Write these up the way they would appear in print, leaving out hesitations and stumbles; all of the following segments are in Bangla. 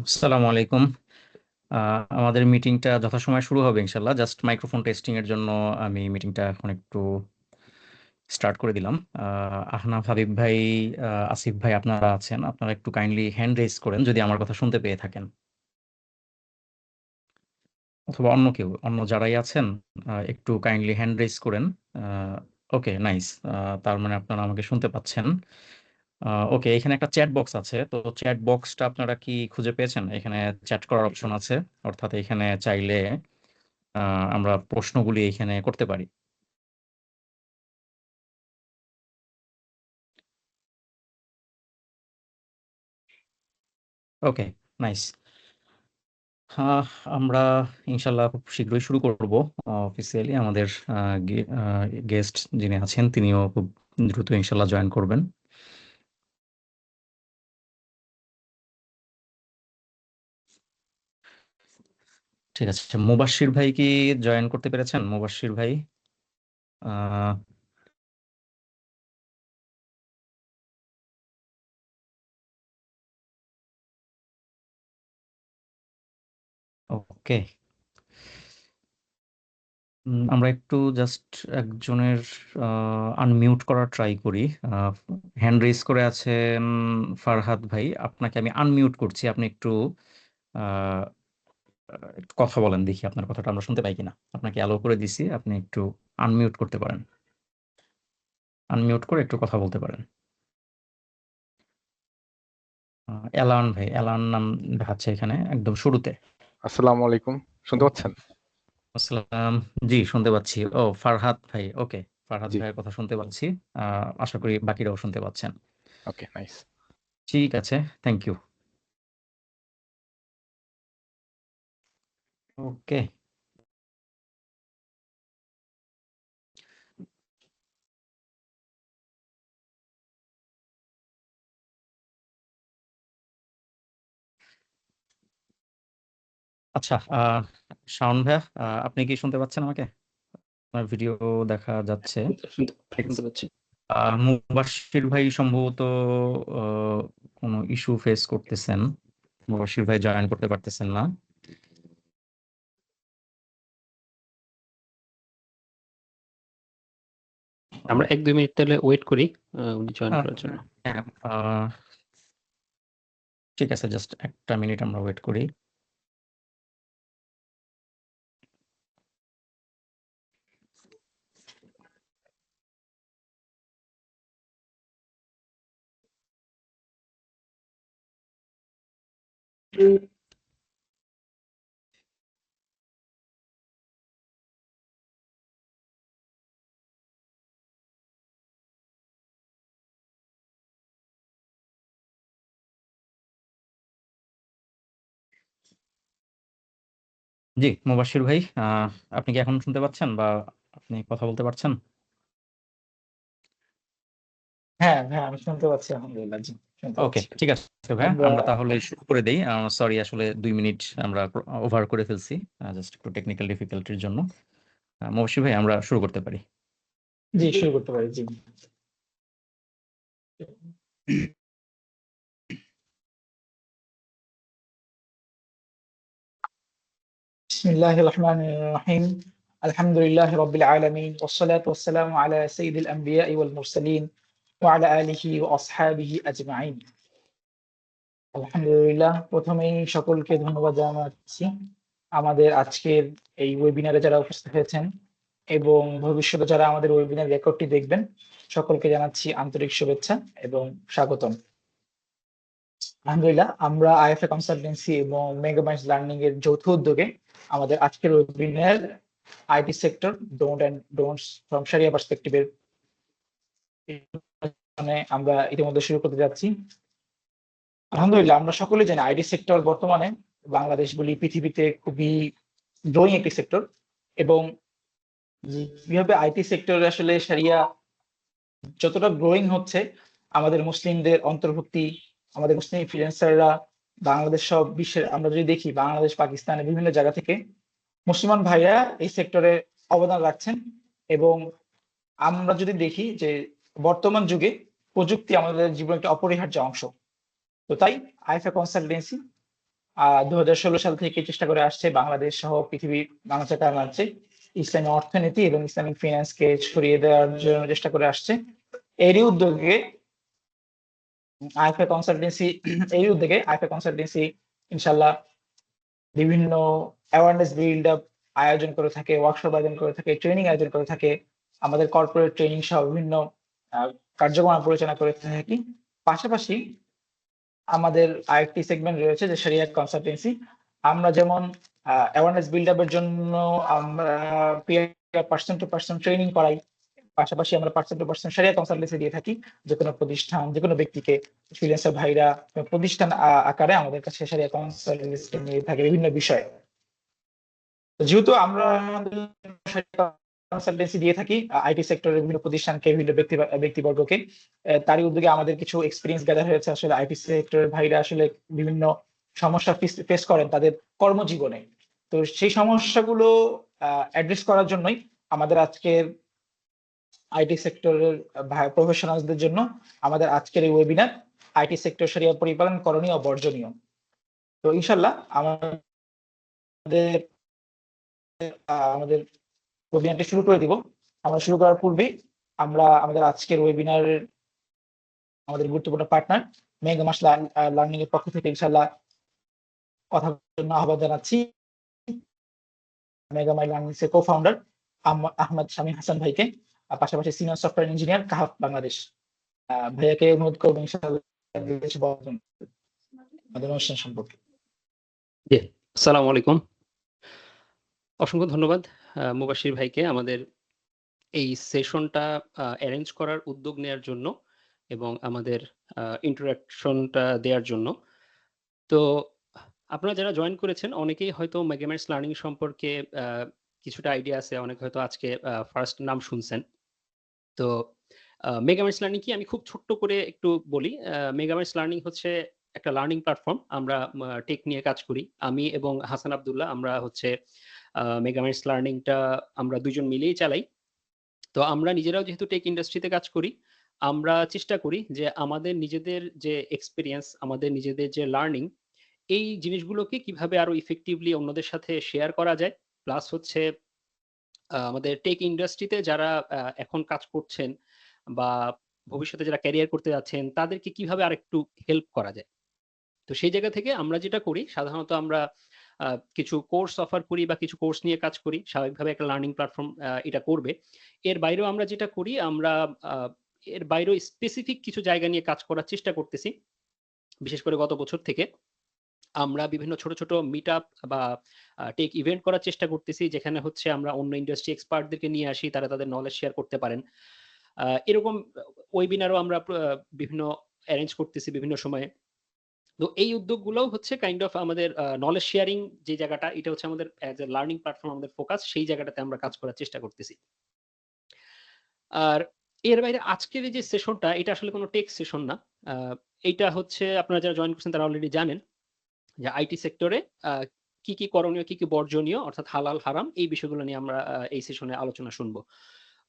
আসসালামু আলাইকুম। আমাদের মিটিংটা যথাসময়ে শুরু হবে ইনশাল্লাহ। জাস্ট মাইক্রোফোন টেস্টিং এর জন্য আমি মিটিংটা এখন একটু স্টার্ট করে দিলাম। আহনাফ হাবিব ভাই, আসিফ ভাই আপনারা আছেন, আপনারা একটু কাইন্ডলি হ্যান্ড রেজ করেন যদি আমার কথা শুনতে পেয়ে থাকেন, অথবা অন্য কেউ, অন্য যারাই আছেন একটু কাইন্ডলি হ্যান্ড রেজ করেন। ওকে, নাইস। তার মানে আপনারা আমাকে শুনতে পাচ্ছেন। ওকে, এখানে একটা চ্যাট বক্স আছে, তো চ্যাট বক্সটা আপনারা কি খুঁজে পেয়েছেন? এখানে চ্যাট করার অপশন আছে, অর্থাৎ এখানে চাইলে আমরা প্রশ্নগুলি এখানে করতে পারি। ওকে, নাইস। আহ, আমরা ইনশাল্লাহ খুব শীঘ্রই শুরু করব অফিসিয়ালি। আমাদের গেস্ট যিনি আছেন তিনিও খুব দ্রুত ইনশাল্লাহ জয়েন করবেন। ঠিক আছে, মুবাশশির ভাই কি জয়েন করতে পেরেছেন? মুবাশশির ভাই, আহ, ওকে। আমরা একটু জাস্ট একজনের আনমিউট করার ট্রাই করি। হ্যান্ড রেজ করে আছেন ফারহাদ ভাই, আপনাকে আমি আনমিউট করছি, আপনি একটু আহ, একটু কথা বলেন, দেখি আপনার কথাটা আমরা শুনতে পাই কিনা। আপনাকে অ্যালো করে দিছি, আপনি একটু আনমিউট করতে পারেন, আনমিউট করে একটু কথা বলতে পারেন। এলান ভাই, এলান নাম দেখাচ্ছে এখানে একদম শুরুতে। আসসালামু আলাইকুম, শুনতে পাচ্ছেন? আসসালাম। জি, শুনতে পাচ্ছি। ও, ফারহাদ ভাই, ওকে। ফারহাদ জি। ভাইয়ের কথা শুনতে পাচ্ছি। আশা করি বাকিরাও শুনতে পাচ্ছেন। ওকে, নাইস। ঠিক আছে, থ্যাংক ইউ। ওকে, আচ্ছা। শাওন ভাইয়া, আপনি কি শুনতে পাচ্ছেন আমাকে? আপনার ভিডিও দেখা যাচ্ছে। শুনতে শুনতে পাচ্ছি। মুবাশশির ভাই সম্ভবত আহ, কোনো ইস্যু ফেস করতেছেন, মুবাশশির ভাই জয়েন করতে পারতেছেন না। আমরা 1-2 মিনিট তাহলে ওয়েট করি উনি জয়েন আহ, করার জন্য। হ্যাঁ, ঠিক আছে, জাস্ট একটা মিনিট আমরা ওয়েট করি। জি, মুবাশশির ভাই, আপনি কি এখন শুনতে পাচ্ছেন, বা আপনি কথা বলতে পারছেন? হ্যাঁ হ্যাঁ, আমি শুনতে পাচ্ছি, আলহামদুলিল্লাহ। জি, শুনতে ওকে, পাচ্ছি। ঠিক আছে ভাই, আমরা আমরা তাহলে শুরু করে দেই। সরি, আসলে 2 মিনিট আমরা ওভার করে ফেলছি, জাস্ট একটু টেকনিক্যাল ডিফিকাল্টির জন্য। মুবাশশির ভাই, আমরা শুরু করতে পারি। জি শুরু করতে পারি। জি, বিসমিল্লাহির রহমানির রহিম। আলহামদুলিল্লাহি রাব্বিল আলামিন ওয়াসসালাতু ওয়াসসালামু আলা সাইয়্যিদিল আমবিয়া'i ওয়াল মুরসালিন ওয়া আলা আলিহি ওয়া আসহাবিহি আজমাইন। আলহামদুলিল্লাহ, প্রথমেই সকলকে ধন্যবাদ জানাচ্ছি আমাদের আজকের এই ওয়েবিনারে যারা উপস্থিত হয়েছেন এবং ভবিষ্যতে যারা আমাদের ওয়েবিনার রেকর্ডটি দেখবেন, সকলকে জানাচ্ছি আন্তরিক শুভেচ্ছা এবং স্বাগতম। আলহামদুলিল্লাহ, আমরা আইএফএ কনসালটেন্সি এবং মেগামাইন্ডস লার্নিং এর যৌথ উদ্যোগে আমাদের আজকের webinar IT sector don't and don'ts from sharia পার্সপেক্টিভের আমরা ইতিমধ্যে শুরু করতে যাচ্ছি। আলহামদুলিল্লাহ, আমরা সকলেই জানি আইটি সেক্টর বর্তমানে বাংলাদেশ বলি পৃথিবীতে খুবই গ্রোয়িং একটি সেক্টর, এবং কিভাবে আইটি সেক্টরে আসলে শারিয়া যতটা গ্রোয়িং হচ্ছে, আমাদের মুসলিমদের অন্তর্ভুক্তি, আমাদের মুসলিম ফ্রিল্যান্সাররা বাংলাদেশ সহ বিশ্বের আমরা যদি দেখি, বাংলাদেশ পাকিস্তানের বিভিন্ন জায়গা থেকে মুসলমান ভাইরা এই সেক্টরে অবদান রাখছেন। এবং আমরা যদি দেখি যে বর্তমান যুগে প্রযুক্তি আমাদের জীবনের একটা অপরিহার্য অংশ, তো তাই আইফা কনসালটেন্সি 2016 সাল থেকে চেষ্টা করে আসছে বাংলাদেশ সহ পৃথিবীর বাংলাদেশের কারণে ইসলামী অর্থনীতি এবং ইসলামিক ফিনান্সকে ছড়িয়ে দেওয়ার জন্য চেষ্টা করে আসছে। এরই উদ্যোগে আইফা কনসালটেন্সি ইনশাল্লাহ বিভিন্ন অ্যাওয়ারনেস বিল্ড আপ আয়োজন করে থাকে, ওয়ার্কশপ আয়োজন করে থাকে, ট্রেনিং আয়োজন করে থাকে, আমাদের কর্পোরেট ট্রেনিং সহ বিভিন্ন কার্যক্রম পরিচালনা করে থাকি। পাশাপাশি আমাদের আরেকটি সেগমেন্ট রয়েছে যে শরিয়াত কনসালটেন্সি। আমরা যেমন অ্যাওয়ারনেস বিল্ড আপের জন্য আমরা পার্সন টু পার্সন ট্রেনিং করাই, পাশাপাশি আমরা পার্সন টু পার্সন শরিয়া কনসালটেন্সি দিয়ে থাকি। যে কোনো প্রতিষ্ঠান, যে কোনো ব্যক্তিকে ফ্রিল্যান্সার ভাইরা প্রতিষ্ঠান আকারে আমাদের কাছে শরিয়া কনসালটেন্সি নিয়ে থাকে বিভিন্ন বিষয়ে। যেহেতু আমরা কনসালটেন্সি দিয়ে থাকি আইটি সেক্টরের বিভিন্ন প্রতিষ্ঠানকে, বিভিন্ন ব্যক্তিবর্গকে, তারই উদ্যোগে আমাদের কিছু এক্সপিরিয়েন্স গ্যাদার হয়েছে। আসলে আইটি সেক্টরের ভাইরা আসলে বিভিন্ন সমস্যা ফেস করেন তাদের কর্মজীবনে। তো সেই সমস্যাগুলো অ্যাড্রেস করার জন্যই আমাদের আজকের আইটি সেক্টরের প্রফেশনালদের জন্য আমাদের আজকের এই ওয়েবিনার, আইটি সেক্টর শরিয়া পরিপালন করণীয় ও বর্জনীয়। তো ইনশাল্লাহ আমাদের ওয়েবিনারটি শুরু করে দিব। আমরা শুরু করার পূর্বে আমরা আমাদের আজকের ওয়েবিনারের আমাদের গুরুত্বপূর্ণ পার্টনার মেগামাস লার্নিং এর পক্ষ থেকে ইনশাল্লাহ কথা বলার জন্য আহ্বান জানাচ্ছি মেগামাই লার্নিং এর কো-ফাউন্ডার আহমদ শামীম হাসান ভাইকে, পাশাপাশি সিনিয়র সফটওয়্যার ইঞ্জিনিয়ার কাহাফ বাংলাদেশ। ভাইয়াকে অনুরোধ করবো ইনশাল্লাহ আমাদের অনুষ্ঠান সম্পর্কে। জি, আসসালামু আলাইকুম। অসংখ্য ধন্যবাদ মুবাশির ভাইকে আমাদের এই সেশনটা অ্যারেঞ্জ করার উদ্যোগ নেওয়ার জন্য এবং আমাদের ইন্টারাকশনটা দেওয়ার জন্য। তো আপনারা যারা জয়েন করেছেন অনেকেই হয়তো মেগামাস লার্নিং সম্পর্কে কিছুটা আইডিয়া আছে, অনেক হয়তো আজকে ফার্স্ট নাম শুনছেন। তো মেগামাস লার্নিং কি, আমি খুব ছোট্ট করে একটু বলি। মেগামাস লার্নিং হচ্ছে একটা লার্নিং প্ল্যাটফর্ম। আমরা টেক নিয়ে কাজ করি। আমি এবং হাসান আব্দুল্লাহ আমরা হচ্ছে মেগামাস লার্নিংটা আমরা দুজন মিলেই চালাই। তো আমরা নিজেরাও যেহেতু টেক ইন্ডাস্ট্রিতে কাজ করি, আমরা চেষ্টা করি যে আমাদের নিজেদের যে এক্সপেরিয়েন্স, আমাদের নিজেদের যে লার্নিং, এই জিনিসগুলোকে কিভাবে আরো ইফেক্টিভলি অন্যদের সাথে শেয়ার করা যায়। প্লাস হচ্ছে আমাদের টেক ইন্ডাস্ট্রিতে যারা এখন কাজ করছেন বা ভবিষ্যতে যারা ক্যারিয়ার করতে যাচ্ছেন তাদেরকে কিভাবে আরেকটু হেল্প করা যায়। তো সেই জায়গা থেকে আমরা যেটা করি, সাধারণত আমরা কিছু কোর্স অফার করি বা কিছু কোর্স নিয়ে কাজ করি। স্বাভাবিকভাবে একটা লার্নিং প্ল্যাটফর্ম এটা করবে। এর বাইরেও আমরা যেটা করি, আমরা এর বাইরেও স্পেসিফিক কিছু জায়গা নিয়ে কাজ করার চেষ্টা করতেছি। বিশেষ করে গত বছর থেকে আমরা বিভিন্ন ছোট ছোট মিট আপ বা টেক ইভেন্ট করার চেষ্টা করতেছি, যেখানে হচ্ছে আমরা অন্য ইন্ডাস্ট্রি এক্সপার্টদেরকে নিয়ে আসি, তারা তাদের নলেজ শেয়ার করতে পারেন। এরকম ওয়েবিনারও আমরা বিভিন্ন অ্যারেঞ্জ করতেছি বিভিন্ন সময়ে। তো এই উদ্যোগগুলোও হচ্ছে কাইন্ড অফ আমাদের নলেজ শেয়ারিং যে জায়গাটা, এটা হচ্ছে আমাদের অ্যাজ এ লার্নিং প্ল্যাটফর্ম আমাদের ফোকাস, সেই জায়গাটাতে আমরা কাজ করার চেষ্টা করতেছি। আর এর বাইরে আজকের এই যে সেশনটা, এটা আসলে কোনো টেক সেশন না। এইটা হচ্ছে আপনারা যারা জয়েন করছেন তারা অলরেডি জানেন যে আইটি সেক্টরে কি কি করণীয়, কি কি বর্জনীয়, অর্থাৎ হালাল হারাম, এই বিষয়গুলো নিয়ে আমরা এই সেশনে আলোচনা শুনবো।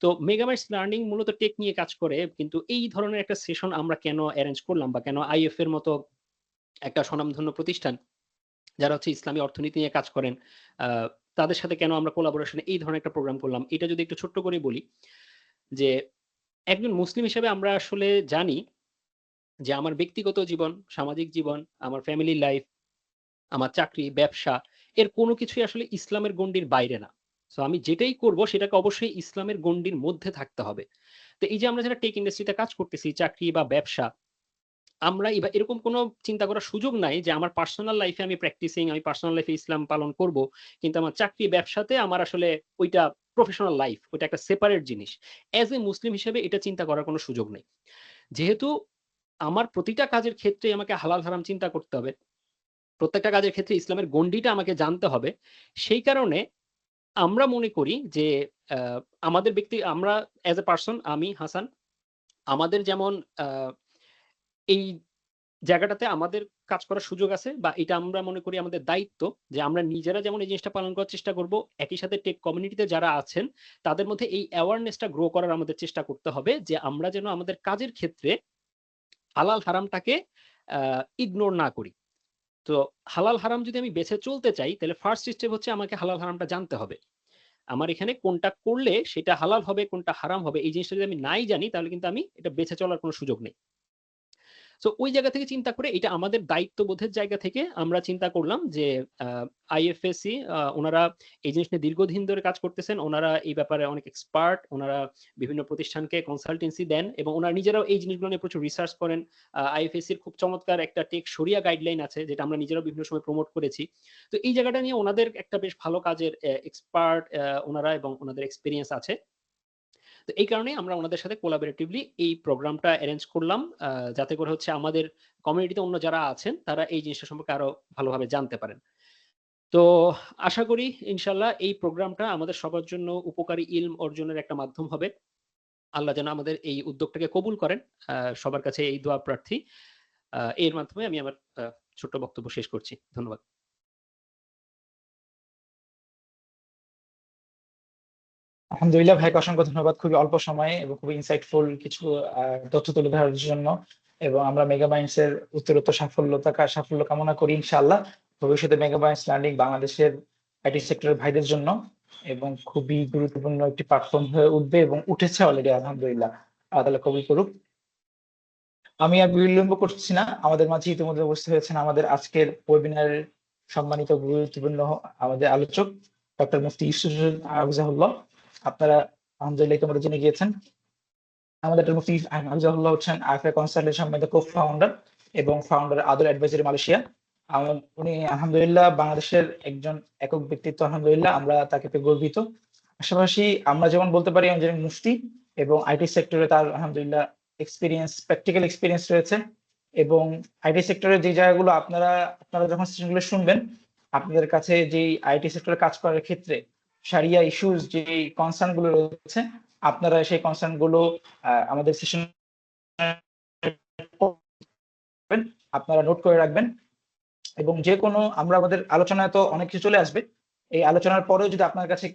তো মেগামাস লার্নিং মূলত টেক নিয়ে কাজ করে, কিন্তু এই ধরনের একটা সেশন আমরা কেন অ্যারেঞ্জ করলাম বা কেন আইএফ এর মতো একটা স্বনামধন্য প্রতিষ্ঠান যারা হচ্ছে ইসলামী অর্থনীতি নিয়ে কাজ করেন তাদের সাথে কেন আমরা কোলাবোরেশনে এই ধরনের একটা প্রোগ্রাম করলাম, এটা যদি একটু ছোট্ট করে বলি। যে একজন মুসলিম হিসেবে আমরা আসলে জানি যে আমার ব্যক্তিগত জীবন, সামাজিক জীবন, আমার ফ্যামিলি লাইফ, আমার চাকরি, ব্যবসা, এর কোনো কিছুই আসলে ইসলামের গণ্ডির বাইরে না। সো আমি যেটাই করব সেটাকে অবশ্যই ইসলামের গণ্ডির মধ্যে থাকতে হবে। তো এই যে আমরা যারা টেক ইন্ডাস্ট্রিতে কাজ করতেছি, চাকরি বা ব্যবসা, আমরা এরকম কোনো চিন্তা করার সুযোগ নাই যে আমার পার্সোনাল লাইফে আমি আমি পার্সোনাল লাইফে ইসলাম পালন করব, কিন্তু আমার চাকরি ব্যবসাতে আমার আসলে ওইটা প্রফেশনাল লাইফ, ওইটা একটা সেপারেট জিনিস। অ্যাজ এ মুসলিম হিসেবে এটা চিন্তা করার কোনো সুযোগ নেই। যেহেতু আমার প্রতিটা কাজের ক্ষেত্রে আমাকে হালাল হারাম চিন্তা করতে হবে, প্রত্যেকটা কাজের ক্ষেত্রে ইসলামের গণ্ডিটা আমাকে জানতে হবে, সেই কারণে আমরা মনে করি যে আমাদের আমরা অ্যাজ এ পার্সন, আমি হাসান, আমাদের যেমন এই জায়গাটাতে আমাদের কাজ করার সুযোগ আছে, বা এটা আমরা মনে করি আমাদের দায়িত্ব যে আমরা নিজেরা যেমন এই জিনিসটা পালন করার চেষ্টা করব, একই সাথে টেক কমিউনিটিতে যারা আছেন তাদের মধ্যে এই অ্যাওয়ারনেসটা গ্রো করার আমাদের চেষ্টা করতে হবে, যে আমরা যেন আমাদের কাজের ক্ষেত্রে হালাল হারামটাকে ইগনোর না করি। তো হালাল হারাম যদি আমি বেছে চলতে চাই তাহলে ফার্স্ট স্টেপ হচ্ছে আমাকে হালাল হারামটা জানতে হবে। আমার এখানে কোনটা করলে সেটা হালাল হবে, কোনটা হারাম হবে এই জিনিসটা যদি আমি নাই জানি তাহলে কিন্তু আমি এটা বেছে চলার কোনো সুযোগ নেই। সো ওই জায়গা থেকে চিন্তা করে এটা আমাদের দায়িত্ববোধের জায়গা থেকে আমরা চিন্তা করলাম যে আইএফএসসি ওনারা এই জিনিস নিয়ে দীর্ঘদিন ধরে কাজ করতেছেন, ওনারা এই ব্যাপারে অনেক এক্সপার্ট, ওনারা বিভিন্ন প্রতিষ্ঠানকে কনসালটেন্সি দেন এবং ওনারা নিজেরাও এই জিনিসগুলো নিয়ে প্রচুর রিসার্চ করেন। আইএফএসসির খুব চমৎকার একটা টেক শরিয়া গাইডলাইন আছে যেটা আমরা নিজেরাও বিভিন্ন সময় প্রমোট করেছি। তো এই জায়গাটা নিয়ে ওনাদের একটা বেশ ভালো কাজের এক্সপার্ট ওনারা এবং ওনাদের এক্সপিরিয়েন্স আছে। তো এই কারণে আমরা ওনাদের সাথে কোলাবোরেটিভলি এই প্রোগ্রামটা অ্যারেঞ্জ করলাম, যাতে করে হচ্ছে আমাদের কমিউনিটিতে অন্য যারা আছেন তারা এই জিনিসটা সম্পর্কে আরো ভালোভাবে জানতে পারেন। তো আশা করি ইনশাল্লাহ এই প্রোগ্রামটা আমাদের সবার জন্য উপকারী ইলম অর্জনের একটা মাধ্যম হবে। আল্লাহ যেন আমাদের এই উদ্যোগটাকে কবুল করেন, সবার কাছে এই দোয়া প্রার্থী। এর মাধ্যমে আমি আমার ছোট্ট বক্তব্য শেষ করছি। ধন্যবাদ। আলহামদুলিল্লাহ ভাইকে অসংখ্য ধন্যবাদ, খুবই অল্প সময়ে এবং খুবই ইনসাইটফুল কিছু তথ্য তুলে ধরার জন্য। এবং আমরা মেগামাইন্ডস এর উত্তরোত্তর সাফল্য কামনা করি ইনশাআল্লাহ। ভবিষ্যতে মেগামাইন্ডস লার্নিং বাংলাদেশের আইটি সেক্টরের ভাইদের জন্য এবং খুবই গুরুত্বপূর্ণ একটি প্ল্যাটফর্ম হয়ে উঠবে এবং উঠেছে অলরেডি আলহামদুলিল্লাহ। আল্লাহ তাআলা কবুল করুক। আমি আর বিলম্ব করছি না, আমাদের মাঝে ইতিমধ্যে উপস্থিত হয়েছেন আমাদের আজকের ওয়েবিনারের সম্মানিত গুরুত্বপূর্ণ আমাদের আলোচক ডক্টর মুফতি ইউসুফ হাফিজাহুল্লাহ। আপনারা আলহামদুলিল্লাহ ইতিমধ্যে জেনে গিয়েছেন আমাদের ডক্টর মুফতি হাফিজাহুল্লাহ হচ্ছেন আইফা কনসাল্টেন্ট সম্মানিত কো-ফাউন্ডার এবং ফাউন্ডার আদর অ্যাডভাইজারি মালয়েশিয়া। উনি আলহামদুলিল্লাহ বাংলাদেশের একজন একক ব্যক্তিত্ব, আলহামদুলিল্লাহ আমরা তাকে পেয়ে গর্বিত। পাশাপাশি আমরা যেমন বলতে পারি একজন মুফতি এবং আইটি সেক্টরে তার আলহামদুলিল্লাহ এক্সপিরিয়েন্স, প্র্যাকটিক্যাল এক্সপিরিয়েন্স রয়েছে। এবং আইটি সেক্টরের যে জায়গাগুলো আপনারা যখন সেশনগুলো শুনবেন, আপনাদের কাছে যে আইটি সেক্টরে কাজ করার ক্ষেত্রে শারিয়া ইস্যুস যে কনসার্ন গুলো রয়েছে, আপনারা সেই কনসার্ন গুলো আমাদের সেশন আপনারা নোট করে রাখবেন। এবং যে কোনো আমাদের আলোচনায় তো অনেক কিছু চলে আসবে, এই আলোচনার পরেও যদি আপনার কাছে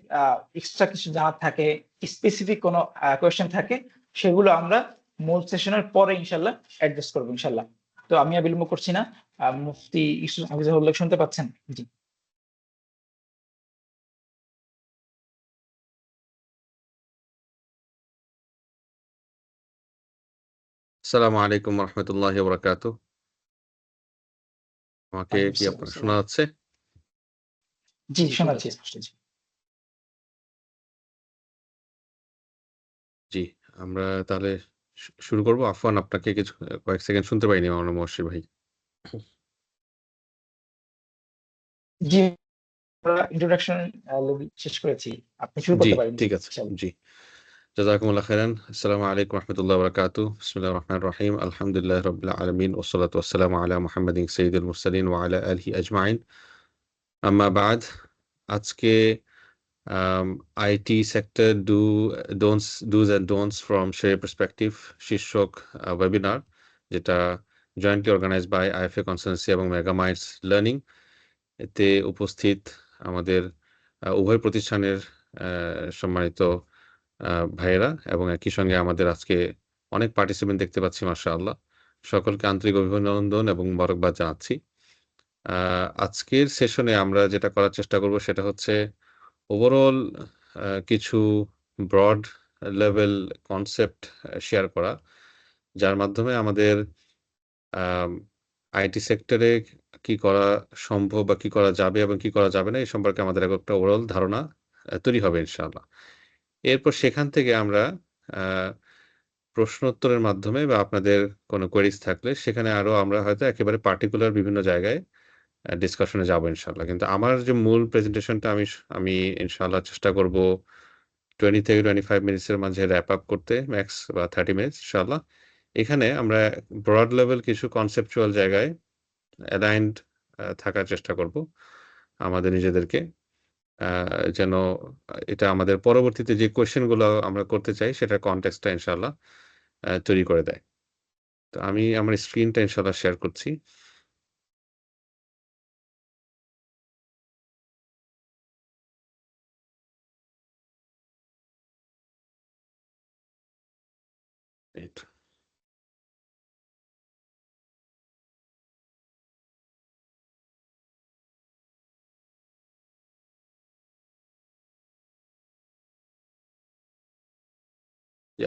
এক্সট্রা কিছু জানার থাকে, স্পেসিফিক কোনো কোয়েশ্চেন থাকে, সেগুলো আমরা মূল সেশনের পরে ইনশাল্লাহ অ্যাড্রেস করবো ইনশাল্লাহ। তো আমি আর বিলম্ব করছি না, মুফতি ইউসুফ হাফিজাহুল্লাহ শুনতে পাচ্ছেন? জি। আসসালামু আলাইকুম রহমতুল্লাহি ওয়া বারাকাতুহু। আমাকে কি আপনার শোনা যাচ্ছে? জি, শোনাচ্ছি স্পষ্ট। জি, জি, আমরা তাহলে শুরু করব। আফওয়ান, আপনাকে কিছু কয়েক সেকেন্ড শুনতে পাইনি মাওলানা মুবাশশির ভাই। জি, আমরা ইন্ট্রোডাকশন শেষ করেছি, আপনি শুরু জি, করতে পারেন। ঠিক আছে। জি, জাযাকুমুল্লাহ খাইরান। আসসালামু আলাইকুম রহমতুল্লাহি ওয়া বারাকাতুহু। বিসমিল্লাহির রহমানির রহিম। আলহামদুলিল্লাহি রাব্বিল আলামিন ওয়াসসালাতু ওয়াসসালামু আলা মুহাম্মাদিন সাইয়্যিদিল মুরসালিন ওয়া আলা আলিহি আজমাইন। আম্মা বা'দ। আজকে IT sector do's and don'ts from Sharia perspective শীর্ষক ওয়েবিনার, যেটা jointly organised by IFA consultancy এবং মেগামাইন্ডস লার্নিং। এতে উপস্থিত আমাদের উভয় প্রতিষ্ঠানের সম্মানিত ভাইয়েরা এবং একই সঙ্গে আমাদের আজকে অনেক পার্টিসিপেন্ট দেখতে পাচ্ছি, মাশাআল্লাহ। সকলকে আন্তরিক অভিনন্দন এবং মোবারকবাদ জানাচ্ছি। আজকের সেশনে আমরা যেটা করার চেষ্টা করব সেটা হচ্ছে ওভারঅল কিছু ব্রড লেভেল কনসেপ্ট শেয়ার করা, যার মাধ্যমে আমাদের আইটি সেক্টরে কি করা সম্ভব বা কি করা যাবে এবং কি করা যাবে না এই সম্পর্কে আমাদের একটা ওভারঅল ধারণা তৈরি হবে ইনশাআল্লাহ। এরপর সেখান থেকে আমরা প্রশ্নোত্তরের মাধ্যমে বা আপনাদের কোনো কোয়েরিজ থাকলে সেখানে আরো আমরা হয়তো একেবারে পার্টিকুলার বিভিন্ন জায়গায় ডিসকাশনে যাবো ইনশাআল্লাহ। কিন্তু আমার যে মূল প্রেজেন্টেশনটা আমি ইনশাআল্লাহ চেষ্টা করব 20 থেকে 25 মিনিটসের মাঝে র‍্যাপ আপ করতে, ম্যাক্স বা 30 মিনিটস ইনশাআল্লাহ। এখানে আমরা ব্রড লেভেল কিছু কনসেপচুয়াল জায়গায় অ্যালাইনড থাকার চেষ্টা করব আমাদের নিজেদেরকে, যেন এটা আমাদের পরবর্তীতে যে কোয়েশ্চেন গুলো আমরা করতে চাই সেটার কনটেক্সটটা ইনশাআল্লাহ তৈরি করে দেয়। তো আমি আমার স্ক্রিনটা ইনশাআল্লাহ শেয়ার করছি। এই তো।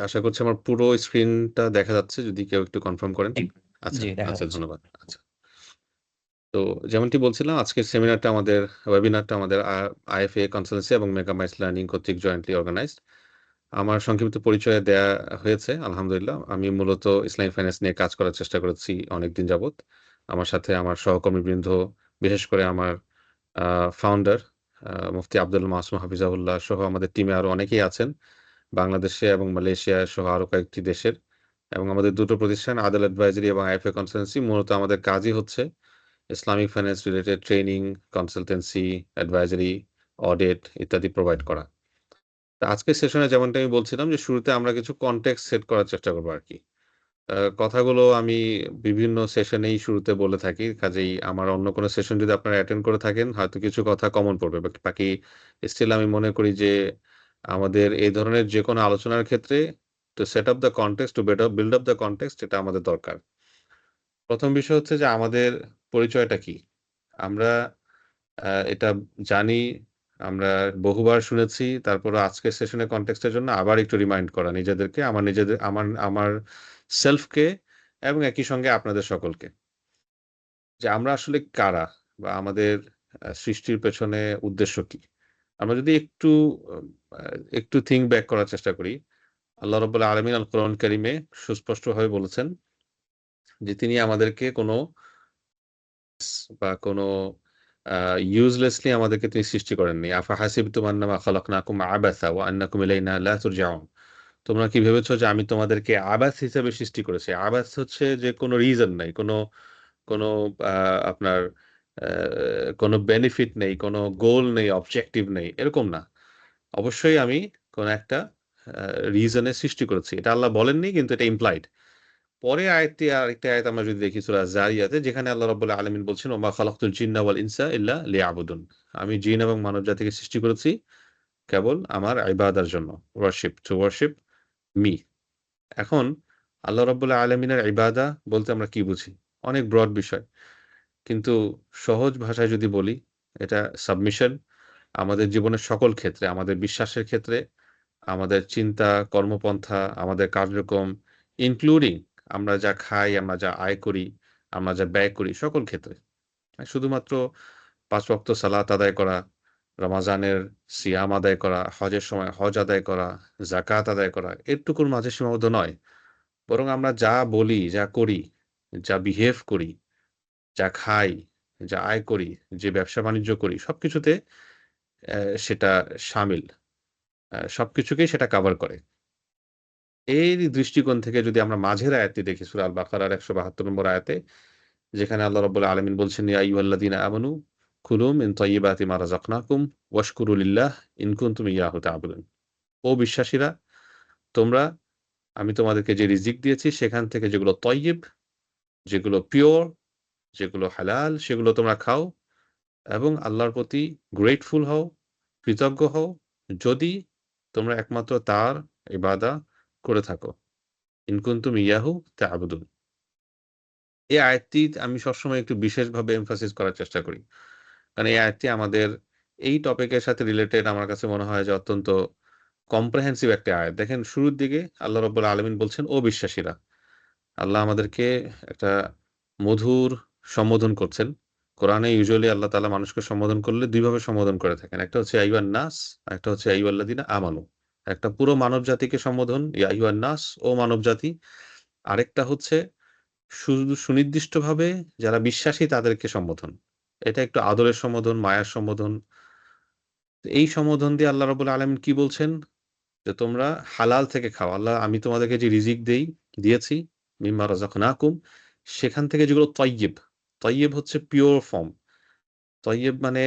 আশা করছি আমার পুরো স্ক্রিনটা দেখা যাচ্ছে, যদি কেউ একটু কনফার্ম করেন। জি, আচ্ছা জি দেখা আচ্ছা, যাচ্ছে। ধন্যবাদ। আচ্ছা, তো যেমনটি বলছিলাম, আজকের সেমিনারটা আমাদের ওয়েবিনারটা আমাদের আইএফএ কনসালটেন্সি এবং মেগামাইস লার্নিং কর্তৃক জয়েন্টলি অর্গানাইজড। আমার সংক্ষিপ্ত পরিচয় দেয়া হয়েছে। আলহামদুলিল্লাহ, আমি মূলত ইসলামিক ফাইন্যান্স নিয়ে কাজ করার চেষ্টা করেছি অনেকদিন যাবত। আমার সাথে আমার সহকর্মীবৃন্দ, বিশেষ করে আমার ফাউন্ডার মুফতি আব্দুল মাসুম হাফিজাহুল্লাহ সহ আমাদের টিমে আরো অনেকেই আছেন, বাংলাদেশে এবং মালয়েশিয়া সহ আরো কয়েকটি দেশের। এবং আমাদের দুটো প্রতিষ্ঠান, আদাল অ্যাডভাইজারি এবং আইএফএ কনসালটেন্সি, মূলত আমাদের কাজই হচ্ছে Islamic finance related training, consultancy, advisory, audit ইত্যাদি প্রোভাইড করা। তো আজকের সেশনে যেমনটা আমি বলছিলাম যে শুরুতে আমরা কিছু কনটেক্সট সেট করার চেষ্টা করবো আরকি। কথাগুলো আমি বিভিন্ন সেশনেই শুরুতে বলে থাকি। কাজেই আমার অন্য কোনো সেশন যদি আপনারা অ্যাটেন্ড করে থাকেন, হয়তো কিছু কথা কমন পড়বে। বাকি স্টিল আমি মনে করি যে আমাদের এই ধরনের যেকোনো আলোচনার ক্ষেত্রে to set up the context, to build up the context, এটা আমাদের দরকার। ১ম বিষয় হচ্ছে যে আমাদের পরিচয়টা কি? আমরা এটা জানি, আমরা বহুবার শুনেছি। তারপরও আজকের সেশনের কনটেক্সট এর জন্য আবার একটু রিমাইন্ড করা নিজেদেরকে, আমার সেলফকে এবং একই সঙ্গে আপনাদের সকলকে। যে আমরা আসলে কারা? বা আমাদের সৃষ্টির পেছনে উদ্দেশ্য কি? আমরা যদি আ একটু থিংক ব্যাক করার চেষ্টা করি, আল্লাহ রাব্বুল আলামিন আল কোরআন কারীমে সুস্পষ্টভাবে বলেছেন যে তিনি আমাদেরকে কোনো আ ইউজলেসলি আমাদেরকে তিনি সৃষ্টি করেননি। আফাহাসিবতুম আন্নামা খালাকনাকুম আবাসা ওয়া আন্নাকুম ইলাইনা লা তুরজাউন। তোমরা কি ভেবেছ যে আমি তোমাদেরকে আবাস হিসেবে সৃষ্টি করেছি? আবাস হচ্ছে যে কোনো রিজন নাই, কোনো আ আপনার আ কোনো বেনিফিট নেই, কোনো গোল নেই, অবজেক্টিভ নেই, এরকম না। অবশ্যই আমি কোনো একটা আ রিজনে সৃষ্টি করেছি। এটা আল্লাহ বলেননি, কিন্তু এটা ইমপ্লাইড। পরের আয়াতটি, আরেকটি আয়াত আমরা যদি দেখি সূরা যারিয়াতে, যেখানে আল্লাহ রাব্বুল আলামিন বলছেন, ওমা খালাকতুল জিন্না ওয়াল ইনসা ইল্লা লিয়াবুদুন। আমি জিন এবং মানব জাতিকে সৃষ্টি করেছি কেবল আমার ইবাদার জন্য, টু ওয়ারশিপ মি। এখন আল্লাহ রাব্বুল আলামিনের ইবাদা বলতে আমরা কি বুঝি? অনেক ব্রড বিষয়। কিন্তু সহজ ভাষায় যদি বলি, এটা সাবমিশন আমাদের জীবনের সকল ক্ষেত্রে, আমাদের বিশ্বাসের ক্ষেত্রে, আমাদের চিন্তা, কর্মপন্থা, আমাদের কার্যক্রম, ইনক্লুডিং আমরা যা খাই, আমরা যা আয় করি, আমরা যা ব্যয় করি, সকল ক্ষেত্রে। শুধুমাত্র ৫ ওয়াক্ত সালাত আদায় করা, রমাজানের সিয়াম আদায় করা, হজের সময় হজ আদায় করা, যাকাত আদায় করা, এটুকুর মাঝে সীমাবদ্ধ নয়। বরং আমরা যা বলি, যা করি, যা বিহেভ করি, যা খাই, যা আয় করি, যে ব্যবসা-বাণিজ্য করি, সবকিছুতে সেটা শামিল। সবকিছুকেই সেটা কভার করে। এই দৃষ্টিকোণ থেকে যদি আমরা মাঝের আয়াতটি দেখি, সূরা আল বাকারার ১৭২ নম্বর আয়াতে, যেখানে আল্লাহ রাব্বুল আলামিন বলছেন, ইয়া আইয়ুহাল্লাযীনা আমানু কুলু মিন তাইয়্যিবাতি মা রাযাকনাকুম ওয়াশকুরু লিল্লাহ ইন কুনতুম ইয়্যাহু তা'বুদুন। ও বিশ্বাসীরা, তোমরা, আমি তোমাদেরকে যে রিজিক দিয়েছি সেখান থেকে যেগুলো তয়্যিব, যেগুলো পিওর, যেগুলো হালাল, সেগুলো তোমরা খাও এবং আল্লাহর প্রতি গ্রেটফুল হও, কৃতজ্ঞ হও, যদি তোমরা একমাত্র তার ইবাদা করে থাকো। ইন কুনতুম ইয়াহু তা'বুদুন। এই আয়াতটি আমি সবসময় একটু বিশেষভাবে এমফাসিস করার চেষ্টা করি। কারণ এই আয়াতটি আমাদের এই টপিকের সাথে রিলেটেড, আমার কাছে মনে হয় যে অত্যন্ত কম্প্রিহেন্সিভ একটা আয়াত। দেখেন, শুরুর দিকে আল্লাহ রাব্বুল আলামিন বলছেন, ও বিশ্বাসীরা। আল্লাহ আমাদেরকে একটা মধুর সম্বোধন করছেন। কোরআনে ইউজুয়ালি আল্লাহ তাআলা মানুষকে সম্বোধন করলে ২ ভাবে সম্বোধন করে থাকেন। একটা হচ্ছে আইয়ুহান নাস, আরেকটা হচ্ছে আইয়ুহাল্লাযীনা আমানু। একটা পুরো মানব জাতিকে সম্বোধন, ইয়া আইয়ুহান নাস, ও মানব জাতি। আরেকটা হচ্ছে শুধু সুনির্দিষ্টভাবে যারা বিশ্বাসী তাদেরকে সম্বোধন। এটা একটু আদরের সম্বোধন, মায়ার সম্বোধন। এই সম্বোধন দিয়ে আল্লাহ রাব্বুল আলামিন কি বলছেন? যে তোমরা হালাল থেকে খাও। আল্লাহ, আমি তোমাদেরকে যে রিজিক দিয়েছি, মিম্মা রাযাকনাকুম, সেখান থেকে যেগুলো তয়্যিব। তয়্যিব হচ্ছে পিওর ফর্ম। তয়্যিব মানে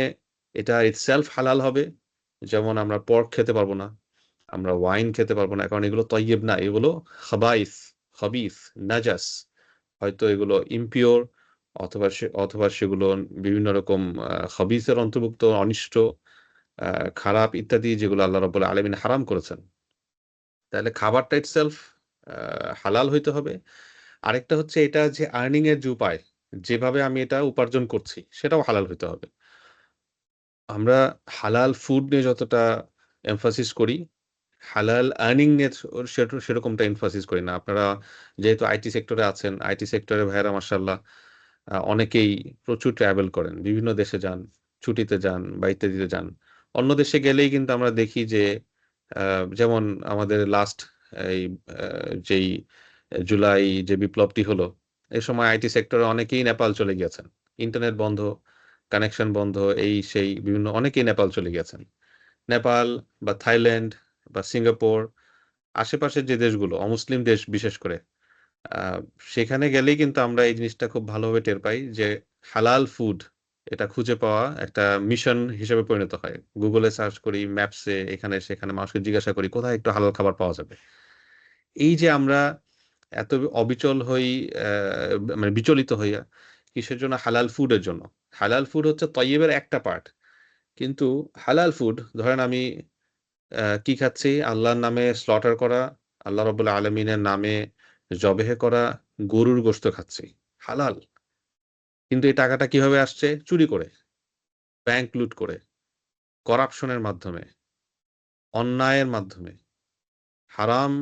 এটা ইটসেলফ হালাল হবে। যেমন আমরা পর্ক খেতে পারব না। আমরা ওয়াইন খেতে পারব না। কারণ এগুলো তয়্যিব না। এগুলো খবিস, নাজাস। হয়তো এগুলো ইমপিওর, অথবা সেগুলো বিভিন্ন রকম খবিসের অন্তর্ভুক্ত, অনিষ্ট, আ খারাপ ইত্যাদি, যেগুলো আল্লাহ রাব্বুল আলামিন হারাম করেছেন। তাহলে খাবারটা ইটসেলফ আ হালাল হইতে হবে। আরেকটা হচ্ছে এটা যে আর্নিং এর যে উপায়, যেভাবে আমি এটা উপার্জন করছি, সেটাও হালাল হইতে হবে। আমরা হালাল ফুড নিয়ে যতটা এমফাসিস করি, হালাল আর্নিং নিয়ে সেরকমটা এমফাসিস করি না। আপনারা যেহেতু আইটি সেক্টরে আছেন, আইটি সেক্টরে ভাইয়েরা মাশাআল্লাহ অনেকেই প্রচুর ট্রাভেল করেন, বিভিন্ন দেশে যান, ছুটিতে যান বা ইত্যাদিতে যান। অন্য দেশে গেলেই কিন্তু আমরা দেখি যে যেমন আমাদের লাস্ট এই যেই জুলাই যে বিপ্লবটি হলো, এ সময় আইটি সেক্টরে অনেকেই নেপাল চলে গিয়েছেন। ইন্টারনেট বন্ধ, কানেকশন বন্ধ, এই সেই বিভিন্ন অনেকেই নেপাল চলে গিয়েছেন। নেপাল বা থাইল্যান্ড বা সিঙ্গাপুর, আশেপাশের যে দেশগুলো অমুসলিম দেশ বিশেষ করে, আহ, সেখানে গেলেই কিন্তু আমরা এই জিনিসটা খুব ভালোভাবে টের পাই যে হালাল ফুড এটা খুঁজে পাওয়া একটা মিশন হিসেবে পরিণত হয়। গুগলে সার্চ করি, ম্যাপসে, এখানে সেখানে মানুষকে জিজ্ঞাসা করি কোথায় একটু হালাল খাবার পাওয়া যাবে। এই যে আমরা এত অবিচল হই, মানে বিচলিত হইয়া কিসের জন্য? হালাল ফুডের জন্য। হালাল ফুড হচ্ছে তয়্যিবের একটা পার্ট, কিন্তু হালাল ফুড ধরেন আমি কি খাচ্ছি? আল্লাহর নামে স্লটার করা, আল্লাহ রাব্বুল আলামিনের নামে জবেহ করা গরুর গোশত খাচ্ছি, হালাল। কিন্তু এই টাকাটা কিভাবে আসছে? চুরি করে, ব্যাংক লুট করে, করাপশনের মাধ্যমে, অন্যায়ের মাধ্যমে, হারাম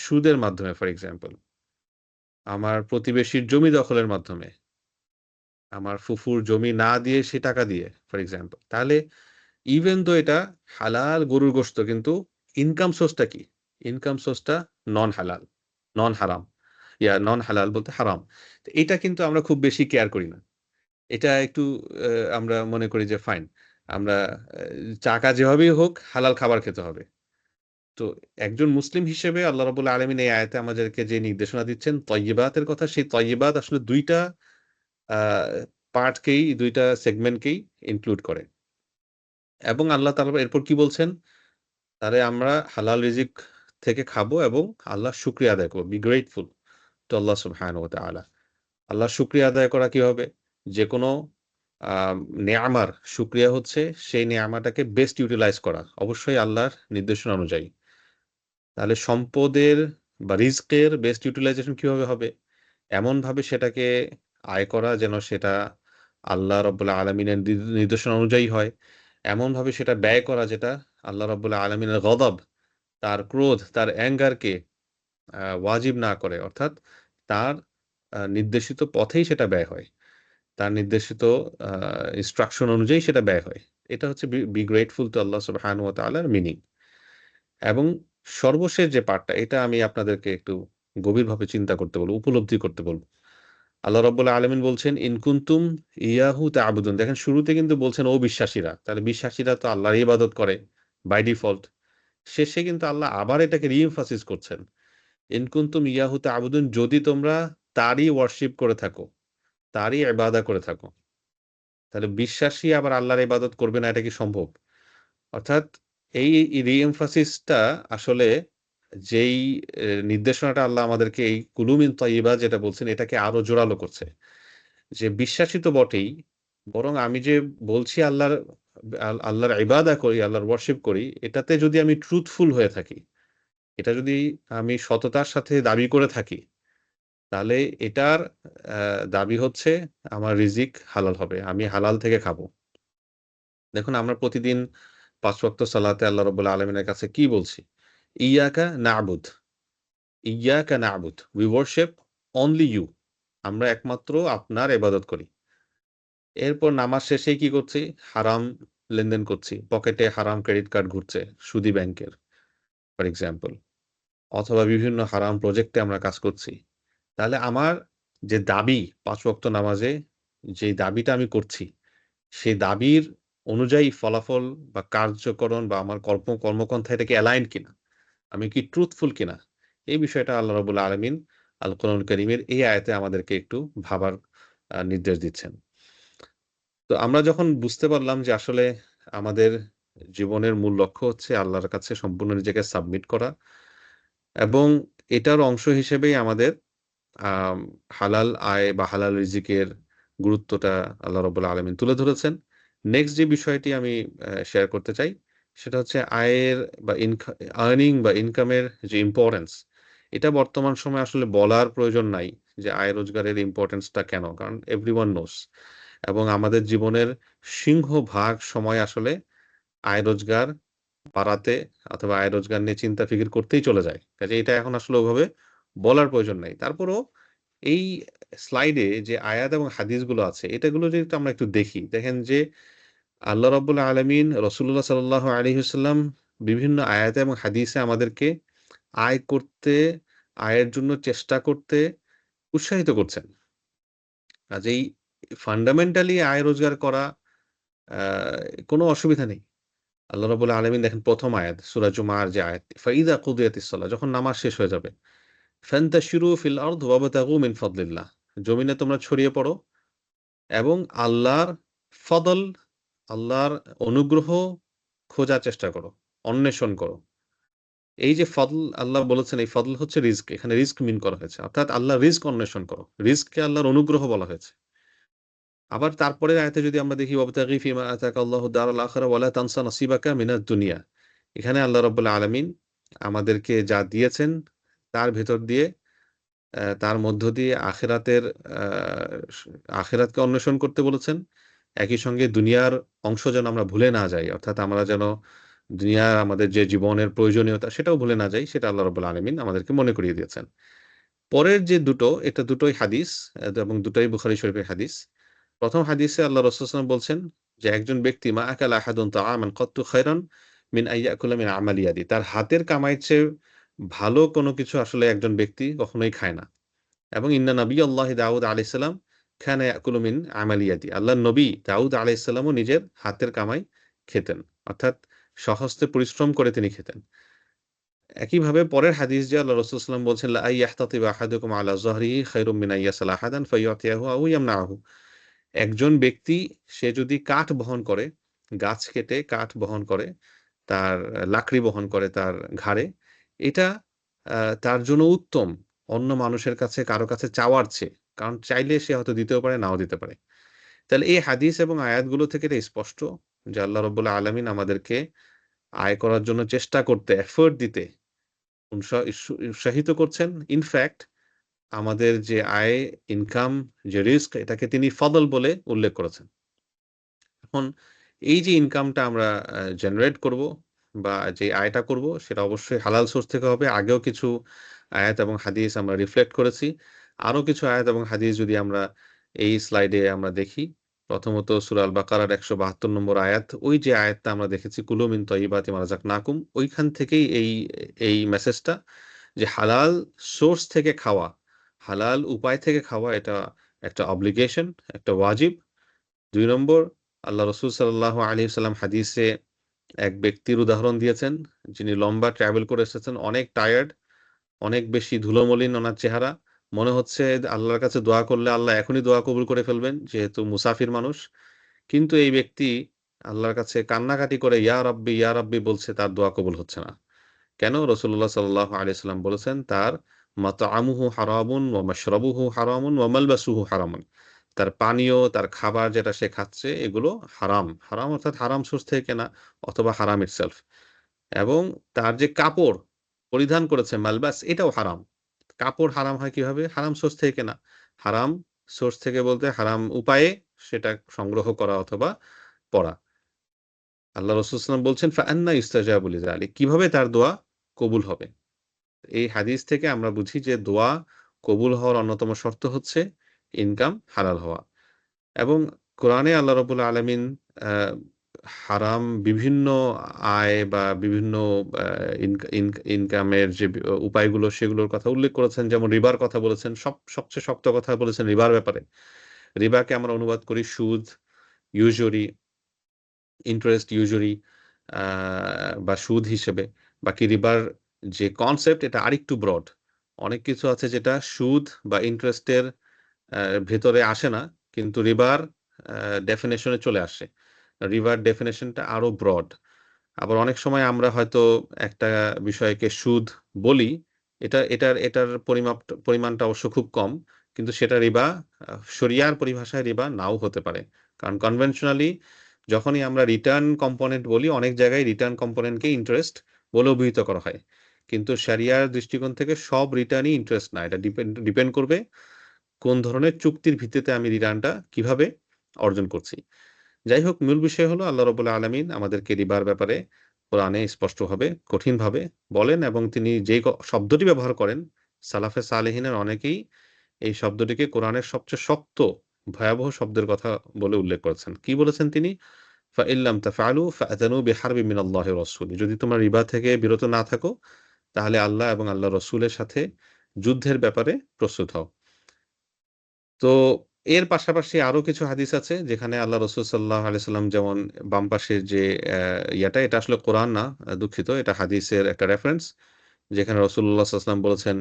সুদের মাধ্যমে, ফর এক্সাম্পল আমার প্রতিবেশীর জমি দখলের মাধ্যমে, আমার ফুফুর জমি না দিয়ে সে টাকা দিয়ে, ফর এক্সাম্পল। তাহলে ইভেন তো এটা হালাল গরুর গোশত, কিন্তু ইনকাম সোর্সটা কি? ইনকাম সোর্সটা নন হালাল, নন হারাম, নন হালাল বলতে হারাম। তো এটা কিন্তু আমরা খুব বেশি কেয়ার করি না। এটা একটু আমরা মনে করি যে ফাইন, আমরা টাকা যেভাবেই হোক হালাল খাবার খেতে হবে। তো একজন মুসলিম হিসেবে আল্লাহ রাব্বুল আলামিন এই আয়াতে আমাদেরকে যে নির্দেশনা দিচ্ছেন তয়্যিবাতের কথা, সেই তয়্যিবাত আসলে দুইটা পার্টকেই, দুইটা সেগমেন্টকেই ইনক্লুড করে। এবং আল্লাহ তাআলা এরপর কি বলছেন? তাহলে আমরা হালাল রিজিক থেকে খাবো এবং আল্লাহর শুকরিয়া আদায় করবো। বি গ্রেটফুল টু আল্লাহ সুবহানাহু ওয়া তাআলা। আল্লাহর শুকরিয়া আদায় করা কিভাবে? যেকোনো আ নেয়ামার শুকরিয়া হচ্ছে সেই নেয়ামাটাকে বেস্ট ইউটিলাইজ করা। অবশ্যই আল্লাহর নির্দেশনা অনুযায়ী। তাহলে সম্পদের বা রিজকের বেস্ট ইউটিলাইজেশন কিভাবে হবে? এমনভাবে সেটাকে আয় করা যেন সেটা আল্লাহ রাব্বুল আলামিনের নির্দেশনা অনুযায়ী হয়। এমনভাবে সেটা ব্যয় করা যেটা আল্লাহ রাব্বুল আলামিনের গজব, তার ক্রোধ, তার অ্যাঙ্গারকে ওয়াজিব না করে। অর্থাৎ তার নির্দেশিত পথেই সেটা ব্যয় হয়। তার নির্দেশিত আ ইনস্ট্রাকশন অনুযায়ী সেটা ব্যয় হয়। এটা হচ্ছে বি গ্রেটফুল টু আল্লাহ সুবহানাহু ওয়া তাআলার মিনিং। এবং সর্বশেষ যে পার্টটা, এটা আমি আপনাদেরকে একটু গভীরভাবে চিন্তা করতে বলব, উপলব্ধি করতে বলব। আল্লাহ রাব্বুল আলামিন বলছেন, "ইন কুনতুম ইয়াহু তা'বুদুন।" দেখেন শুরুতে কিন্তু বলছেন ও বিশ্বাসীরা। তাহলে বিশ্বাসীরা তো আল্লাহর ইবাদত করে বাই ডিফল্ট। শেষে কিন্তু আল্লাহ আবার এটাকে রি-এমফাসিস করছেন। ইন কুনতুম ইয়াহু তা'বুদুন, যদি তোমরা তারই ওয়ারশিপ করে থাকো, তারই ইবাদা করে থাকো। তাহলে বিশ্বাসী আবার আল্লাহর ইবাদত করবে না, এটা কি সম্ভব? অর্থাৎ এই রি-এমফাসিসটা আসলে যেই নির্দেশনাটা আল্লাহ আমাদেরকে এই কুলু মিন তাইয়্যিবাত যেটা বলছেন এটাকে আরো জোরালো করছে। যে বিশ্বাসী তো বটেই, বরং আমি যে বলছি আল্লাহর ইবাদা করি, আল্লাহর ওয়ারশিপ করি, এটাতে যদি আমি ট্রুথফুল হয়ে থাকি, এটা যদি আমি সততার সাথে দাবি করে থাকি, তাহলে এটার দাবি হচ্ছে আমার রিজিক হালাল হবে। আমি হালাল থেকে খাবো। দেখুন আমরা প্রতিদিন ৫ ওয়াক্ত সালাতে আল্লাহ রাব্বুল আলামিনের কাছে কি বলছি? ইয়াকা না'বুদ, ইয়াকা না'বুদ। We worship only you. আমরা একমাত্র আপনার ইবাদত করি। এরপর নামাজ শেষেই কি করছি? হারাম লেনদেন করছি। পকেটে হারাম ক্রেডিট কার্ড ঘুরছে, সুদী ব্যাংকের, ফর এক্সাম্পল। অথবা বিভিন্ন হারাম প্রজেক্টে আমরা কাজ করছি। তাহলে আমার যে দাবি ৫ ওয়াক্ত নামাজে যেই দাবিটা আমি করছি, সেই দাবির অনুযায়ী ফলাফল বা কার্যকরণ বা আমার কর্মপন্থা এটা কি অ্যালাইনড কিনা? আমি কি ট্রুথফুল কিনা? এই বিষয়টা আল্লাহ রাব্বুল আলামিন আল কোরআনুল কারীমের এই আয়াতে আমাদেরকে একটু ভাবার নির্দেশ দিচ্ছেন। তো আমরা যখন বুঝতে পারলাম যে আসলে আমাদের জীবনের মূল লক্ষ্য হচ্ছে আল্লাহর কাছে সম্পূর্ণ নিজেকে সাবমিট করা এবং এটার অংশ হিসেবেই আমাদের আম হালাল আয় বা হালাল রিজিকের গুরুত্বটা আল্লাহ রাব্বুল আলামিন তুলে ধরেছেন। নেক্সট যে বিষয়টি আমি শেয়ার করতে চাই, সেটা হচ্ছে আয়ের বা আর্নিং বা ইনকামের যে ইম্পোর্টেন্স, এটা বর্তমান সময়ে আসলে বলার প্রয়োজন নাই যে আয় রোজগারের ইম্পোর্টেন্সটা কেন? কারণ এভরিওয়ান নোস। এবং আমাদের জীবনের সিংহভাগ সময় আসলে আয় রোজগার বাড়াতে অথবা আয় রোজগার নিয়ে চিন্তা ফিকির করতেই চলে যায়। কাজে এটা এখন আসলে ওভাবে বলার প্রয়োজন নাই। তারপরও এই স্লাইডে যে আয়াত এবং হাদিসগুলো আছে, এটাগুলো যদি আমরা একটু দেখি, দেখেন যে আল্লাহ রাব্বুল আলামিন রাসূলুল্লাহ সাল্লাল্লাহু আলাইহি ওয়াসাল্লাম বিভিন্ন আয়াতে এবং হাদিসে আমাদেরকে আয় করতে, আয়ের জন্য চেষ্টা করতে উৎসাহিত করছেন। কাজেই ফান্ডামেন্টালি আয় রোজগার করা আ কোনো অসুবিধা নেই। আল্লাহ রাব্বুল আলামিন দেখেন ১ম আয়াত সূরা জুমার যে আয়াত, ফাইদা কুদিয়াতিস সালাহ, যখন নামাজ শেষ হয়ে যাবে, ফান্তাশিরু ফিল আরদ ওয়াবতাগু মিন ফাদলিল্লাহ, জমিনে তোমরা ছড়িয়ে পড়ো এবং আল্লাহর ফদল, আল্লাহর অনুগ্রহ খোঁজার চেষ্টা করো, অন্বেষণ করো। এই যে ফদল আল্লাহ বলেছেন, এই ফদল হচ্ছে রিজক। এখানে রিজক মিন করা হয়েছে। অর্থাৎ আল্লাহর রিজক অন্বেষণ করো। রিজককে আল্লাহর অনুগ্রহ বলা হয়েছে। আবার তারপরের আয়াতে যদি আমরা দেখি, ওয়াবতাগি ফিমা আতাকা আল্লাহু দারাল আখিরা ওয়া লা তানসা নসিবাকা মিনাদ দুনিয়া। এখানে আল্লাহ রাব্বুল আলামিন আমাদেরকে যা দিয়েছেন তার ভেতর দিয়ে তার মধ্য দিয়ে আখিরাতের আ আখিরাতকে অন্বেষণ করতে বলেছেন। একই সঙ্গে দুনিয়ার অংশ যেন আমরা ভুলে না যাই। অর্থাৎ আমরা যেন দুনিয়ার আমাদের যে জীবনের প্রয়োজনীয়তা সেটাও ভুলে না যাই, সেটা আল্লাহ রাব্বুল আলামিন আমাদেরকে মনে করিয়ে দিয়েছেন। পরের যে দুটো, এটা দুটোই হাদিস এবং দুটোই বুখারী শরীফের হাদিস। ১ম হাদিসে আল্লাহ রাসূল সাল্লাল্লাহু আলাইহি ওয়াসাল্লাম বলছেন যে একজন ব্যক্তি মা আকালা আহাদুন তাআমান কাত্তু খায়রান মিন আন ইয়াকুলা মিন আমালি ইয়াদি। তার হাতের কামাইয়ের চেয়ে ভালো কোনো কিছু আসলে একজন ব্যক্তি কখনোই খায় না। এবং ইন্না নবিয়্যাল্লাহি দাউদ আলাইহিস সালাম কানা ইয়াকুলু মিন আমালি ইয়াদি। আল্লাহর নবী দাউদ আলাইহিস সালামও নিজের হাতের কামাই খেতেন। অর্থাৎ স্বহস্তে পরিশ্রম করে তিনি খেতেন। একইভাবে পরের হাদিস যে আল্লাহ রাসূল সাল্লাল্লাহু আলাইহি ওয়াসাল্লাম বলছেন, লা ইয়াহতাতিবা আহাদুকুম আলা যাহরিহি খায়রুম মিন আইয়াসালা আহাদান ফায়ুতিয়াহু আও ইয়ামনাহু। একজন ব্যক্তি সে যদি কাঠ বহন করে, গাছ কেটে কাঠ বহন করে, তার লাকড়ি বহন করে তার ঘাড়ে, এটা তার জন্য উত্তম অন্য মানুষের কাছে কারো কাছে চাওয়ার চেয়ে। কারণ চাইলে সে হয়তো দিতেও পারে, নাও দিতে পারে। তাহলে এই হাদিস এবং আয়াতগুলো থেকে এটা স্পষ্ট যে আল্লাহ রাব্বুল আলামিন আমাদেরকে আয় করার জন্য চেষ্টা করতে, এফোর্ট দিতে উৎসাহিত করছেন। ইনফ্যাক্ট আমাদের যে আয়, ইনকাম, যে রিস্ক, এটাকে তিনি ফদল বলে উল্লেখ করেছেন। এখন এই যে ইনকামটা আমরা জেনারেট করব বা যে আয়টা করব, সেটা অবশ্যই হালাল সোর্স থেকে হবে। আগেও কিছু আয়াত এবং হাদিস আমরা রিফ্লেক্ট করেছি। আরো কিছু আয়াত এবং হাদিস যদি আমরা এই স্লাইডে আমরা দেখি, প্রথমত সূরা আল বাকারার ১৭২ নম্বর আয়াত, ওই যে আয়াতটা আমরা দেখেছি, কুলু মিন তয়্যিবাতি মা রাযাকনাকুম, ওইখান থেকেই এই মেসেজটা যে হালাল সোর্স থেকে খাওয়া, হালাল উপায় থেকে খাওয়া, এটা একটা অব্লিগেশন, একটা ওয়াজিব। ২ নম্বর, আল্লাহ রাসূল সাল্লাল্লাহু আলাইহি ওয়াসাল্লাম হাদিসে এক ব্যক্তির উদাহরণ দিয়েছেন, যিনি লম্বা ট্রাভেল করে এসেছেন, অনেক টায়ার্ড, অনেক বেশি ধুলোমলিন ওনার চেহারা। মনে হচ্ছে আল্লাহর কাছে দোয়া করলে আল্লাহ এখনই দোয়া কবুল করে ফেলবেন, যেহেতু মুসাফির মানুষ। কিন্তু এই ব্যক্তি আল্লাহর কাছে কান্নাকাটি করে ইয়া রাব্বি, ইয়া রাব্বি বলছে, তার দোয়া কবুল হচ্ছে না। কেন? রাসূলুল্লাহ সাল্লাল্লাহু আলাইহি ওয়াসাল্লাম বলেছেন, তার মাতআমুহু হারামুন ওয়া মাশরাবুহু হারামুন ওয়া মালবাসুহু হারামুন। তার পানীয়, তার খাবার যেটা সে খাচ্ছে, এগুলো হারাম। হারাম অর্থাৎ হারাম সোর্স থেকে কেনা অথবা হারাম ইটসেলফ। এবং তার যে কাপড় পরিধান করেছে, মালবাস, এটাও হারাম। কাপড় হারাম হয় কিভাবে? হারাম সোর্স থেকে কেনা। হারাম সোর্স থেকে বলতে হারাম উপায়ে সেটা সংগ্রহ করা অথবা পরা। আল্লাহ রাসূল সাল্লাল্লাহু আলাইহি ওয়াসাল্লাম বলছেন, ফাআন্না ইউস্তাজাবু লিযালিক, কিভাবে তার দোয়া কবুল হবে? এই হাদিস থেকে আমরা বুঝি যে দোয়া কবুল হওয়ার অন্যতম শর্ত হচ্ছে ইনকাম হালাল হওয়া। এবং কোরআনে আল্লাহ রাব্বুল আলামিন আ হারাম বিভিন্ন আয় বা বিভিন্ন আ ইনকামের যে উপায়গুলো, সেগুলোর কথা উল্লেখ করেছেন। যেমন রিবার কথা বলেছেন। সবচেয়ে শক্ত কথা বলেছেন রিবার ব্যাপারে। রিবাকে আমরা অনুবাদ করি সুদ, ইউজুরি, ইন্টারেস্ট, ইউজুরি আ বা সুদ হিসেবে। বাকি রিবার যে কনসেপ্ট, এটা আরেকটু ব্রড। অনেক কিছু আছে যেটা সুদ বা ইন্টারেস্টের আ ভেতরে আসে না, কিন্তু রিবার আ ডেফিনিশন এ চলে আসে। রিবার ডেফিনিশনটা আরো ব্রড। আবার অনেক সময় আমরা হয়তো একটা বিষয়কে সুদ বলি, এটার পরিমাণটা অবশ্য খুব কম। কিন্তু সেটা রিবা, শরিয়ার পরিভাষায় রিবা নাও হতে পারে। কারণ কনভেনশনালি যখনই আমরা রিটার্ন কম্পোনেন্ট বলি, অনেক জায়গায় রিটার্ন কম্পোনেন্টকে ইন্টারেস্ট বলে অভিহিত করা হয়। কিন্তু শরিয়ার দৃষ্টিকোণ থেকে সব রিটার্নই ইন্টারেস্ট না। এটা ডিপেন্ড করবে কোন ধরনের চুক্তির ভিত্তিতে আমি রিটার্নটা কিভাবে অর্জন করছি। যাই হোক, মূল বিষয় হলো আল্লাহ রাব্বুল আলামিন আমাদেরকে রিবার ব্যাপারে কোরআনে স্পষ্টভাবে কঠিনভাবে বলেন, এবং তিনি যেই শব্দটি ব্যবহার করেন, সালাফে সালেহিনের অনেকেই এই শব্দটিকে কোরআনের সবচেয়ে শক্ত ভয়াবহ শব্দের কথা বলে উল্লেখ করেছেন। কি বলেছেন তিনি? ফাইল্লাম তাফআলু ফাআযানু বিহারবি মিনাল্লাহি ওয়া রাসূলি, যদি তোমরা রিবা থেকে বিরত না থাকো তাহলে আল্লাহ এবং আল্লাহর রাসূলের সাথে যুদ্ধের ব্যাপারে প্রস্তুত হও। তো এর পাশাপাশি আরো কিছু হাদিস আছে যেখানে আল্লাহ রাসূল সাল্লাল্লাহু আলাইহি সাল্লাম, যেমন বাম পাশের যে এটা আসলে কোরআন না, দুঃখিত, এটা হাদিসের একটা রেফারেন্স, যেখানে রাসূলুল্লাহ সাল্লাল্লাহু আলাইহি ওয়াসাল্লাম বলেছেন,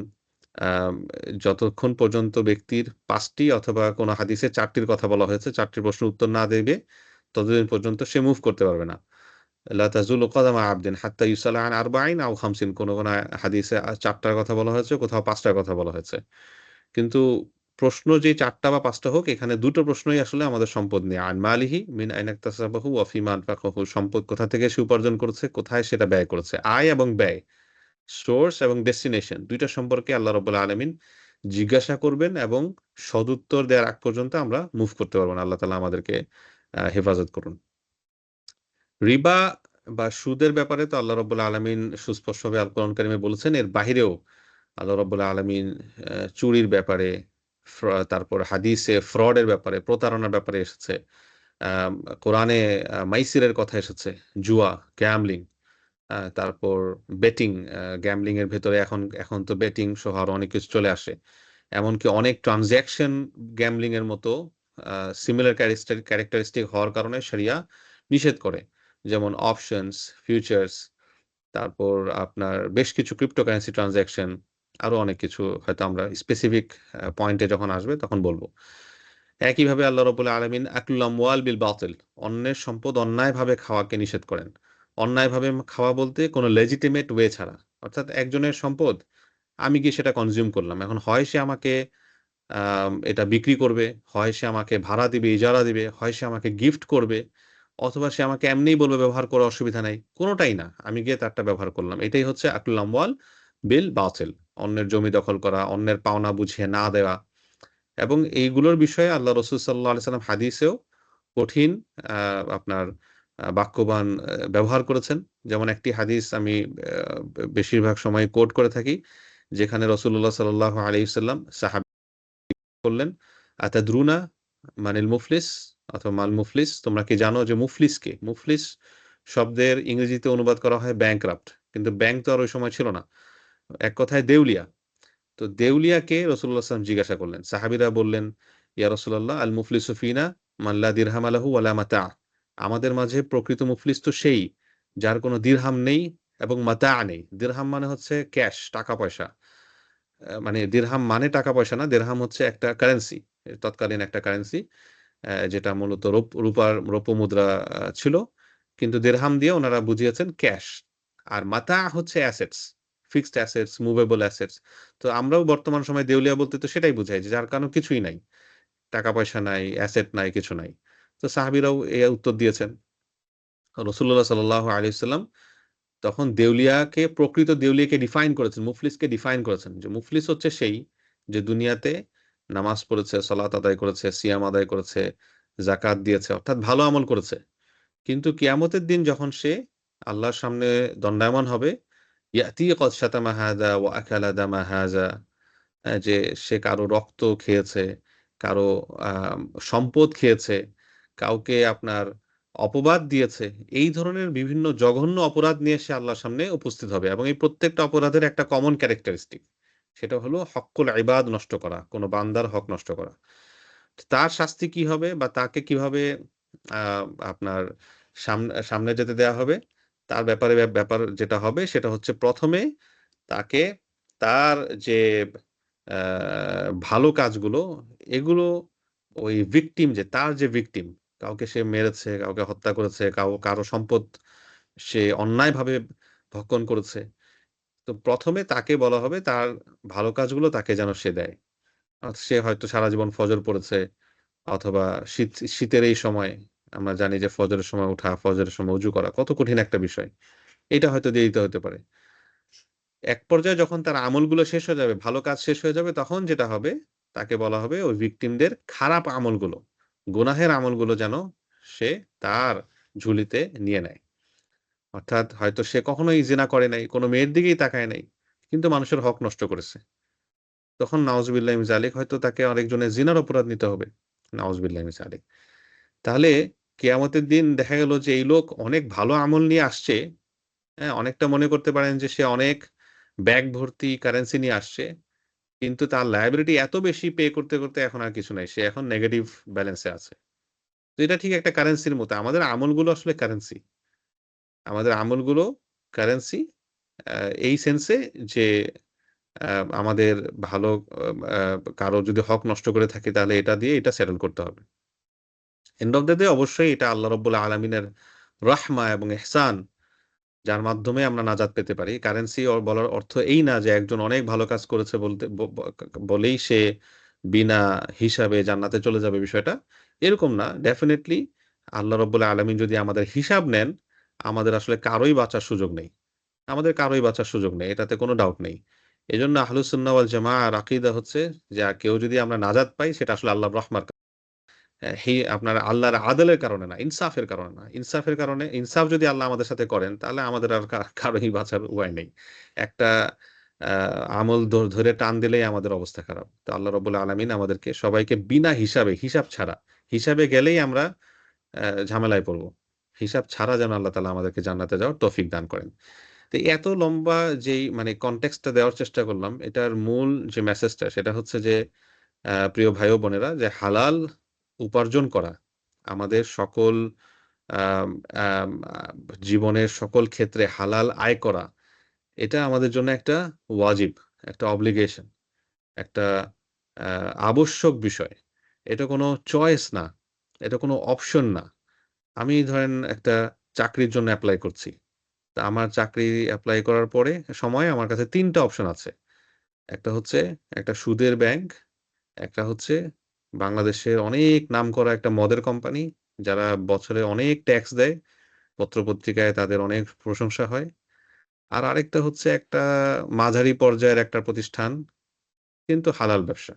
আম যতক্ষণ পর্যন্ত ব্যক্তির ৫ টি অথবা কোন হাদিসে ৪ টির কথা বলা হয়েছে, ৪ টির প্রশ্নের উত্তর না দেবে, ততদিন পর্যন্ত সে মুভ করতে পারবে না। লা তাজুলু কদামা আবদিন হাত্তা ইউসালা আন আরবাঈন আও খামসিন, কোন হাদিসে ৪ টার কথা বলা হয়েছে, কোথাও ৫ টার কথা বলা হয়েছে। কিন্তু প্রশ্ন যে ৪ টা বা ৫ টা হোক, এখানে ২ টো প্রশ্নই আসলে আমাদের সম্পদ নিয়ে। আন মালিহি মিন আইনা ইকতাসাবাহু ওয়া ফিমা আনফাকাহু, সম্পদ কোথা থেকে সে উপার্জন করেছে, কোথায় সেটা ব্যয় করেছে। আয় এবং ব্যয়, সোর্স এবং ডেস্টিনেশন, ২ টা সম্পর্কে আল্লাহ রাব্বুল আলামিন জিজ্ঞাসা করবেন, এবং সদুত্তর দেওয়ার আগ পর্যন্ত আমরা মুভ করতে পারব না। আল্লাহ তাআলা আমাদেরকে হেফাজত করুন। রিবা বা সুদের ব্যাপারে তো আল্লাহ রাব্বুল আলামিন সুস্পষ্টভাবে আল কোরআন কারিমে বলেছেন। এর বাহিরেও আল্লাহ রাব্বুল আলামিন চুরির ব্যাপারে, তারপর হাদিসে ফ্রডের ব্যাপারে, প্রতারণার ব্যাপারে এসেছে। আম কোরআনে মাইসিরের কথা এসেছে, জুয়া, গ্যাম্বলিং, তারপর বেটিং, গ্যাম্বলিং এর ভেতরে এখন তো বেটিং সহ আরো অনেক কিছু চলে আসে। এমনকি অনেক ট্রান্সেকশন গ্যাম্বলিং এর মতো সিমিলার ক্যারেক্টারিস্টিক হওয়ার কারণে শরিয়া নিষেধ করে। যেমন অপশনস, ফিউচার্স, তারপর আপনার বেশ কিছু ক্রিপ্টোকারেন্সি ট্রান্সেকশন, আরো অনেক কিছু হয়তো আমরা স্পেসিফিক পয়েন্টে যখন আসবে তখন বলব। একইভাবে আল্লাহ রাব্বুল আলামিন আকুল আমওয়াল বিল বাতিল, অন্যের সম্পদ অন্যায়ভাবে খাওয়াকে নিষেধ করেন। অন্যায়ভাবে খাওয়া বলতে কোনো লেজিটিমেট ওয়ে ছাড়া। অর্থাৎ একজনের সম্পদ আমি গিয়ে সেটা কনজিউম করলাম। এখন হয় সে আমাকে এটা বিক্রি করবে, হয় সে আমাকে ভাড়া দিবে, ইজারা দিবে, হয় সে আমাকে গিফট করবে, অথবা সে আমাকে এমনিই বলবে ব্যবহার করা অসুবিধা নাই। কোনটাই না। আমি গিয়ে তারটা ব্যবহার করলাম। এটাই হচ্ছে আকুল আমওয়াল বিল বাতিল। অন্যের জমি দখল করা, অন্যের পাওনা বুঝিয়ে না দেওয়া, এবং এইগুলোর বিষয়ে আল্লাহ রাসূল সাল্লাল্লাহু আলাইহি সাল্লাম হাদিসেও কঠিন আপনার বাক্যবান ব্যবহার করেছেন। যেমন একটি হাদিস আমি বেশিরভাগ সময় কোট করে থাকি, যেখানে রাসূলুল্লাহ সাল্লাল্লাহু আলাইহি ওয়াসাল্লাম সাহাবী বললেন, আতাদরুনা মানিল মুফলিস, অথবা মাল মুফলিস, তোমরা কি জানো যে মুফলিস কে? মুফলিস শব্দের ইংরেজিতে অনুবাদ করা হয় ব্যাংকরাপ্ট, কিন্তু ব্যাংক তো আর ওই সময় ছিল না। এক কথায় দেউলিয়া। তো দেউলিয়াকে রাসূলুল্লাহ সাল্লাল্লাহু আলাইহি ওয়াসাল্লাম জিজ্ঞাসা করলেন। সাহাবীরা বললেন, ইয়া রাসূলাল্লাহ, আল মুফলিসু ফিনা মান লা দিরহাম লাহু ওয়া লা মাতা'। আমাদের মাঝে প্রকৃত মুফলিস তো সেই যার কোনো দিরহাম নেই এবং মাতা' নেই। দিরহাম মানে হচ্ছে ক্যাশ, টাকা পয়সা। মানে দিরহাম মানে টাকা পয়সা না, দিরহাম হচ্ছে একটা কারেন্সি, তৎকালীন একটা কারেন্সি, যেটা মূলত রৌপ্য মুদ্রা ছিল। কিন্তু দিরহাম দিয়ে ওনারা বুঝিয়েছেন ক্যাশ। আর মাতা' হচ্ছে assets, fixed assets, movable assets. তো আমরাও বর্তমান সময়ে দেউলিয়া বলতে তো সেটাই বুঝাই, যে যার কারণে কিছুই নাই। টাকা পয়সা নাই, অ্যাসেট নাই, কিছু নাই। তো সাহাবীরাও এই উত্তর দিয়েছেন। রাসূলুল্লাহ সাল্লাল্লাহু আলাইহি ওয়াসাল্লাম তখন প্রকৃত দেউলিয়াকে ডিফাইন করেছেন, মুফলিসকে ডিফাইন করেছেন, যে মুফলিস হচ্ছে সেই যে দুনিয়াতে নামাজ পড়েছে, সালাত আদায় করেছে, সিয়াম আদায় করেছে, যাকাত দিয়েছে, অর্থাৎ ভালো আমল করেছে। কিন্তু কিয়ামতের দিন যখন সে আল্লাহর সামনে দণ্ডায়মান হবে, ইয়াতি ক্বাদ শাতামা হাযা ওয়া আকালা দামা হাযা, যে সে কারো রক্ত খেয়েছে, কারো সম্পদ খেয়েছে, কাউকে আপনার অপবাদ দিয়েছে। এই ধরনের বিভিন্ন জঘন্য অপরাধ নিয়ে সে আল্লাহর সামনে উপস্থিত হবে, এবং এই প্রত্যেকটা অপরাধের একটা কমন ক্যারেক্টারিস্টিক। সেটা হলো হক্কুল ইবাদ নষ্ট করা, কোন বান্দার হক নষ্ট করা। তার শাস্তি কি হবে, বা তাকে কিভাবে আ আপনার সামনে যেতে দেয়া হবে, তার ব্যাপার যেটা হবে সেটা হচ্ছে, ১ম এ তাকে তার যে আ ভালো কাজগুলো, এগুলো ওই ভিকটিম, যে তার যে ভিকটিম, কাউকে সে মেরেছে, কাউকে হত্যা করেছে, কারো সম্পদ সে অন্যায়ভাবে ভক্ষণ করেছে। তো ১ম এ তাকে বলা হবে তার ভালো কাজগুলো তাকে যেন সে দেয়। সে হয়তো সারা জীবন ফজর পড়েছে, অথবা শীতের এই সময় আমরা জানি যে ফজরের সময় ওঠা, ফজরের সময় ওযু করা কত কঠিন একটা বিষয়। এটা হয়তো দিয়ে দিতে হতে পারে। এক পর্যায়ে যখন তার আমলগুলো শেষ হয়ে যাবে, ভালো কাজ শেষ হয়ে যাবে, তখন যেটা হবে, তাকে বলা হবে ওই ভিকটিমদের খারাপ আমলগুলো, গুনাহের আমলগুলো যেন সে তার ঝুলিতে নিয়ে নেয়। অর্থাৎ হয়তো সে কখনোই জিনা করে নাই, কোনো মেয়ের দিকেই তাকায় নাই, কিন্তু মানুষের হক নষ্ট করেছে। তখন নাউজুবিল্লাহ মিন যালিক হয়তো তাকে আরেকজনের জিনার অপরাধ নিতে হবে। নাউজুবিল্লাহ মিন যালিক। তাহলে কিয়ামতের দিন দেখা গেল যে এই লোক অনেক ভালো আমল নিয়ে আসছে, হ্যাঁ? অনেকটা মনে করতে পারেন যে সে অনেক ব্যাগ ভর্তি কারেন্সি নিয়ে আসছে। কিন্তু তার লায়াবিলিটি এত বেশি পে করতে, করতে এখন আর কিছু নাই। সে এখন নেগেটিভ ব্যালেন্সে আছে। তো এটা ঠিক একটা কারেন্সির মতো। আমাদের আমলগুলো আসলে কারেন্সি। আমাদের আমলগুলো কারেন্সি আ এই সেন্সে যে আ আমাদের ভালো আ কারো যদি হক নষ্ট করে থাকি তাহলে এটা দিয়ে এটা সেটেল করতে হবে। এন্ড অফ দ্যা ডে অবশ্যই এটা আল্লাহ রাব্বুল আলামিনের রাহমা এবং ইহসান, যার মাধ্যমে আমরা নাজাত পেতে পারি। কারেন্সি বলার অর্থ এই না যে একজন অনেক ভালো কাজ করেছে বলতে ব ব বলেই সে বিনা হিসাবে জান্নাতে চলে যাবে, বিষয়টা এরকম না। ডেফিনিটলি আল্লাহ রাব্বুল আলামিন যদি আমাদের হিসাব নেন, আমাদের আসলে কারোই বাঁচার সুযোগ নেই। আমাদের কারোই বাঁচার সুযোগ নেই। এটাতে কোনো ডাউট নেই। এজন্য আহলুস সুন্নাহ ওয়াল জামাআহর আকীদা হচ্ছে যে কেউ যদি আমরা নাজাত পাই সেটা আসলে আল্লাহর রহমার আপনার আল্লাহর আদলের কারণে না, ইনসাফের কারণে না। ইনসাফের কারণে ইনসাফ যদি আল্লাহ আমাদের সাথে করেন তাহলে আমাদের আর কারোই বাঁচার উপায় নেই। একটা আ আমল ধরে টান দিলেই আমাদের অবস্থা খারাপ। তো আল্লাহ রাব্বুল আলামিন আমাদেরকে সবাইকে বিনা হিসাবে, হিসাব ছাড়া, হিসাবে গেলেই আমরা ঝামেলায় পড়ব। হিসাব ছাড়া যেন আল্লাহ তাআলা আমাদেরকে জান্নাতে যাওয়ার তৌফিক দান করেন। তো এত লম্বা যেই মানে কনটেক্সট টা দেওয়ার চেষ্টা করলাম, এটার মূল যে মেসেজটা সেটা হচ্ছে যে প্রিয় ভাই ও বোনেরা, যে হালাল উপার্জন করা আমাদের সকল আম আম আ জীবনের সকল ক্ষেত্রে হালাল আয় করা, এটা আমাদের জন্য একটা ওয়াজিব, একটা অব্লিগেশন, একটা আ আবশ্যক বিষয়। এটা কোনো চয়েস না, এটা কোনো অপশন না। আমি ধরেন একটা চাকরির জন্য এপ্লাই করছি। তা আমার চাকরি এপ্লাই করার পরে সময় আমার কাছে ৩ টা অপশন আছে। একটা হচ্ছে একটা সুদের ব্যাংক, একটা হচ্ছে বাংলাদেশের অনেক নামকরা একটা মদের কোম্পানি, যারা বছরে অনেক ট্যাক্স দেয়। পত্র-পত্রিকায় তাদের অনেক প্রশংসা হয়। আর আরেকটা হচ্ছে একটা মাঝারি পর্যায়ের একটা প্রতিষ্ঠান, কিন্তু হালাল ব্যবসা।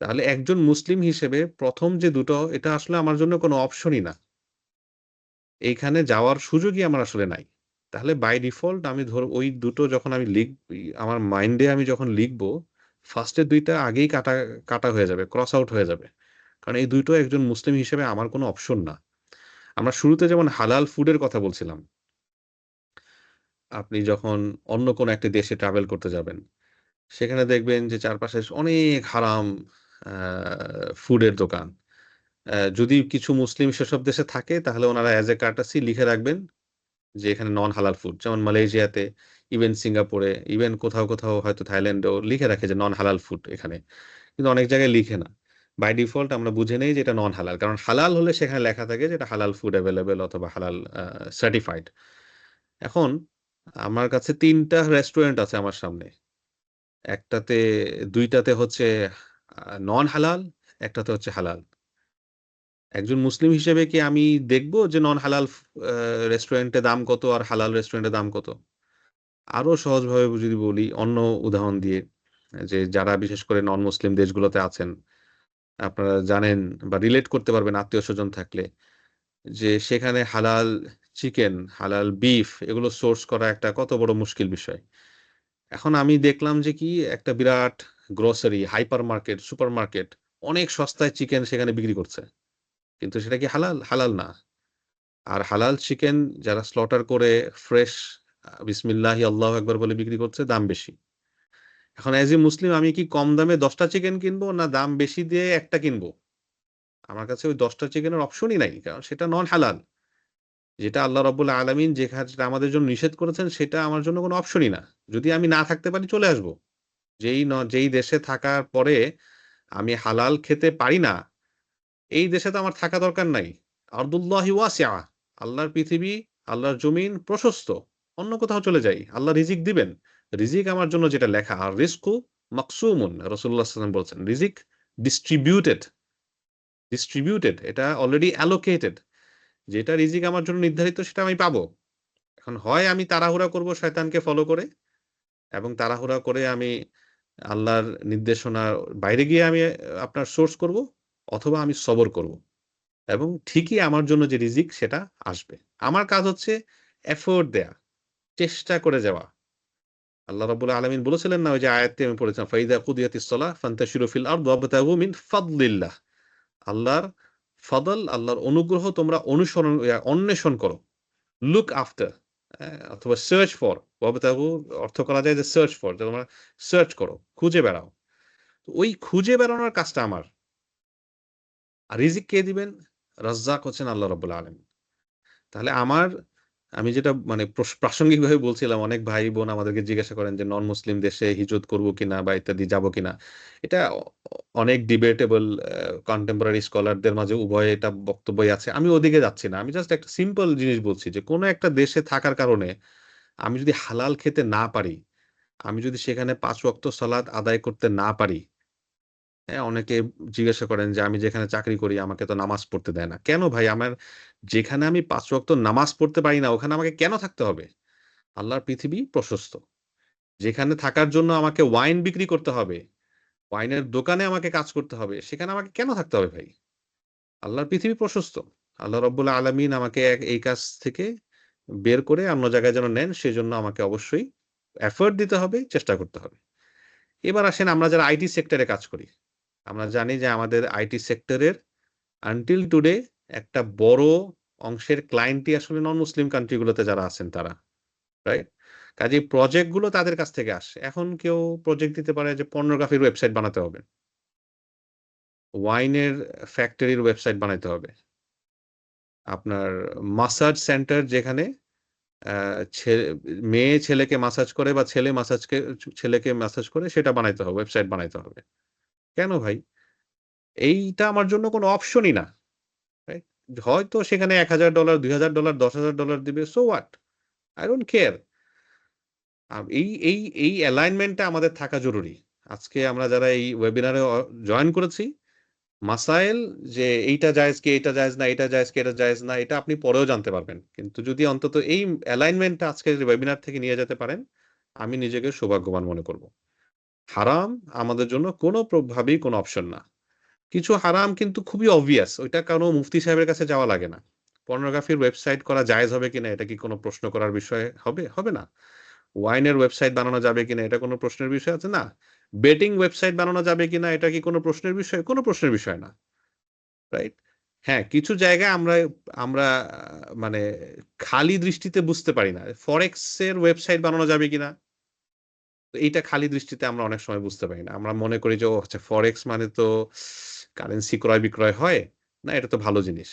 তাহলে একজন মুসলিম হিসেবে ১ম যে দুটো, এটা আসলে আমার জন্য কোনো অপশনই না। এইখানে যাওয়ার সুযোগই আমার আসলে নাই। তাহলে বাই ডিফল্ট আমি ওই দুটো যখন আমি আমার মাইন্ডে আমি যখন লিখব, ফার্স্ট এর ২ টা আগেই কাটা হয়ে যাবে, ক্রস আউট হয়ে যাবে। কারণ এই ২ টো একজন মুসলিম হিসেবে আমার কোনো অপশন না। আমরা শুরুতে যেমন হালাল ফুডের কথা বলছিলাম। আপনি যখন অন্য কোনো একটা দেশে ট্রাভেল করতে যাবেন, সেখানে দেখবেন যে চারপাশে অনেক হারাম আ ফুডের দোকান। যদি কিছু মুসলিম সেসব দেশে থাকে তাহলে উনারা এজ এ কার্টেসি লিখে রাখবেন যে এখানে নন হালাল ফুড। যেমন মালয়েশিয়াতে, ইভেন সিঙ্গাপুরে, ইভেন কোথাও, কোথাও হয়তো থাইল্যান্ডেও লিখে রাখে যে নন হালাল ফুড এখানে। কিন্তু অনেক জায়গায় লিখে না। বাই ডিফল্ট আমরা বুঝে নেই যে এটা নন হালাল। কারণ হালাল হলে সেখানে লেখা থাকে যে এটা হালাল ফুড এভেইলেবল অথবা হালাল সার্টিফাইড। এখন আমার কাছে ৩ টা রেস্টুরেন্ট আছে আমার সামনে। একটাতে ২ টাতে হচ্ছে নন হালাল, একটাতে হচ্ছে হালাল। একজন মুসলিম হিসেবে কি আমি দেখব যে নন হালাল আ রেস্টুরেন্টে দাম কত আর হালাল রেস্টুরেন্টে দাম কত? আরো সহজভাবে যদি বলি অন্য উদাহরণ দিয়ে, যে যারা বিশেষ করে নন মুসলিম দেশগুলোতে আছেন, আপনারা জানেন বা রিলেট করতে পারবেন আত্মীয়স্বজন থাকলে, যে সেখানে হালাল চিকেন, হালাল বিফ এগুলো সোর্স করা একটা কত বড় মুশকিল বিষয়। এখন আমি দেখলাম যে কি একটা বিরাট গ্রোসারি, হাইপার মার্কেট, সুপারমার্কেট অনেক সস্তায় চিকেন সেখানে বিক্রি করছে। কিন্তু সেটা কি হালাল? হালাল না। আর হালাল চিকেন যারা স্লটার করে ফ্রেশ বিসমিল্লাহি আল্লাহু আকবার বলে বিক্রি করছে, দাম বেশি। এখন এজ এ মুসলিম আমি কি কম দামে ১০ টা চিকেন কিনবো না দাম বেশি দিয়ে একটা কিনবো? আমার কাছে ওই ১০ টা চিকেনের অপশনই নাই। কারণ সেটা নন হালাল। যেটা আল্লাহ রাব্বুল আলামিন যে কাজটা আমাদের জন্য নিষেধ করেছেন সেটা আমার জন্য কোনো অপশনই না। যদি আমি না থাকতে পারি চলে আসবো। যেই দেশে থাকার পরে আমি হালাল খেতে পারি না, এই দেশে তো আমার থাকা দরকার নাই। আরদুল্লাহি ওয়াসিআ। আল্লাহর পৃথিবী, আল্লাহর জমিন প্রশস্ত। অন্য কোথাও চলে যাই। আল্লাহ রিজিক দিবেন। রিজিক আমার জন্য যেটা লেখা, আর রিজকু মাকসুমুন, রাসূলুল্লাহ সাল্লাল্লাহু আলাইহি ওয়াসাল্লাম বলছেন। রিজিক ডিস্ট্রিবিউটেড, ডিস্ট্রিবিউটেড এটা অলরেডি অ্যালোকেটেড। যেটা রিজিক আমার জন্য নির্ধারিত সেটা আমি পাবো। এখন হয় আমি তাড়াহুড়া করব শয়তানকে ফলো করে, এবং তাড়াহুড়া করে আমি আল্লাহর নির্দেশনার বাইরে গিয়ে আমি আপনার সোর্স করব, অথবা আমি সবর করব। এবং ঠিকই আমার জন্য যে রিজিক সেটা আসবে। আমার কাজ হচ্ছে এফোর্ট দেয়া, চেষ্টা করে যাওয়া। আল্লাহ রাব্বুল আলামিন বলেছিলেন না, ওই যে আয়াতটি আমি পড়েছিলাম, ফাইদা কুদিয়াতিস সালাহ ফান্তাশিরু ফিল আরদ ওয়াবতাগু মিন ফাদলিল্লাহ। আল্লাহর ফদল, আল্লাহর অনুগ্রহ তোমরা অন্বেষণ করো। লুক আফটার, অথবা সার্চ ফর। ওয়াবতাগু অর্থ করা যায় যে সার্চ ফর, তোমরা সার্চ করো, খুঁজে বেড়াও। তো ওই খুঁজে বেড়ানোর কাজটা আমার। আর রিজিক কে দিবেন? রাজ্জাক হচ্ছেন আল্লাহ রাব্বুল আলামিন। তাহলে আমি যেটা মানে প্রাসঙ্গিকভাবে বলছিলাম, অনেক ভাই বোন আমাদেরকে জিজ্ঞাসা করেন যে নন মুসলিম দেশে হিজরত করব কিনা বা ইত্যাদি যাব কিনা। এটা অনেক ডিবেটেবল, কন্টেম্পোরারি স্কলারদের মাঝে উভয় এটা বক্তব্যই আছে। আমি ওদিকে যাচ্ছি না। আমি জাস্ট একটা সিম্পল জিনিস বলছি যে কোনো একটা দেশে থাকার কারণে আমি যদি হালাল খেতে না পারি, আমি যদি সেখানে ৫ ওয়াক্ত সালাত আদায় করতে না পারি, হ্যাঁ, অনেকে জিজ্ঞাসা করেন যে আমি যেখানে চাকরি করি আমাকে তো নামাজ পড়তে দেয় না। কেন ভাই? যেখানে আমি ৫ ওয়াক্ত নামাজ পড়তে পারি না ওখানে আমাকে কেন থাকতে হবে? আল্লাহর পৃথিবী প্রশস্ত। যেখানে থাকার জন্য আমাকে ওয়াইন বিক্রি করতে হবে, ওয়াইনের দোকানে আমাকে কাজ করতে হবে, সেখানে আমাকে কেন থাকতে হবে ভাই? আল্লাহর পৃথিবী প্রশস্ত। আল্লাহ রাব্বুল আলামিন আমাকে এই কাজ থেকে বের করে অন্য জায়গায় যেন নেন, সেজন্য আমাকে অবশ্যই এফোর্ট দিতে হবে, চেষ্টা করতে হবে। এবার আসেন আমরা যারা আইটি সেক্টরে কাজ করি। আমরা জানি যে আমাদের আইটি সেক্টরের আনটিল টুডে একটা বড় অংশের ক্লায়েন্টই আসলে নন মুসলিম কান্ট্রি গুলোতে যারা আছেন তারা, রাইট? কাজেই প্রজেক্ট গুলো তাদের কাছ থেকে আসে। এখন কেউ প্রজেক্ট দিতে পারে যে পর্নোগ্রাফির ওয়েবসাইট বানাতে হবে, ওয়াইনের ফ্যাক্টরির ওয়েবসাইট বানাইতে হবে, আপনার মাসাজ সেন্টার যেখানে মেয়ে ছেলেকে মাসাজ করে বা ছেলেকে মাসাজ করে সেটা বানাইতে হবে, ওয়েবসাইট বানাইতে হবে। কেন ভাই? এইটা আমার জন্য কোনো অপশনই না, রাইট? হয়তো সেখানে $১,০০০, $২,০০০, $১০,০০০ দিবে। So what? I don't care. এই অ্যালাইনমেন্টটা আমাদের থাকা জরুরি। আজকে আমরা যারা এই ওয়েবিনারে জয়েন করেছি, মাসাইল যে এইটা জায়েজ কি, এটা জায়েজ না, এটা জায়েজ কি, এটা জায়েজ না, এটা আপনি পরেও জানতে পারবেন। কিন্তু যদি অন্তত এই অ্যালাইনমেন্টটা আজকের ওয়েবিনার থেকে নিয়ে যেতে পারেন, আমি নিজেকে সৌভাগ্যবান মনে করব। হারাম আমাদের জন্য ভাবেই কোনো অপশন না। কিছু হারাম কিন্তু খুবই obvious, ওইটা কারো মুফতি সাহেবের কাছে যাওয়া লাগে না। পর্নোগ্রাফির ওয়েবসাইট করা জায়েজ হবে কিনা এটা কি কোনো প্রশ্ন করার বিষয় হবে? হবে না। ওয়াইনের ওয়েবসাইট বানানো যাবে কিনা এটা কোনো প্রশ্নের বিষয় আছে? না। বেটিং ওয়েবসাইট বানানো যাবে কিনা এটা কি কোনো প্রশ্নের বিষয়? কোনো প্রশ্নের বিষয় না। রাইট? হ্যাঁ, কিছু জায়গায় আমরা আমরা মানে খালি দৃষ্টিতে বুঝতে পারি না। ফরেক্স এর ওয়েবসাইট বানানো যাবে কিনা? এইটা খালি দৃষ্টিতে আমরা অনেক সময় বুঝতে পারি না। আমরা মনে করি যে ও আচ্ছা, ফরেক্স মানে তো কারেন্সি ক্রয়-বিক্রয় হয়। না, এটা তো ভালো জিনিস।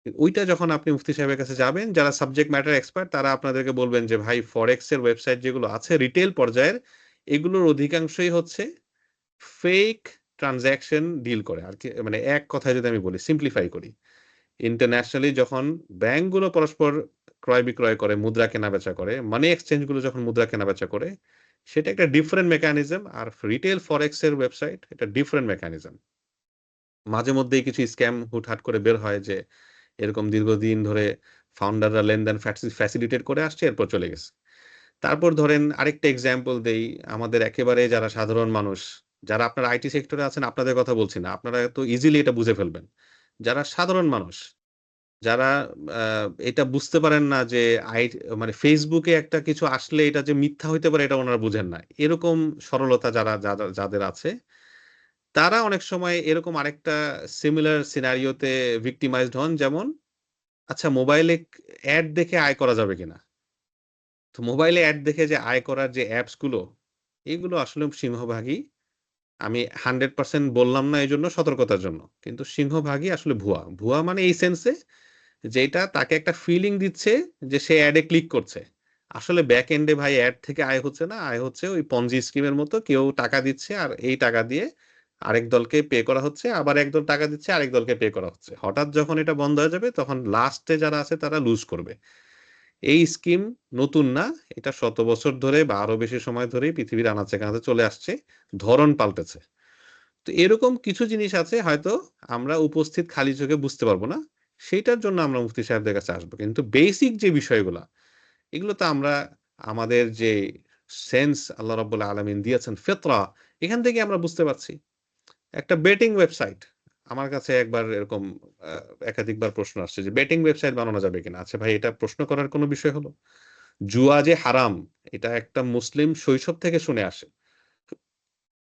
ওইটা যখন আপনি মুফতি সাহেবের কাছে যাবেন, যারা সাবজেক্ট ম্যাটার এক্সপার্ট তারা আপনাদেরকে বলবেন যে ভাই, ফরেক্স এর ওয়েবসাইট যেগুলো আছে রিটেল পর্যায়ের, এগুলোর অধিকাংশই হচ্ছে ফেক ট্রান্সেকশন ডিল করে। আর কি মানে এক কথায় যদি আমি বলি, সিম্পলিফাই করি। ইন্টারন্যাশনালি যখন ব্যাংকগুলো পরস্পর ক্রয়-বিক্রয় করে, মুদ্রা কেনাবেচা করে, মানি এক্সচেঞ্জ গুলো যখন মুদ্রা কেনাবেচা করে, সেটা একটা ডিফারেন্ট মেকানিজম। আর রিটেল ফরেক্স এর ওয়েবসাইট এটা ডিফারেন্ট মেকানিজম। মাঝে মধ্যেই কিছু স্ক্যাম হুটহাট করে বের হয় যে এরকম দীর্ঘদিন ধরে ফাউন্ডাররা লেনদেন ফ্যাসিলিটেট করে আসছে, এরপর চলে গেছে। তারপর ধরেন আরেকটা এক্সাম্পল দেই, আমাদের একেবারে যারা সাধারণ মানুষ, যারা আপনার আইটি সেক্টরে আছেন আপনাদের কথা বলছি না, আপনারা তো ইজিলি এটা বুঝে ফেলবেন। যারা সাধারণ মানুষ, যারা এটা বুঝতে পারেন না যে মানে ফেসবুকে একটা কিছু আসলে এটা যে মিথ্যা হইতে পারে এটা ওনারা বুঝেন না। এরকম সরলতা যাদের আছে, তারা অনেক সময় এরকম আরেকটা সিমিলার সিনারিওতে ভিক্টিমাইজড হন। যেমন, আচ্ছা, মোবাইলে অ্যাড দেখে আয় করা যাবে কিনা? তো মোবাইলে অ্যাড দেখে যে আয় করার যে অ্যাপস গুলো, এগুলো আসলে সিংহভাগই, আমি 100% বললাম না এজন্য সতর্কতার জন্য। কিন্তু সিংহভাগই আসলে ভুয়া। ভুয়া মানে এই সেন্সে যেটা তাকে একটা ফিলিং দিচ্ছে যে সে অ্যাডে ক্লিক করছে। আসলে ব্যাক এন্ডে ভাই অ্যাড থেকে আয় হচ্ছে না, আয় হচ্ছে ওই পঞ্জি স্কিমের মতো, কেউ টাকা দিচ্ছে আর এই টাকা দিয়ে আরেক দলকে পে করা হচ্ছে, আবার একদল টাকা দিচ্ছে আরেক দলকে পে করা হচ্ছে। হঠাৎ যখন এটা বন্ধ হয়ে যাবে তখন লাস্টে যারা আছে তারা লুজ করবে। এই স্কিম নতুন না, এটা শত বছর ধরে বা আরো বেশি সময় ধরেই পৃথিবীর আনাচে কানাচে চলে আসছে, ধরন পাল্টেছে। তো এরকম কিছু জিনিস আছে হয়তো আমরা উপস্থিত খালি চোখে বুঝতে পারবো না, সেইটার জন্য আমরা মুফতি সাহেবদের কাছে আসবো। কিন্তু বেসিক যে বিষয়গুলা, এগুলো তো আমরা আমাদের যে সেন্স আল্লাহ রাব্বুল আলামিন দিয়েছেন, ফিতরা, এখান থেকে আমরা বুঝতে পারছি। একটা বেটিং ওয়েবসাইট, আমার কাছে একবার এরকম একাধিকবার প্রশ্ন আসছে যে বেটিং ওয়েবসাইট বানানো যাবে কিনা। আচ্ছা ভাই, এটা প্রশ্ন করার কোনো বিষয় হলো? জুয়া যে হারাম, এটা একটা মুসলিম শৈশব থেকে শুনে আসে।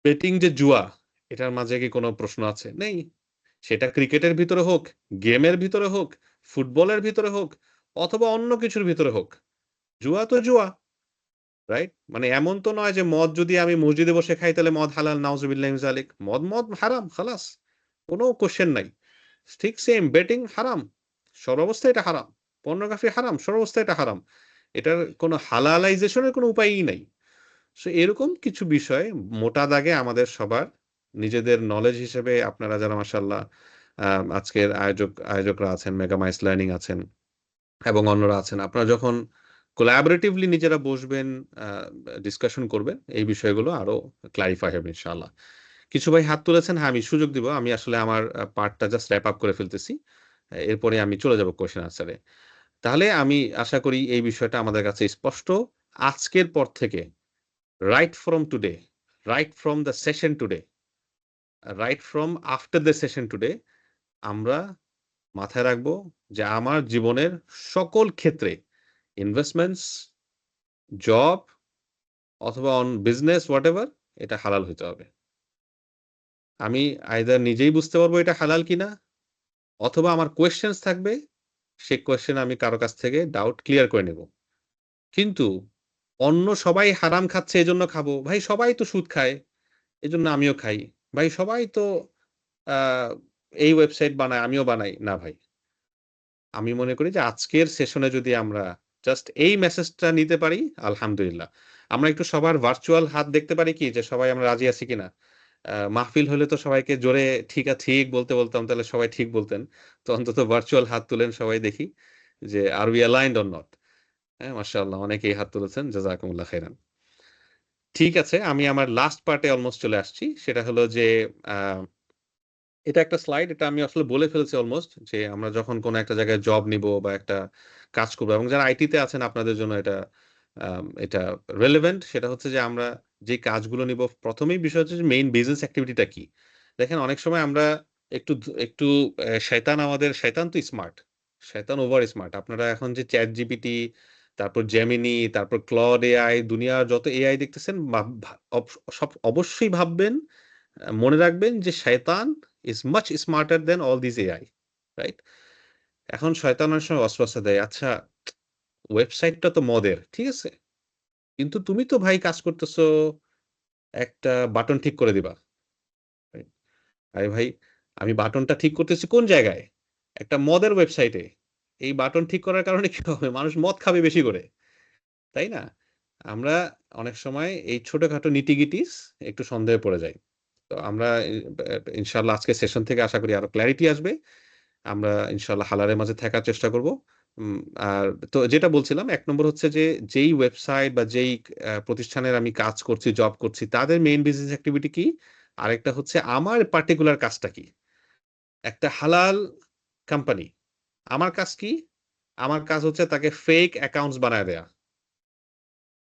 বেটিং যে জুয়া, এটার মাঝে কি কোনো প্রশ্ন আছে? নেই। সেটা ক্রিকেটের ভিতরে হোক, গেমের ভিতরে হোক, ফুটবলের ভিতরে হোক, অথবা অন্য কিছুর ভিতরে হোক, জুয়া তো জুয়া, রাইট? মানে এমন তো নয় যে মদ যদি আমি মসজিদে বসে খাই তাহলে মদ হালাল, নাউজুবিল্লাহি মিন যালিক। মদ মদ হারাম, খালাস, কোনো কোশ্চেন নাই। ঠিক সেম বেটিং হারাম, সর্বাবস্থায় এটা হারাম। পর্নোগ্রাফি হারাম, সর্বাবস্থায় এটা হারাম। এটার কোনো হালালাইজেশনের কোনো উপায়ই নাই। সো এরকম কিছু বিষয় মোটা দাগে আমাদের সবার নিজেদের নলেজ হিসেবে, আপনারা যারা মাশাআল্লাহ আজকের আয়োজকরা আছেন, মেগামাইস লার্নিং আছেন এবং অন্যরা আছেন, আপনারা যখন কোলাবোরেটিভলি নিজেরা বসবেন, ডিসকাশন করবেন, এই বিষয়গুলো আরো ক্লারিফাই হবে ইনশাআল্লাহ। কিছু ভাই হাত তুলেছেন, হ্যাঁ আমি সুযোগ দিব। আমি আসলে আমার পার্টটা জাস্ট র্যাপ আপ করে ফেলতেছি, এরপরে আমি চলে যাব কোয়েশ্চেন আনসারে। তাহলে আমি আশা করি এই বিষয়টা আমাদের কাছে স্পষ্ট। আজকের পর থেকে, right from today, right from the session today, right from after the session today, আমরা মাথায় রাখবো যে আমার জীবনের সকল ক্ষেত্রে ইনভেস্টমেন্টস, জব অথবা অন বিজনেস হোয়াটএভার, এটা হালাল হইতে হবে। আমি আইদার নিজেই বুঝতে পারবো এটা হালাল কিনা, অথবা আমার কোয়েশ্চেন্স থাকবে, সেই কোয়েশ্চেন আমি কারো কাছ থেকে ডাউট ক্লিয়ার করে নেব। কিন্তু অন্য সবাই হারাম খাচ্ছে এজন্য খাবো, ভাই সবাই তো সুদ খায় এজন্য আমিও খাই, ভাই সবাই তো এই ওয়েবসাইট বানায় আমিও বানাই না। ভাই আমি মনে করি যে আজকের সেশনে যদি আমরা জাস্ট এই মেসেজটা নিতে পারি, আলহামদুলিল্লাহ। আমরা একটু সবার ভার্চুয়াল হাত দেখতে পারি কি, যে সবাই আমরা রাজি আছি কিনা। মাহফিল হলে তো সবাইকে জোরে ঠিক বলতে বলতাম, তাহলে সবাই ঠিক বলতেন। তো অন্তত ভার্চুয়াল হাত তুলেন, সবাই দেখি যে আর উই অ্যালাইনড অর নট। হ্যাঁ, মাশাআল্লাহ, অনেকেই হাত তুলেছেন, জাযাকুমুল্লাহ খাইরান। ঠিক আছে, আমি আমার লাস্ট পার্টে অলমোস্ট চলে আসছি। সেটা হলো যে এটা একটা স্লাইড, এটা আমি আসলে বলে ফেলছি অলমোস্ট, যে আমরা যখন কোনো একটা জায়গায় জব নিব বা একটা কাজ করবো, এবং যারা আইটিতে আছেন আপনাদের জন্য এটা এটা রেলেভেন্ট। সেটা হচ্ছে যে আমরা যে কাজগুলো নিব, প্রথমেই বিষয় হচ্ছে যে মেইন বিজনেস অ্যাক্টিভিটিটা কি। দেখেন অনেক সময় আমরা একটু শয়তান তো স্মার্ট, শয়তান ওভার স্মার্ট। আপনারা এখন যে চ্যাট জিপিটি, তারপর জেমিনি, তারপর ক্লড এআই, দুনিয়ার যত এআই দেখতেছেন, সব অবশ্যই ভাববেন, মনে রাখবেন যে শয়তান is much smarter than all these AI, right? এখন শয়তান অনেক সময় ওয়াসওয়াসা দেয়, আচ্ছা ওয়েবসাইটটা তো মদের, ঠিক আছে, কিন্তু তুমি তো ভাই কাজ করতেছো, একটা বাটন ঠিক করে দিবা। Right? আরে ভাই, আমি বাটনটা ঠিক করতেছি কোন জায়গায়? একটা মদের ওয়েবসাইটে। এই বাটন ঠিক করার কারণে কি হবে? মানুষ মদ খাবে বেশি করে, তাই না? আমরা অনেক সময় এই ছোটখাটো নিটিগিটিস একটু সন্দেহে পড়ে যাই। তো আমরা ইনশাআল্লাহ আজকের সেশন থেকে আশা করি আরো ক্লারিটি আসবে। আমরা ইনশাআল্লাহ হালালের মাঝে থাকার চেষ্টা করব। আর তো যেটা বলছিলাম, ১ নম্বর হচ্ছে যে যেই ওয়েবসাইট বা যেই প্রতিষ্ঠানের আমি কাজ করছি, জব করছি, তাদের মেইন বিজনেস অ্যাক্টিভিটি কি? আরেকটা হচ্ছে আমার পার্টিকুলার কাজটা কি? একটা হালাল কোম্পানি, আমার কাজ কি? আমার কাজ হচ্ছে তাকে ফেক অ্যাকাউন্টস বানায় দেয়া,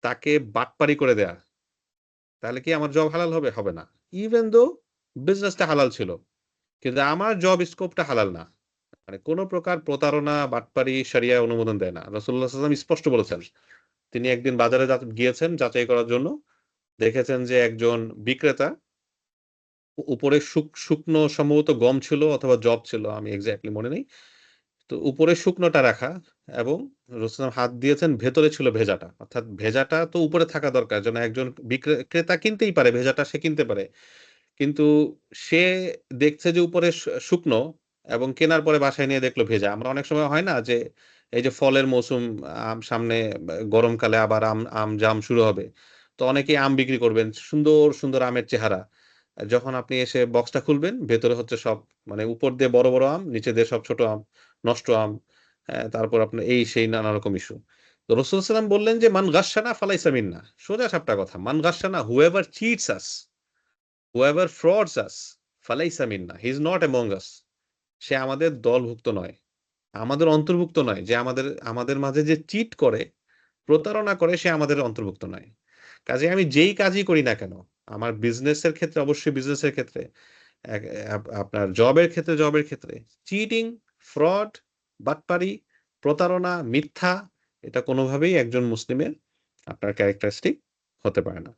তাকে বাটপারি করে দেয়া। তাহলে কি আমার জব হালাল হবে? হবে না। ইভেন দো বিজনেসটা হালাল ছিল, কিন্তু আমার জব স্কোপটা হালাল না। মানে কোন প্রকার প্রতারণা, বাটপারি শরিয়া অনুমোদন দেয় না। রাসূলুল্লাহ সাল্লাল্লাহু আলাইহি ওয়াসাল্লাম স্পষ্ট বলেছেন। তিনি একদিন বাজারে গিয়েছেন যাচাই করার জন্য। দেখেছেন যে একজন বিক্রেতা, উপরে শুকনো সম্ভবত গম ছিল অথবা যব ছিল, আমি এক্সাক্টলি মনে নেই। তো উপরে শুকনোটা রাখা, এবং রাসূলুল্লাহ হাত দিয়েছেন, ভেতরে ছিল ভেজাটা। অর্থাৎ ভেজাটা তো উপরে থাকা দরকার, যেন একজন ক্রেতা কিনতেই পারে, ভেজাটা সে কিনতে পারে। কিন্তু সে দেখছে যে উপরে শুকনো, এবং কেনার পরে বাসায় নিয়ে দেখলো ভেজা। আমরা অনেক সময় হয় না যে এই যে ফলের মৌসুম, সামনে গরমকালে আবার জাম শুরু হবে। তো অনেকেই আম বিক্রি করবেন। সুন্দর আমের চেহারা। যখন আপনি এসে বক্সটা খুলবেন, ভেতরে হচ্ছে সব, মানে উপর দিয়ে বড় আম, নিচে দিয়ে সব ছোট আম, নষ্ট আম। তারপর আপনার এই সেই নানা রকম ইস্যু। তো রাসূল সাল্লাল্লাহু আলাইহি ওয়াসাল্লাম বললেন যে মান গাশশানা ফালাইসা মিন্না। সোজা সাপটা কথা। মান গাশশানা, whoever cheats us, whoever frauds us, ফালাইসা মিন্না, he is not among us. সে আমাদের দলভুক্ত নয়, আমাদের অন্তর্ভুক্ত নয়। যে আমাদের মাঝে যে চিট করে, প্রতারণা করে, সে আমাদের অন্তর্ভুক্ত নয়। কাজে আমি যেই কাজই করি না কেন, আমার বিজনেসের ক্ষেত্রে, অবশ্যই বিজনেসের ক্ষেত্রে আপনার জবের ক্ষেত্রে চিটিং, ফ্রড, বাটপারি, প্রতারণা, মিথ্যা, এটা কোনোভাবেই একজন মুসলিমের আপনার ক্যারেক্টারিস্টিক হতে পারে না।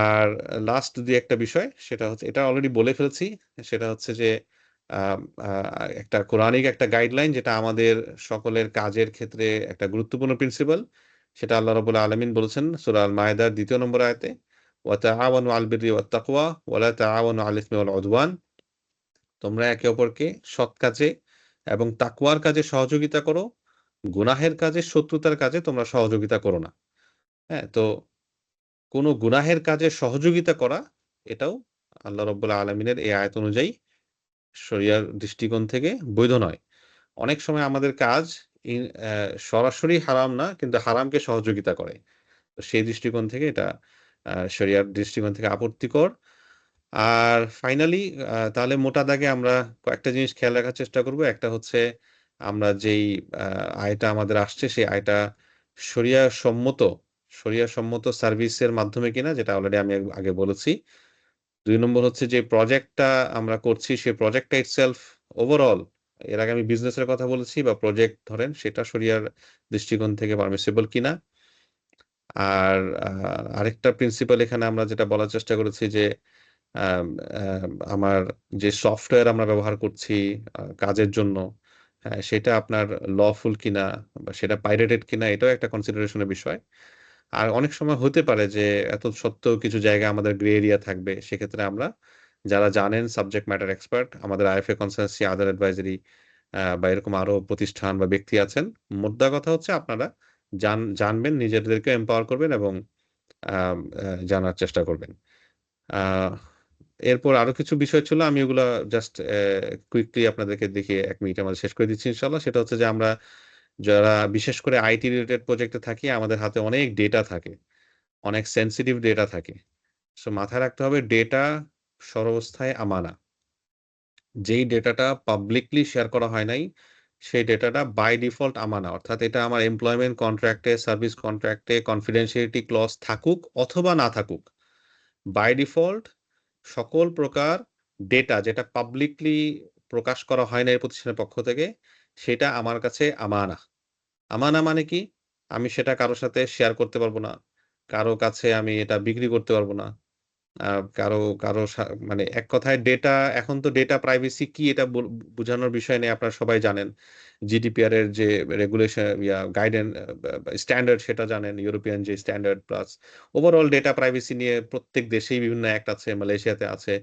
আর লাস্ট একটা বিষয়, সেটা হচ্ছে, এটা অলরেডি বলে ফেলেছি, সেটা হচ্ছে যে একটা কোরআনিক একটা গাইডলাইন, যেটা আমাদের সকলের কাজের ক্ষেত্রে একটা গুরুত্বপূর্ণ প্রিন্সিপাল, সেটা আল্লাহ রাব্বুল আলামিন বলেছেন সূরা আল মায়েদার ২য় নম্বর আয়াতে, ওয়া তাআওয়ানু আলাল বিররি ওয়াত তাকওয়া ওয়া লা তাআওয়ানু আলাল ইসমি ওয়াল উদওয়ান। তোমরা একে অপরকে সৎ কাজে এবং তাকওয়ার কাজে সহযোগিতা করো, গুনাহের কাজে, শত্রুতার কাজে তোমরা সহযোগিতা করো না। হ্যাঁ, তো কোনো গুনাহের কাজে সহযোগিতা করা, এটাও আল্লাহ রাব্বুল আলামিনের এই আয়াত অনুযায়ী শরিয়ার দৃষ্টিকোণ থেকে বৈধ নয়। অনেক সময় আমাদের কাজ সরাসরি হারাম না, কিন্তু হারামকে সহযোগিতা করে। তো সেই দৃষ্টিকোণ থেকে এটা শরিয়ার দৃষ্টিকোণ থেকে আপত্তিকর। আর ফাইনালি তাহলে মোটা দাগে আমরা কয়েকটা জিনিস খেয়াল রাখার চেষ্টা করব। একটা হচ্ছে, আমরা যেই আয়টা আমাদের আসছে, সেই আয়টা শরিয়া সম্মত সার্ভিসের মাধ্যমে কিনা, যেটা অলরেডি আমি আগে বলেছি। ২ নম্বর হচ্ছে, যে প্রজেক্টটা আমরা করছি, সেই প্রজেক্টটা ইটসেলফ ওভারঅল, এর আগে আমি বিজনেসের কথা বলেছি, বা প্রজেক্ট ধরেন, সেটা শরিয়ার দৃষ্টিকোণ থেকে পারমিসিবল কিনা। আর আরেকটা প্রিন্সিপাল এখানে আমরা যেটা বলার চেষ্টা করেছি, যে আমার যে সফটওয়্যার আমরা ব্যবহার করছি কাজের জন্য, সেটা আপনার লফুল কিনা, বা সেটা পাইরেটেড কিনা, এটাও একটা কনসিডারেশনের বিষয়। আর অনেক সময় হতে পারে যে এত সত্ত্বেও কিছু জায়গায় আমাদের গ্রে এরিয়া থাকবে। সেক্ষেত্রে আমরা, যারা জানেন সাবজেক্ট ম্যাটার এক্সপার্ট, আমাদের আইএফএ কনসালটেন্সি, আদার অ্যাডভাইজারি বা এরকম আরো প্রতিষ্ঠান বা ব্যক্তি আছেন, মোদ্দা কথা হচ্ছে আপনারা জানবেন, নিজেদেরকে এম্পাওয়ার করবেন এবং জানার চেষ্টা করবেন। এরপর আরো কিছু বিষয় ছিল, আমি ওগুলা জাস্ট কুইকলি আপনাদেরকে দেখিয়ে ১ মিনিটের মধ্যে শেষ করে দিচ্ছি ইনশাআল্লাহ। সেটা হচ্ছে যে, আমরা যারা বিশেষ করে আইটি রিলেটেড প্রজেক্টে থাকি, আমাদের হাতে অনেক ডেটা থাকে, অনেক সেনসিটিভ ডেটা থাকে। সো মাথায় রাখতে হবে, ডেটা সর্বাবস্থায় আমানা। যেই ডেটাটা পাবলিকলি শেয়ার করা হয় নাই, সেই ডেটাটা বাই ডিফল্ট আমানা। অর্থাৎ এটা আমার এমপ্লয়মেন্ট কন্ট্রাক্টে, সার্ভিস কন্ট্রাক্টে কনফিডেন্সিয়ালিটি ক্লজ থাকুক অথবা না থাকুক, বাই ডিফল্ট সকল প্রকার ডেটা যেটা পাবলিকলি প্রকাশ করা হয় না এই প্রতিষ্ঠানের পক্ষ থেকে, সেটা আমার কাছে আমানা। আমানা মানে কি? আমি সেটা কারো সাথে শেয়ার করতে পারবো না। কারো কাছে আমি এটা বিক্রি করতে পারবো না। আ কারো মানে এক কথায় ডেটা, এখন তো ডেটা প্রাইভেসি কি এটা বুঝানোর বিষয় নেই, আপনারা সবাই জানেন। জিডিপিআর এর যে রেগুলেশন, গাইডেন্স, স্ট্যান্ডার্ড, সেটা জানেন। ইউরোপিয়ান যে standard, plus overall data privacy নিয়ে প্রত্যেক দেশেই বিভিন্ন অ্যাক্ট আছে। মালয়েশিয়াতে আছে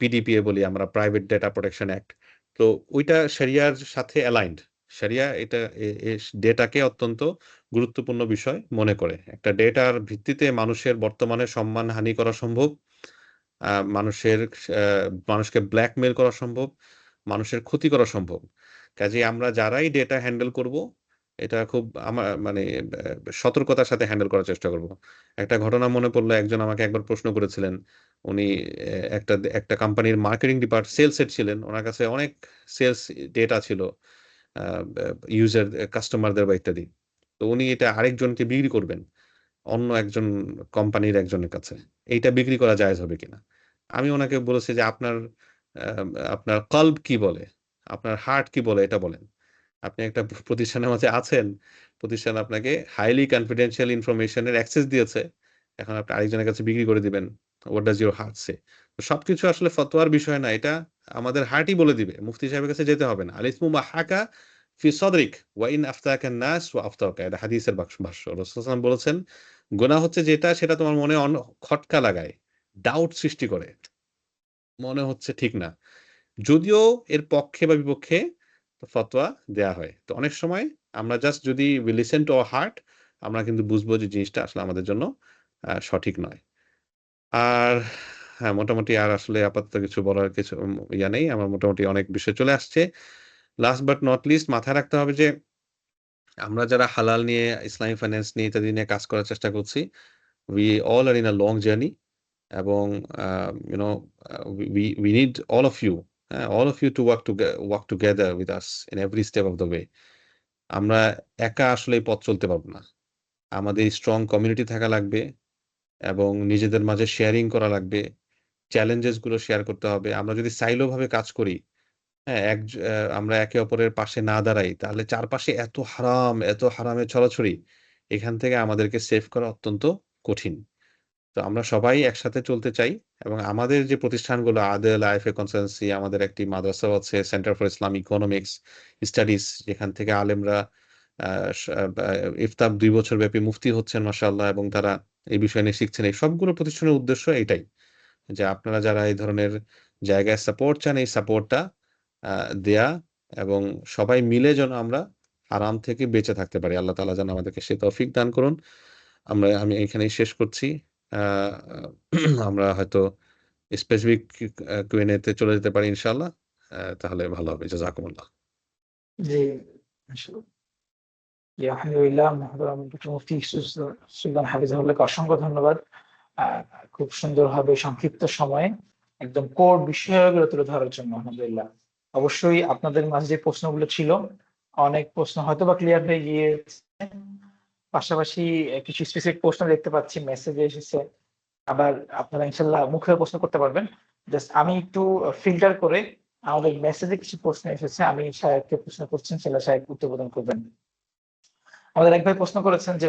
পিডিপিএ বলি আমরা, প্রাইভেট ডেটা প্রোটেকশন অ্যাক্ট। তো ওইটা শরিয়ার সাথে অ্যালাইনড। শরিয়া এটা ডেটাকে অত্যন্ত গুরুত্বপূর্ণ বিষয় মনে করে। একটা ডেটার ভিত্তিতে মানুষের বর্তমানে সম্মানহানি করা সম্ভব, মানুষকে ব্ল্যাকমেইল করা সম্ভব, মানুষের ক্ষতি করা সম্ভব। কাজেই আমরা যারাই ডেটা হ্যান্ডেল করব, এটা খুব মানে সতর্কতার সাথে হ্যান্ডেল করার চেষ্টা করব। একটা ঘটনা মনে পড়লো, একজন আমাকে একবার প্রশ্ন করেছিলেন। উনি একটা কোম্পানির মার্কেটিং সেলস এর ছিলেন। উনার কাছে অনেক সেলস ডেটা ছিল, আ ইউজার কাস্টমারদের বা ইত্যাদি। তো উনি এটা আরেকজনকে বিক্রি করবেন, অন্য একজন কোম্পানির একজনের কাছে। এইটা বিক্রি করা জায়েজ হবে কিনা? আমি উনাকে বলেছি যে, আপনার কল্ব কি বলে? আপনার হার্ট কি বলে, এটা বলেন। আপনি একটা প্রতিষ্ঠানের মাঝে আছেন, প্রতিষ্ঠান আপনাকে হাইলি কনফিডেনশিয়াল ইনফরমেশন এর অ্যাক্সেস দিয়েছে। এখন আপনি আরেকজনের কাছে বিক্রি করে দিবেন। হোয়াট ডাজ ইউর হার্ট সে? তো সবকিছু আসলে ফতোয়ার বিষয় না। এটা আমাদের হার্টই বলে দিবে। মুফতি সাহেবের কাছে যেতে হবে না। আল ইসমু মা হাকা ফি সদরিক ওয়া ইন আফতাকা নাস ওয়া আফতাকা। এটা হাদিসের ভাষ্য। রাসূলুল্লাহ সাল্লাল্লাহু আলাইহি ওয়াসাল্লাম বলেছেন, গুনাহ হচ্ছে যেটা, সেটা তোমার মনে খটকা লাগায়, ডাউট সৃষ্টি করে। মনে হচ্ছে ঠিক না। যদিও এর পক্ষে বা বিপক্ষে ফতোয়া দেয়া হয়। তো অনেক সময় আমরা জাস্ট যদি we listen to our heart, আমরা কিন্তু বুঝবো যে জিনিসটা আসলে আমাদের জন্য সঠিক নয়। আর হ্যাঁ, মোটামুটি আর আসলে আপাতত কিছু বলার কিছু নেই। আমার মোটামুটি অনেক বিষয় চলে আসছে। লাস্ট বাট নট লিস্ট, মাথায় রাখতে হবে যে, আমরা যারা হালাল নিয়ে, ইসলামিক ফাইন্যান্স নিয়ে, ইত্যাদি নিয়ে কাজ করার চেষ্টা করছি, we all are in a long journey, এবং you know we need all of you to work together with us in every step of the way. আমরা একা আসলে এই পথ চলতে পারবো না। আমাদের স্ট্রং কমিউনিটি থাকা লাগবে এবং নিজেদের মাঝে শেয়ারিং করা লাগবে। চ্যালেঞ্জেস গুলো শেয়ার করতে হবে। আমরা যদি সাইলো ভাবে কাজ করি, হ্যাঁ, আমরা একে অপরের পাশে না দাঁড়াই, তাহলে চারপাশে এত হারামের ছড়াছড়ি, এখান থেকে আমাদেরকে সেভ করা অত্যন্ত কঠিন। তো আমরা সবাই একসাথে চলতে চাই এবং আমাদের যে প্রতিষ্ঠানগুলো আদেল, আইএফএ কনসালটেন্সি, আমাদের একটি মাদ্রাসাও আছে, centre for Islamic economics studies, যেখান থেকে আলেমরা ইফতাব 2 বছর ব্যাপী মুফতি হচ্ছেন মাশাআল্লাহ, এবং তারা এই বিষয় নিয়ে শিখছেন। এই সবগুলো প্রতিষ্ঠানের উদ্দেশ্য এটাই, যে আপনারা যারা এই ধরনের জায়গায় সাপোর্ট চান, এই সাপোর্টটা দেয়া এবং সবাই মিলে যেন আমরা আরাম থেকে বেঁচে থাকতে পারি। আল্লাহ তাআলা যেন আমাদেরকে সে তৌফিক দান করুন। আমি এখানেই শেষ করছি। আমরা হয়তো স্পেসিফিক Q&A তে চলে যেতে পারি ইনশাআল্লাহ। তাহলে ভালো হবে। জাযাকুমুল্লাহ। জি, আলহামদুলিল্লাহ, ডক্টর মুফতি সুলতান হাফিজাহুল্লাহকে অসংখ্য ধন্যবাদ। খুব সুন্দরভাবে সংক্ষিপ্ত সময়ে একদম কোর বিষয়গুলো তুলে ধরার জন্য আলহামদুলিল্লাহ। অবশ্যই আপনাদের মাঝে যে প্রশ্নগুলো ছিল, অনেক প্রশ্ন হয়তো বা ক্লিয়ার হয়ে গিয়েছে। পাশাপাশি কিছু স্পেসিফিক প্রশ্ন দেখতে পাচ্ছি মেসেজে এসেছে, আবার আপনারা ইনশাল্লাহ মুখে প্রশ্ন করতে পারবেন। জাস্ট আমি একটু ফিল্টার করে আমাদের মেসেজে কিছু প্রশ্ন এসেছে, আমি সাহেবকে প্রশ্ন করছেন, সেটা সাহেব উত্তর প্রদান করবেন। আমাদের এক ভাই প্রশ্ন করেছেন যে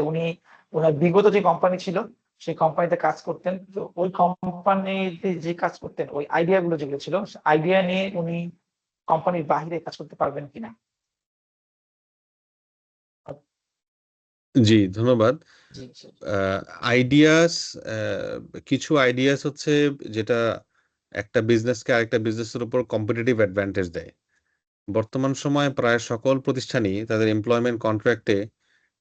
ওনার বিগত যে কোম্পানি ছিল সেই কোম্পানিতে কাজ করতেন, তো ওই কোম্পানিতে যে কাজ করতেন ওই আইডিয়া গুলো যেগুলো ছিল, আইডিয়া নিয়ে উনি কোম্পানির বাহিরে কাজ করতে পারবেন কিনা। জি, ধন্যবাদ। জি, আইডিয়াস, কিছু আইডিয়াস হচ্ছে যেটা একটা বিজনেসকে আরেকটা বিজনেসের উপর কম্পিটিটিভ অ্যাডভান্টেজ দেয়। বর্তমান সময়ে প্রায় সকল প্রতিষ্ঠানই তাদের এমপ্লয়মেন্ট কন্ট্রাক্টে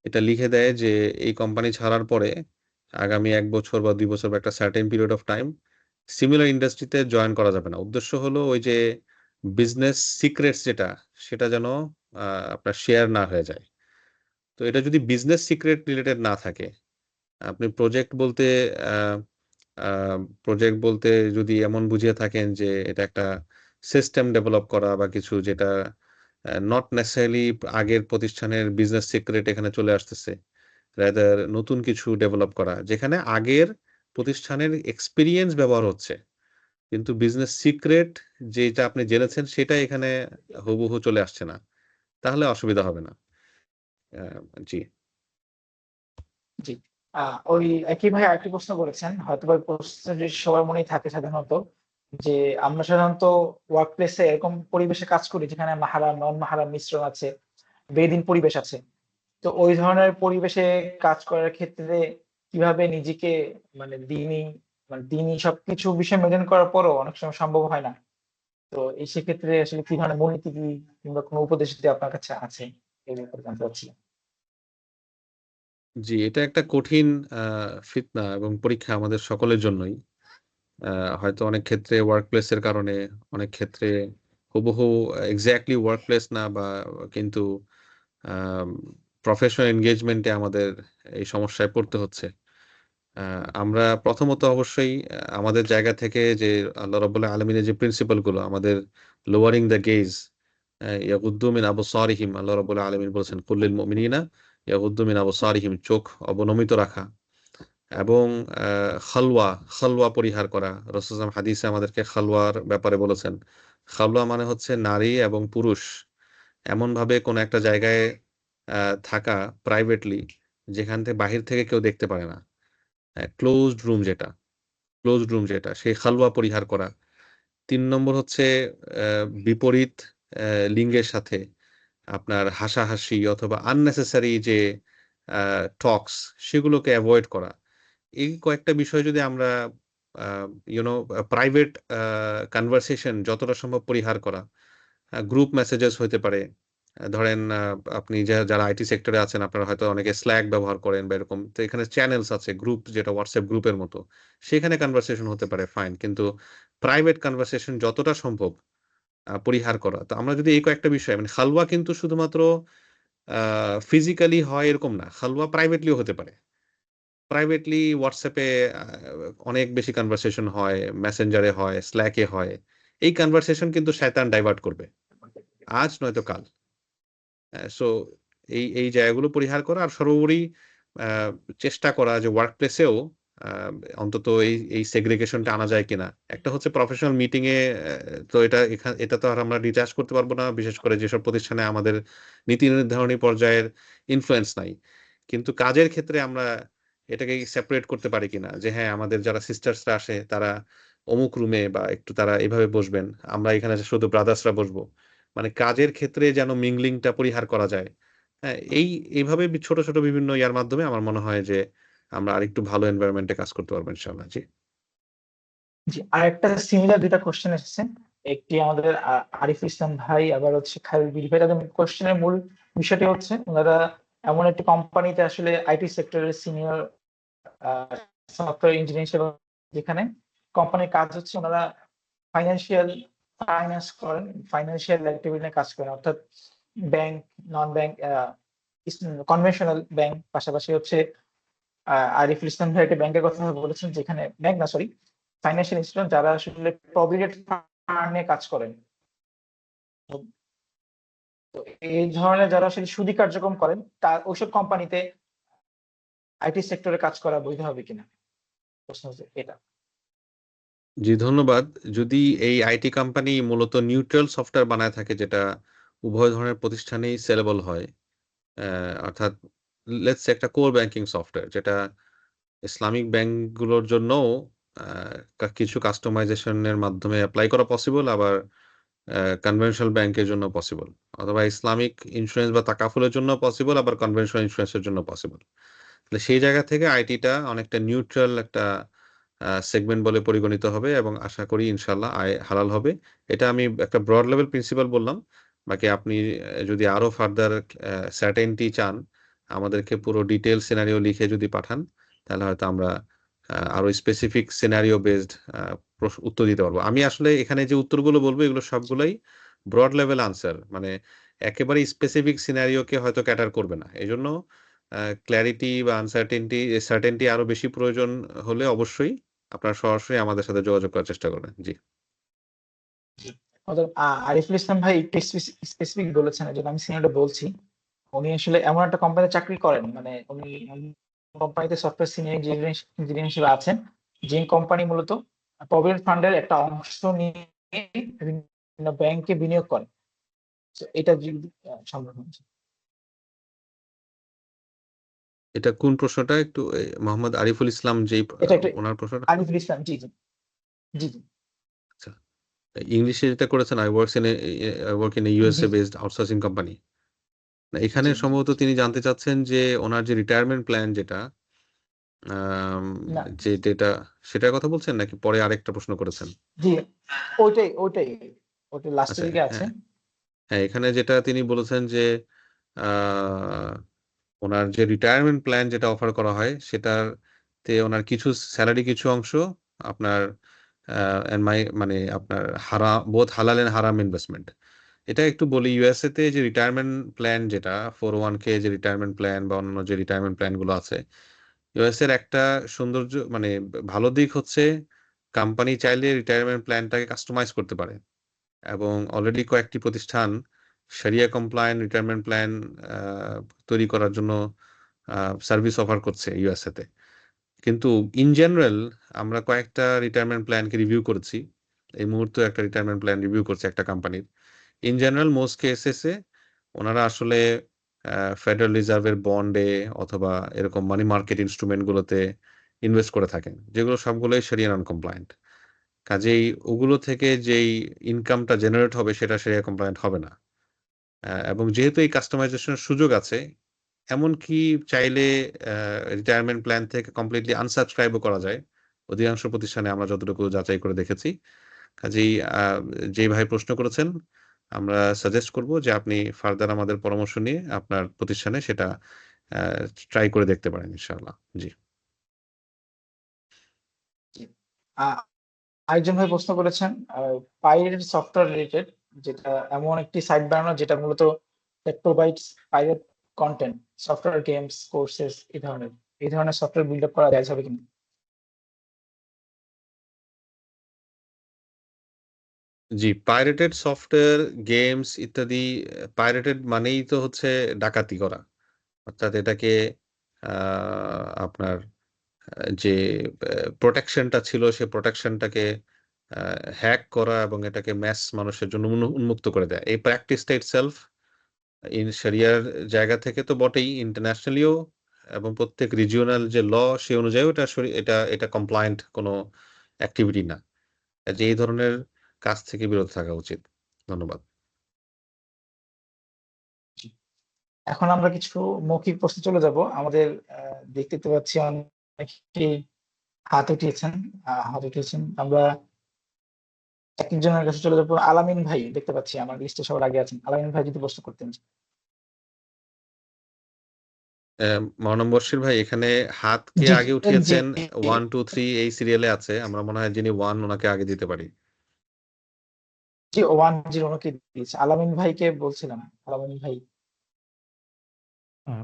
এটা লিখে দেয় যে এই কোম্পানি ছাড়ার পরে আগামী 1 বছর বা 2 বছর বা একটা certain period of time similar ইন্ডাস্ট্রিতে জয়েন করা যাবে না। উদ্দেশ্য হলো ওই যে বিজনেস সিক্রেটস সেটা যেন আপনার শেয়ার না হয়ে যায়। তো এটা যদি বিজনেস সিক্রেট রিলেটেড না থাকে, আপনি আ আ প্রজেক্ট বলতে যদি এমন বুঝিয়ে থাকেন যে এটা একটা সিস্টেম ডেভেলপ করা বা কিছু যেটা নট নেসেসারিলি আগের প্রতিষ্ঠানের বিজনেস সিক্রেট এখানে চলে আসতেছে। রাদার নতুন কিছু ডেভেলপ করা, যেখানে আগের প্রতিষ্ঠানের এক্সপেরিয়েন্স ব্যবহার হচ্ছে। কিন্তু বিজনেস সিক্রেট যেটা আপনি জেনেছেন সেটা এখানে হুবহু চলে আসছে না। তাহলে অসুবিধা হবে না। জি। জি। ওই একই ভাই আরেকটি প্রশ্ন করেছেন, হয়তোবা এই প্রশ্নটি সবার মনেই থাকে সাধারণত, যে আমরা সাধারণত ওয়ার্ক প্লেসে এরকম পরিবেশে কাজ করি যেখানে মাহারাম নন মাহারাম মিশ্রণ আছে, বেদিন পরিবেশ আছে। তো ওই ধরনের পরিবেশে কাজ করার ক্ষেত্রে কিভাবে নিজেকে মানে দিনই সবকিছু বিষয় মেনটেন করার পরও অনেক সময় সম্ভব হয় না। তো সেক্ষেত্রে আসলে কি ধরনের মূলনীতি কিংবা কোনো উপদেশ যদি আপনার কাছে আছে এই ব্যাপারে জানতে চাচ্ছিলাম। জি, এটা একটা কঠিন আ ফিতনা এবং পরীক্ষা আমাদের সকলের জন্যই। আ হয়তো অনেক ক্ষেত্রে ওয়ার্ক প্লেস এর কারণে, অনেক ক্ষেত্রে হুবহু এক্সাক্টলি ওয়ার্ক প্লেস না, বা কিন্তু আম প্রফেশনাল এনগেজমেন্ট এ আমাদের এই সমস্যায় পড়তে হচ্ছে। আ আমরা প্রথমত অবশ্যই আমাদের জায়গা থেকে যে আল্লাহ রাব্বুল আলামিনের যে প্রিন্সিপাল গুলো আমাদের লোয়ারিং দ্য গেজ, ইয়াগুদ্দু মিন আবসারিহিম, আল্লাহ রাব্বুল আলামিন বলেছেন কুল লিল মুমিনিনা ইয়াগুদ্দু মিন আবসারিহিম, চোখ অবনমিত রাখা এবং আ খালওয়া পরিহার করা। রাসূল সাল্লাল্লাহু আলাইহি ওয়াসাল্লাম হাদিসে আমাদেরকে খালওয়ার ব্যাপারে বলেছেন। খালওয়া মানে হচ্ছে নারী এবং পুরুষ এমনভাবে কোনো একটা জায়গায় আ থাকা প্রাইভেটলি, যেখান থেকে বাহির থেকে কেউ দেখতে পারে না। ক্লোজড রুম যেটা, সেই খালওয়া পরিহার করা। ৩ নম্বর হচ্ছে অ্যা বিপরীত লিঙ্গের সাথে আপনার হাসাহাসি অথবা unnecessary যে আ টক্স, সেগুলোকে এভয়েড করা। এই কয়েকটা বিষয় যদি আমরা আ প্রাইভেট কনভারসেশন যতটা সম্ভব পরিহার করা। গ্রুপ মেসেজেস হইতে পারে। ধরেন আপনি যারা আইটি সেক্টরে আছেন, আপনারা হয়তো অনেকে Slack ব্যবহার করেন বা এরকম। তো এখানে চ্যানেলস আছে, গ্রুপ যেটা WhatsApp গ্রুপের মতো। সেখানে কনভারসেশন হতে পারে, ফাইন। কিন্তু প্রাইভেট কনভারসেশন যতটা সম্ভব পরিহার করা। তো আমরা যদি এই কয়েকটা বিষয়, মানে খালওয়া কিন্তু শুধুমাত্র আ ফিজিক্যালি হয় এরকম না। খালওয়া প্রাইভেটলিও হতে পারে। প্রাইভেটলি WhatsApp এ আ অনেক বেশি কনভারসেশন হয়, Messenger এ হয়, Slack এ হয়। এই কনভারসেশন কিন্তু শয়তান ডাইভার্ট করবে। আজ নয়তো কাল। সো এই জায়গাগুলো পরিহার করা আর সর্বোপরি আ চেষ্টা করা যে ওয়ার্ক প্লেসেও অন্তত এই সেগ্রিগেশনটা আনা যায় কিনা। একটা হচ্ছে প্রফেশনাল মিটিং এ, তো এটা তো আর আমরা ডিটাচ করতে পারবো না, বিশেষ করে যেসব প্রতিষ্ঠানে আমাদের নীতি নির্ধারণী পর্যায়ের ইনফ্লুয়েন্স নাই। কিন্তু কাজের ক্ষেত্রে আমরা এটাকে সেপারেট করতে পারি কিনা, যে হ্যাঁ আমাদের যারা সিস্টার্সরা আসে তারা অমুক রুমে বা একটু তারা এভাবে বসবেন, আমরা এখানে শুধু ব্রাদার্সরা বসবো। মানে কাজের ক্ষেত্রে যেন মিংলিংটা পরিহার করা যায়। হ্যাঁ, এইভাবে ছোট ছোট বিভিন্ন ইয়ার মাধ্যমে আমার মনে হয় যে আমরা আরেকটু ভালো এনভায়রনমেন্টে কাজ করতে পারবো ইনশাআল্লাহ। জি। জি, আরেকটা সিমিলার দুইটা কোশ্চেন এসেছে। একটি আমাদের আরিফ ইসলাম ভাই, আবার হচ্ছে খালিদ বিল ভাই। তাদের কোশ্চেনের মূল বিষয়টি হচ্ছে ওনারা এমন একটি কোম্পানিতে আসলে আইটি সেক্টরের সিনিয়র সফটওয়্যার ইঞ্জিনিয়ার হিসেবে, যেখানে কোম্পানির কাজ হচ্ছে ওনারা ফাইন্যান্স করেন, ফাইন্যান্সিয়াল অ্যাক্টিভিটি নিয়ে কাজ করেন, অর্থাৎ ব্যাংক, নন ব্যাংক, কনভেনশনাল ব্যাংক, পাশাপাশি হচ্ছে আরিফুল ইসলাম ভাই একটা ব্যাংকের কথা বলেছেন, যেখানে ব্যাংক না সরি ফাইন্যান্সিয়াল ইনস্টিটিউশন যারা আসলে প্রভিডেন্ট ফান্ড নিয়ে কাজ করেন। তো এই ধরনের যারা আসলে সুদি কার্যক্রম করেন, তার ওইসব কোম্পানিতে আইটি সেক্টরে কাজ করা বৈধ হবে কিনা, প্রশ্ন হচ্ছে এটা। জি, ধন্যবাদ। যদি এই আইটি কোম্পানি মূলত নিউট্রাল সফটওয়্যার বানায় থাকে, যেটা উভয় ধরনের প্রতিষ্ঠানেই সেলেবল হয়, অর্থাৎ লেটস সে একটা কোর ব্যাংকিং সফটওয়্যার, যেটা ইসলামিক ব্যাংকগুলোর জন্যও কিছু কাস্টমাইজেশনের মাধ্যমে অ্যাপ্লাই করা পসিবল, আবার কনভেনশনাল ব্যাংকের জন্য পসিবল, অথবা ইসলামিক ইন্স্যুরেন্স বা তাকাফুলের জন্য পসিবল, আবার কনভেনশনাল ইন্স্যুরেন্সের জন্য পসিবল। তাহলে সেই জায়গা থেকে আইটিটা অনেকটা নিউট্রাল একটা সেগমেন্ট বলে পরিগণিত হবে, এবং আশা করি ইনশাল্লাহ আয় হালাল হবে। এটা আমি একটা ব্রড লেভেল প্রিন্সিপাল বললাম। বাকি আপনি যদি আরো ফার্দার সার্টেনটি চান, আমাদেরকে পুরো ডিটেল সিনারিও লিখে যদি পাঠান, তাহলে হয়তো আমরা আরো স্পেসিফিক সিনারিও বেসড উত্তর দিতে পারবো। আমি আসলে এখানে যে উত্তরগুলো বলবো এগুলো সবগুলোই ব্রড লেভেল আনসার, মানে একেবারে স্পেসিফিক সিনারিওকে হয়তো ক্যাটার করবে না। এজন্য ক্ল্যারিটি বা সার্টেনটি আরো বেশি প্রয়োজন হলে অবশ্যই আপনারা সরাসরি আমাদের সাথে যোগাযোগ করার চেষ্টা করবেন। জি। আরিফুল ইসলাম ভাই একটু স্পেসিফিক বলেছেন, এই জন্য আমি সিনিয়রটা বলছি। উনি আসলে এমন একটা কোম্পানিতে চাকরি করেন, মানে উনি কোম্পানিতে সফটওয়্যার সিনিয়র ইঞ্জিনিয়ার হিসেবে আছেন, যে কোম্পানি মূলত প্রভিডেন্ট ফান্ডের একটা অংশ নিয়ে বিভিন্ন ব্যাংকে বিনিয়োগ করে। এটা যদি সম্ভব হচ্ছে। এটা কোন প্রশ্নটা? একটু মোহাম্মদ আরিফুল ইসলাম যেই এটা একটা ওনার প্রশ্নটা। আরিফুল ইসলাম, জি জি জি জি আচ্ছা, ইংলিশে যেটা করেছেন, I work in a USA G based outsourcing company. এখানে জি সম্ভবত তিনি জানতে চাচ্ছেন যে ওনার যে রিটায়ারমেন্ট প্ল্যান যেটা, না যেটা সেটার কথা বলছেন, নাকি পরে আরেকটা প্রশ্ন করেছেন? জি ওইটাই ওইটাই ওইটা লাস্টের আচ্ছা, দিকে আছে। হ্যাঁ হ্যাঁ, এখানে যেটা তিনি বলেছেন যে আহ, ওনার যে রিটায়ারমেন্ট প্ল্যান যেটা অফার করা হয়, সেটাতে ওনার কিছু স্যালারি, কিছু অংশ আপনার মানে আপনার বোথ হালাল এন্ড হারাম ইনভেস্টমেন্ট। এটা একটু বলি, ইউএসএ তে যে রিটায়ারমেন্ট প্ল্যান, যেটা 401k যে রিটায়ারমেন্ট প্ল্যান বা অন্যান্য যে রিটায়ারমেন্ট প্ল্যান গুলো আছে, ইউএস এর একটা সৌন্দর্য মানে ভালো দিক হচ্ছে কোম্পানি চাইলে রিটায়ারমেন্ট প্ল্যানটাকে কাস্টমাইজ করতে পারে, এবং অলরেডি কয়েকটি প্রতিষ্ঠান শরিয়া কমপ্লায়েন্ট রিটায়ারমেন্ট প্ল্যান তৈরি করার জন্য সার্ভিস অফার করছে ইউএসএ তে। কিন্তু ইন জেনারেল আমরা কয়েকটা রিটায়ারমেন্ট প্ল্যানকে রিভিউ করেছি, এই মুহূর্তে একটা রিটায়ারমেন্ট প্ল্যান রিভিউ করছে একটা কোম্পানির। ইন জেনারেল মোস্ট কেসেসে ওনারা আসলে ফেডারেল রিজার্ভের বন্ডে অথবা এরকম মানি মার্কেট ইনস্ট্রুমেন্ট গুলোতে ইনভেস্ট করে থাকেন, যেগুলো সবগুলোই শরিয়া নন কমপ্লায়েন্ট। কাজেই ওগুলো থেকে যেই ইনকামটা জেনারেট হবে সেটা শরিয়া কমপ্লায়েন্ট হবে না। এবং যেহেতু এই কাস্টমাইজেশনের সুযোগ আছে, এমনকি চাইলে রিটায়ারমেন্ট প্ল্যান থেকে কমপ্লিটলি আনসাবস্ক্রাইবও করা যায় অধিকাংশ প্রতিষ্ঠানে, আমরা যতটুকু যাচাই করে দেখেছি। কাজেই যে ভাই প্রশ্ন করেছেন, আমরা সাজেস্ট করব যে আপনি ফার্দার আমাদের পরামর্শ নিয়ে আপনার প্রতিষ্ঠানে সেটা ট্রাই করে দেখতে পারেন ইনশাআল্লাহ। জি। আরেকজন ভাই প্রশ্ন করেছেন পাইরেট সফটওয়্যার রিলেটেড, যেটা এমন একটি সাইট বানানো যেটা মূলত provides pirate content, software, games, courses, এই ধরনের সফটওয়্যার বিল্ড আপ করা যায় হবে কিনা। জি, পাইরেটেড সফটওয়্যার, গেমস ইত্যাদি, পাইরেটেড মানেই তো হচ্ছে ডাকাতি করা, অর্থাৎ এটাকে আপনার যে প্রোটেকশনটা ছিল সেই প্রোটেকশনটাকে হ্যাক করা এবং এটাকে ম্যাস মানুষের জন্য উন্মুক্ত করে দেয়। এই প্র্যাকটিসটা ইটসেলফ শরিয়ার জায়গা থেকে তো বটেই, ইন্টারন্যাশনালিও এবং প্রত্যেক রিজিওনাল যে ল সে অনুযায়ীও এটা কমপ্লায়েন্ট কোনো অ্যাক্টিভিটি না। যে এই ধরনের কাজ থেকে বিরত থাকা উচিত। ধন্যবাদ। এখন আমরা কিছু মৌখিক প্রশ্নে চলে যাব। আমাদের দেখতে পাচ্ছি অনেকেই হাত উঠিয়েছেন। আমরা এক একজনের কাছে চলে যাবো। আলামিন ভাই দেখতে পাচ্ছি আমার লিস্টে সবার আগে আছেন। আলামিন ভাই যদি প্রশ্ন করতেন। মহানম বশির ভাই, এখানে হাত কে জি আগে জি উঠিয়েছেন 1 2 3 এই সিরিয়ালে আছে। আমরা মনে হয় যিনি 1 ওনাকে আগে দিতে পারি। জি 1-0 ওনাকে দিয়েছে। আলামিন ভাইকে বলছিলাম। আলামিন ভাই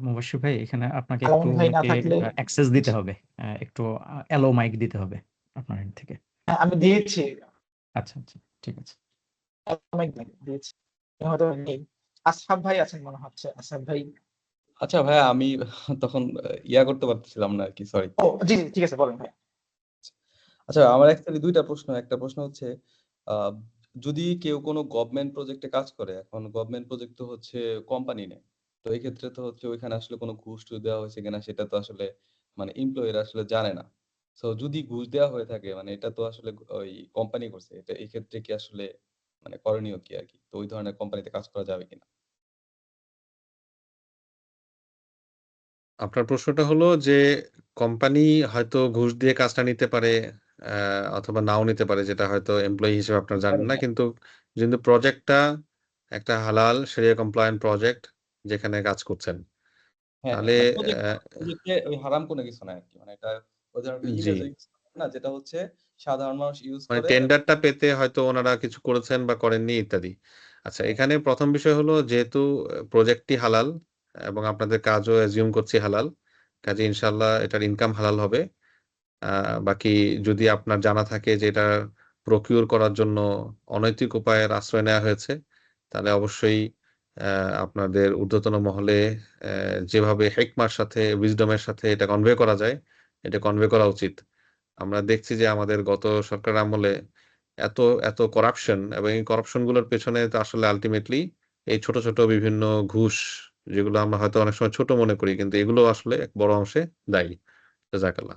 মুবাশশির ভাই, এখানে আপনাকে একটু আলামিন ভাই না ওনাকে থাকলে অ্যাক্সেস দিতে হবে। একটু অ্যালো মাইক দিতে হবে আপনার এন্ড থেকে। হ্যাঁ, আমি দিয়েছি। আচ্ছা, ঠিক আছে। অনেক দিয়েছি। হয়তো নেই। আসহাব ভাই আছেন মনে হচ্ছে। আসহাব ভাই। আচ্ছা ভাইয়া, আমি তখন ইয়া করতে পারতেছিলাম না আরকি, সরি। ও জি, ঠিক আছে বলেন ভাই। আচ্ছা, আমার অ্যাকচুয়ালি ২ টা প্রশ্ন। একটা প্রশ্ন হচ্ছে, আ যদি কেউ কোনো গভর্নমেন্ট প্রজেক্টে কাজ করে, এখন গভর্নমেন্ট প্রজেক্ট তো হচ্ছে কোম্পানি নেয়। তো এই ক্ষেত্রে তো হচ্ছে ওইখানে আসলে কোনো ঘুষ-টুস দেওয়া হয়েছে কিনা সেটা তো আসলে মানে এমপ্লয়িরা আসলে জানে না। সো যদি ঘুষ দেওয়া হয়ে থাকে মানে এটা তো আসলে ওই কোম্পানি করছে। এটা এই ক্ষেত্রে কি আসলে মানে করণীয় কি আরকি? তো ওই ধরনের কোম্পানিতে কাজ করা যাবে কিনা? আপনার প্রশ্নটা হলো যে কোম্পানি হয়তো ঘুষ দিয়ে কাজটা নিতে পারে, অথবা নাও নিতে পারে, যেটা হয়তো এমপ্লয়ি হিসেবে আপনারা জানেন না। কিন্তু প্রজেক্টটা একটা হালাল শরিয়া কমপ্লায়েন্ট প্রজেক্ট যেখানে কাজ করছেন। হ্যাঁ, তাহলে মানে প্রজেক্টে ওই হারাম কোনো কিছু নাই আরকি। মানে এটা ওই ধরনের জি, ইমেজ না, যেটা হচ্ছে সাধারণ মানুষ ইউজ মানে করে। টেন্ডারটা পেতে হয়তো ওনারা কিছু করেছেন বা করেননি ইত্যাদি। আচ্ছা, হ্যাঁ, এখানে প্রথম বিষয় হলো যেহেতু প্রজেক্টটি হালাল এবং আপনাদের কাজও অ্যাজিউম করছি হালাল, কাজে ইনশাআল্লাহ এটার ইনকাম হালাল হবে। বাকি যদি আপনার জানা থাকে যে এটা প্রকিউর করার জন্য অনৈতিক উপায়ের আশ্রয় নেওয়া হয়েছে, তাহলে অবশ্যই আপনাদের ঊর্ধ্বতন মহলে যেভাবে হিকমার সাথে, উইজডমের সাথে এটা কনভে করা যায়, এটা কনভে করা উচিত। আমরা দেখছি যে আমাদের গত সরকার আমলে এত, এত করাপশন এবং এই করাপশন গুলোর পেছনে তো আসলে আল্টিমেটলি এই ছোট, ছোট বিভিন্ন ঘুষ, যেগুলো আমরা হয়তো অনেক সময় ছোট মনে করি, কিন্তু এগুলো আসলে এক বড় অংশে দায়ী। জাযাকাল্লাহ।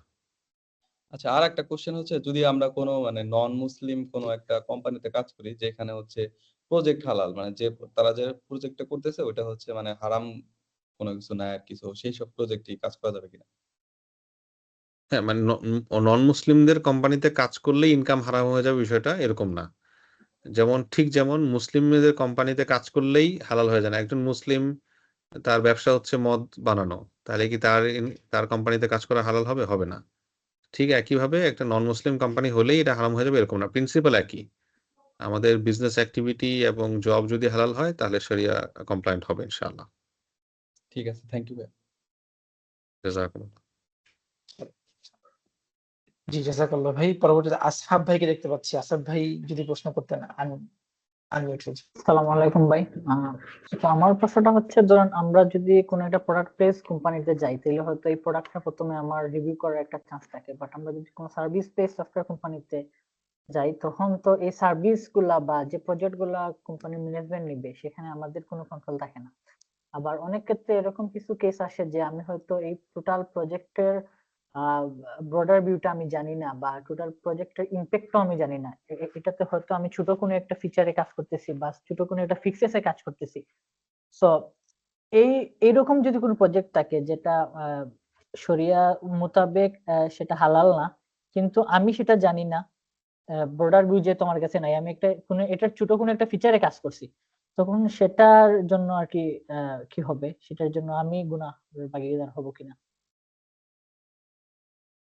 আচ্ছা, আরেকটা কোয়েশ্চেন হচ্ছে, যদি আমরা কোনো মানে নন মুসলিম কোনো একটা কোম্পানিতে কাজ করি যেখানে হচ্ছে প্রজেক্ট হালাল, মানে যে তারা যে প্রজেক্টটা করতেছে ওইটা হচ্ছে মানে হারাম কোনো কিছু নাই আরকি। সো সেইসব প্রজেক্টেই কাজ করা যাবে কিনা? হ্যাঁ, মানে নন মুসলিমদের কোম্পানিতে কাজ করলেই ইনকাম হারাম হয়ে যাবে বিষয়টা এরকম না। যেমন মুসলিমদের কোম্পানিতে কাজ করলেই হালাল হয়ে যায় না। একজন মুসলিম তার ব্যবসা হচ্ছে মদ বানানো। তাহলে কি তার কোম্পানিতে কাজ করা হালাল হবে? হবে না। ঠিক একইভাবে একটা নন মুসলিম কোম্পানি হলেই এটা হারাম হয়ে যাবে এরকম না। প্রিন্সিপাল একই। আমাদের বিজনেস অ্যাক্টিভিটি এবং জব যদি হালাল হয় তাহলে শরিয়া কমপ্লায়েন্ট হবে ইনশাআল্লাহ। ঠিক আছে। থ্যাংক ইউ ভাইয়া। জাযাকুমুল্লাহ। জি জাযাকাল্লাহ ভাই। পরবর্তীতে আসহাব ভাইকে দেখতে পাচ্ছি। আসহাব ভাই যদি প্রশ্ন করতেন আনমিউট হয়েছে। আসসালামু আলাইকুম ভাই। তো আমার প্রশ্নটা হচ্ছে, ধরুন আমরা যদি কোনো একটা প্রোডাক্ট প্লেস কোম্পানিতে যাই তাহলে হয়তো এই প্রোডাক্টটা প্রথমে আমার রিভিউ করার একটা চান্স থাকে, বাট আমরা যদি কোনো সার্ভিস বেস সফটওয়্যার কোম্পানিতে যাই তখন তো এই সার্ভিস গুলা বা যে প্রজেক্ট গুলা কোম্পানির ম্যানেজমেন্ট নিবে সেখানে আমাদের কোনো কন্ট্রোল থাকে না। আবার অনেক ক্ষেত্রে এরকম কিছু কেস আসে যে আমি হয়তো এই টোটাল প্রজেক্টের ব্রডার ভিউটা আমি জানি না, বা টোটাল প্রজেক্টের ইম্প্যাক্টও আমি জানি না। এটাতে হয়তো আমি ছোট কোনো একটা ফিচারে কাজ করতেছি বা ছোট কোনো একটা ফিক্সেসে কাজ করতেছি। সো এইরকম যদি কোনো প্রজেক্ট থাকে যেটা শরিয়া মোতাবেক সেটা হালাল না, কিন্তু আমি সেটা জানি না, ব্রডার ভিউ যে তোমার কাছে নাই, আমি একটা কোনো এটার ছোট কোনো একটা ফিচারে কাজ করছি, তখন সেটার জন্য আর কি কি হবে, সেটার জন্য আমি গুনাহের ভাগীদার হব কিনা?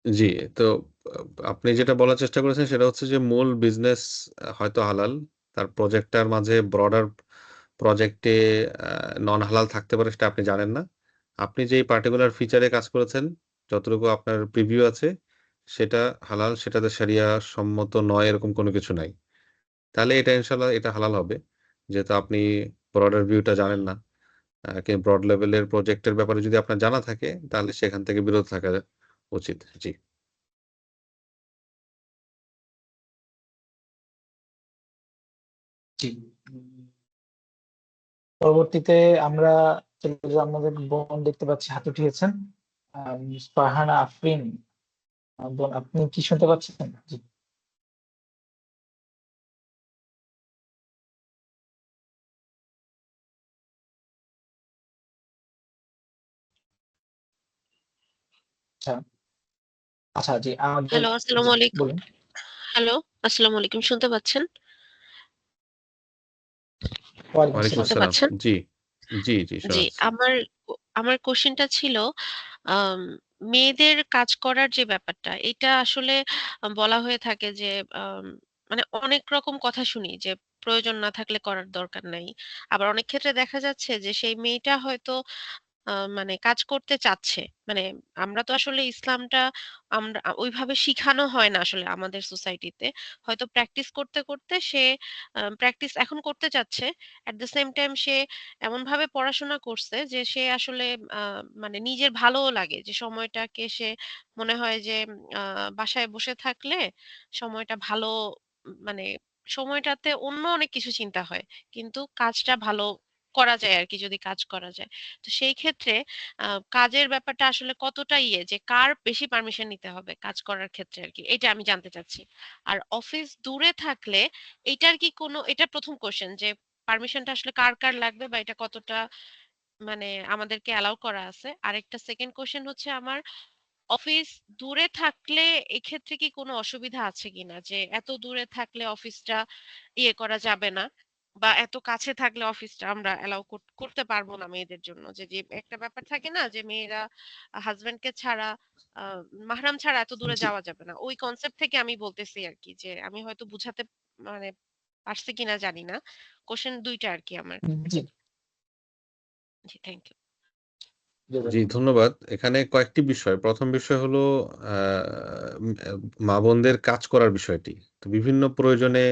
জি, তো আপনি যেটা বলার চেষ্টা করেছেন সেটা হচ্ছে যে মূল বিজনেস হয়তো হালাল। তার প্রজেক্টটার মাঝে ব্রডার প্রজেক্টে আ নন হালাল থাকতে পারে সেটা আপনি জানেন না। আপনি যেই পার্টিকুলার ফিচারে কাজ করেছেন, যতটুকু আপনার প্রিভিউ আছে সেটা হালাল, সেটাতে শরিয়া সম্মত নয় এরকম কোনো কিছু নাই। তাহলে এটা ইনশাআল্লাহ এটা হালাল হবে। যেহেতু আপনি ব্রডার ভিউটা জানেন না। ব্রড লেভেলের প্রজেক্টের ব্যাপারে যদি আপনার জানা থাকে তাহলে সেখান থেকে বিরত থাকা উচিত। জি। জি। পরবর্তীতে আমরা আমাদের বোন দেখতে পাচ্ছি হাত উঠিয়েছেন, ফারহানা আফরিন। বোন, আপনি কি শুনতে পাচ্ছেন? জি। আচ্ছা আচ্ছা, জি আমাদের হ্যালো, আসসালামু জি আলাইকুম। বলুন। হ্যালো, আসসালামু আলাইকুম। শুনতে পাচ্ছেন? ওয়ালাইকুম ওয়ালাইকুম আসসালাম। শুনতে আসসালাম। পাচ্ছেন? জি, জি, জি, শোনা জি, যাচ্ছে। আমার কোশ্চেনটা ছিল আম মেয়েদের কাজ করার যে ব্যাপারটা, এটা আসলে বলা হয়ে থাকে যে আম মানে অনেক রকম কথা শুনি যে প্রয়োজন না থাকলে করার দরকার নাই। আবার অনেক ক্ষেত্রে দেখা যাচ্ছে যে সেই মেয়েটা হয়তো মানে কাজ করতে চাচ্ছে। মানে আমরা তো আসলে ইসলামটা আমরা ওইভাবে শিখানো হয় না আসলে আমাদের সোসাইটিতে। হয়তো প্র্যাকটিস করতে, করতে সে প্র্যাকটিস এখন করতে চাচ্ছে। এট দ্য সেম টাইম সে এমনভাবে পড়াশোনা করছে যে সে আসলে আ মানে নিজের ভালোও লাগে যে সময়টাকে সে মনে হয় যে আ বাসায় বসে থাকলে সময়টা ভালো মানে সময়টাতে অন্য অনেক কিছু চিন্তা হয়। কিন্তু কাজটা ভালো করা যায় আরকি যদি কাজ করা যায়। তো সেই ক্ষেত্রে আ কাজের ব্যাপারটা আসলে কতটা যে কার বেশি পারমিশন নিতে হবে কাজ করার ক্ষেত্রে আরকি। এইটা আমি জানতে চাচ্ছি। আর অফিস দূরে থাকলে এইটার কি কোনো এটা ১ম কোয়েশ্চেন যে পারমিশনটা আসলে কার, কার লাগবে বা এটা কতটা মানে আমাদেরকে অ্যালাও করা আছে। আরেকটা 2nd কোয়েশ্চেন হচ্ছে আমার অফিস দূরে থাকলে এক্ষেত্রে কি কোনো অসুবিধা আছে কিনা? যে এত দূরে থাকলে অফিসটা করা যাবে না বা এত কাছে থাকলে অফিসটা আমরা অ্যালাউ করতে পারবো না মেয়েদের জন্য। যে একটা ব্যাপার থাকে না যে মেয়েরা হাসব্যান্ডকে ছাড়া আ মাহরাম ছাড়া এত দূরে জি যাওয়া যাবে না। ওই কনসেপ্ট থেকে আমি বলতেছি আরকি যে আমি হয়তো বুঝাতে মানে পারছি কিনা জানি না। কোয়েশ্চেন ২ টা আরকি আমার। জি জি, থ্যাংক ইউ। জি, ধন্যবাদ। এখানে কয়েকটি বিষয়। ১ম বিষয় হলো আ উম আ মা-বোনদের কাজ করার বিষয়টি। তো বিভিন্ন প্রয়োজনে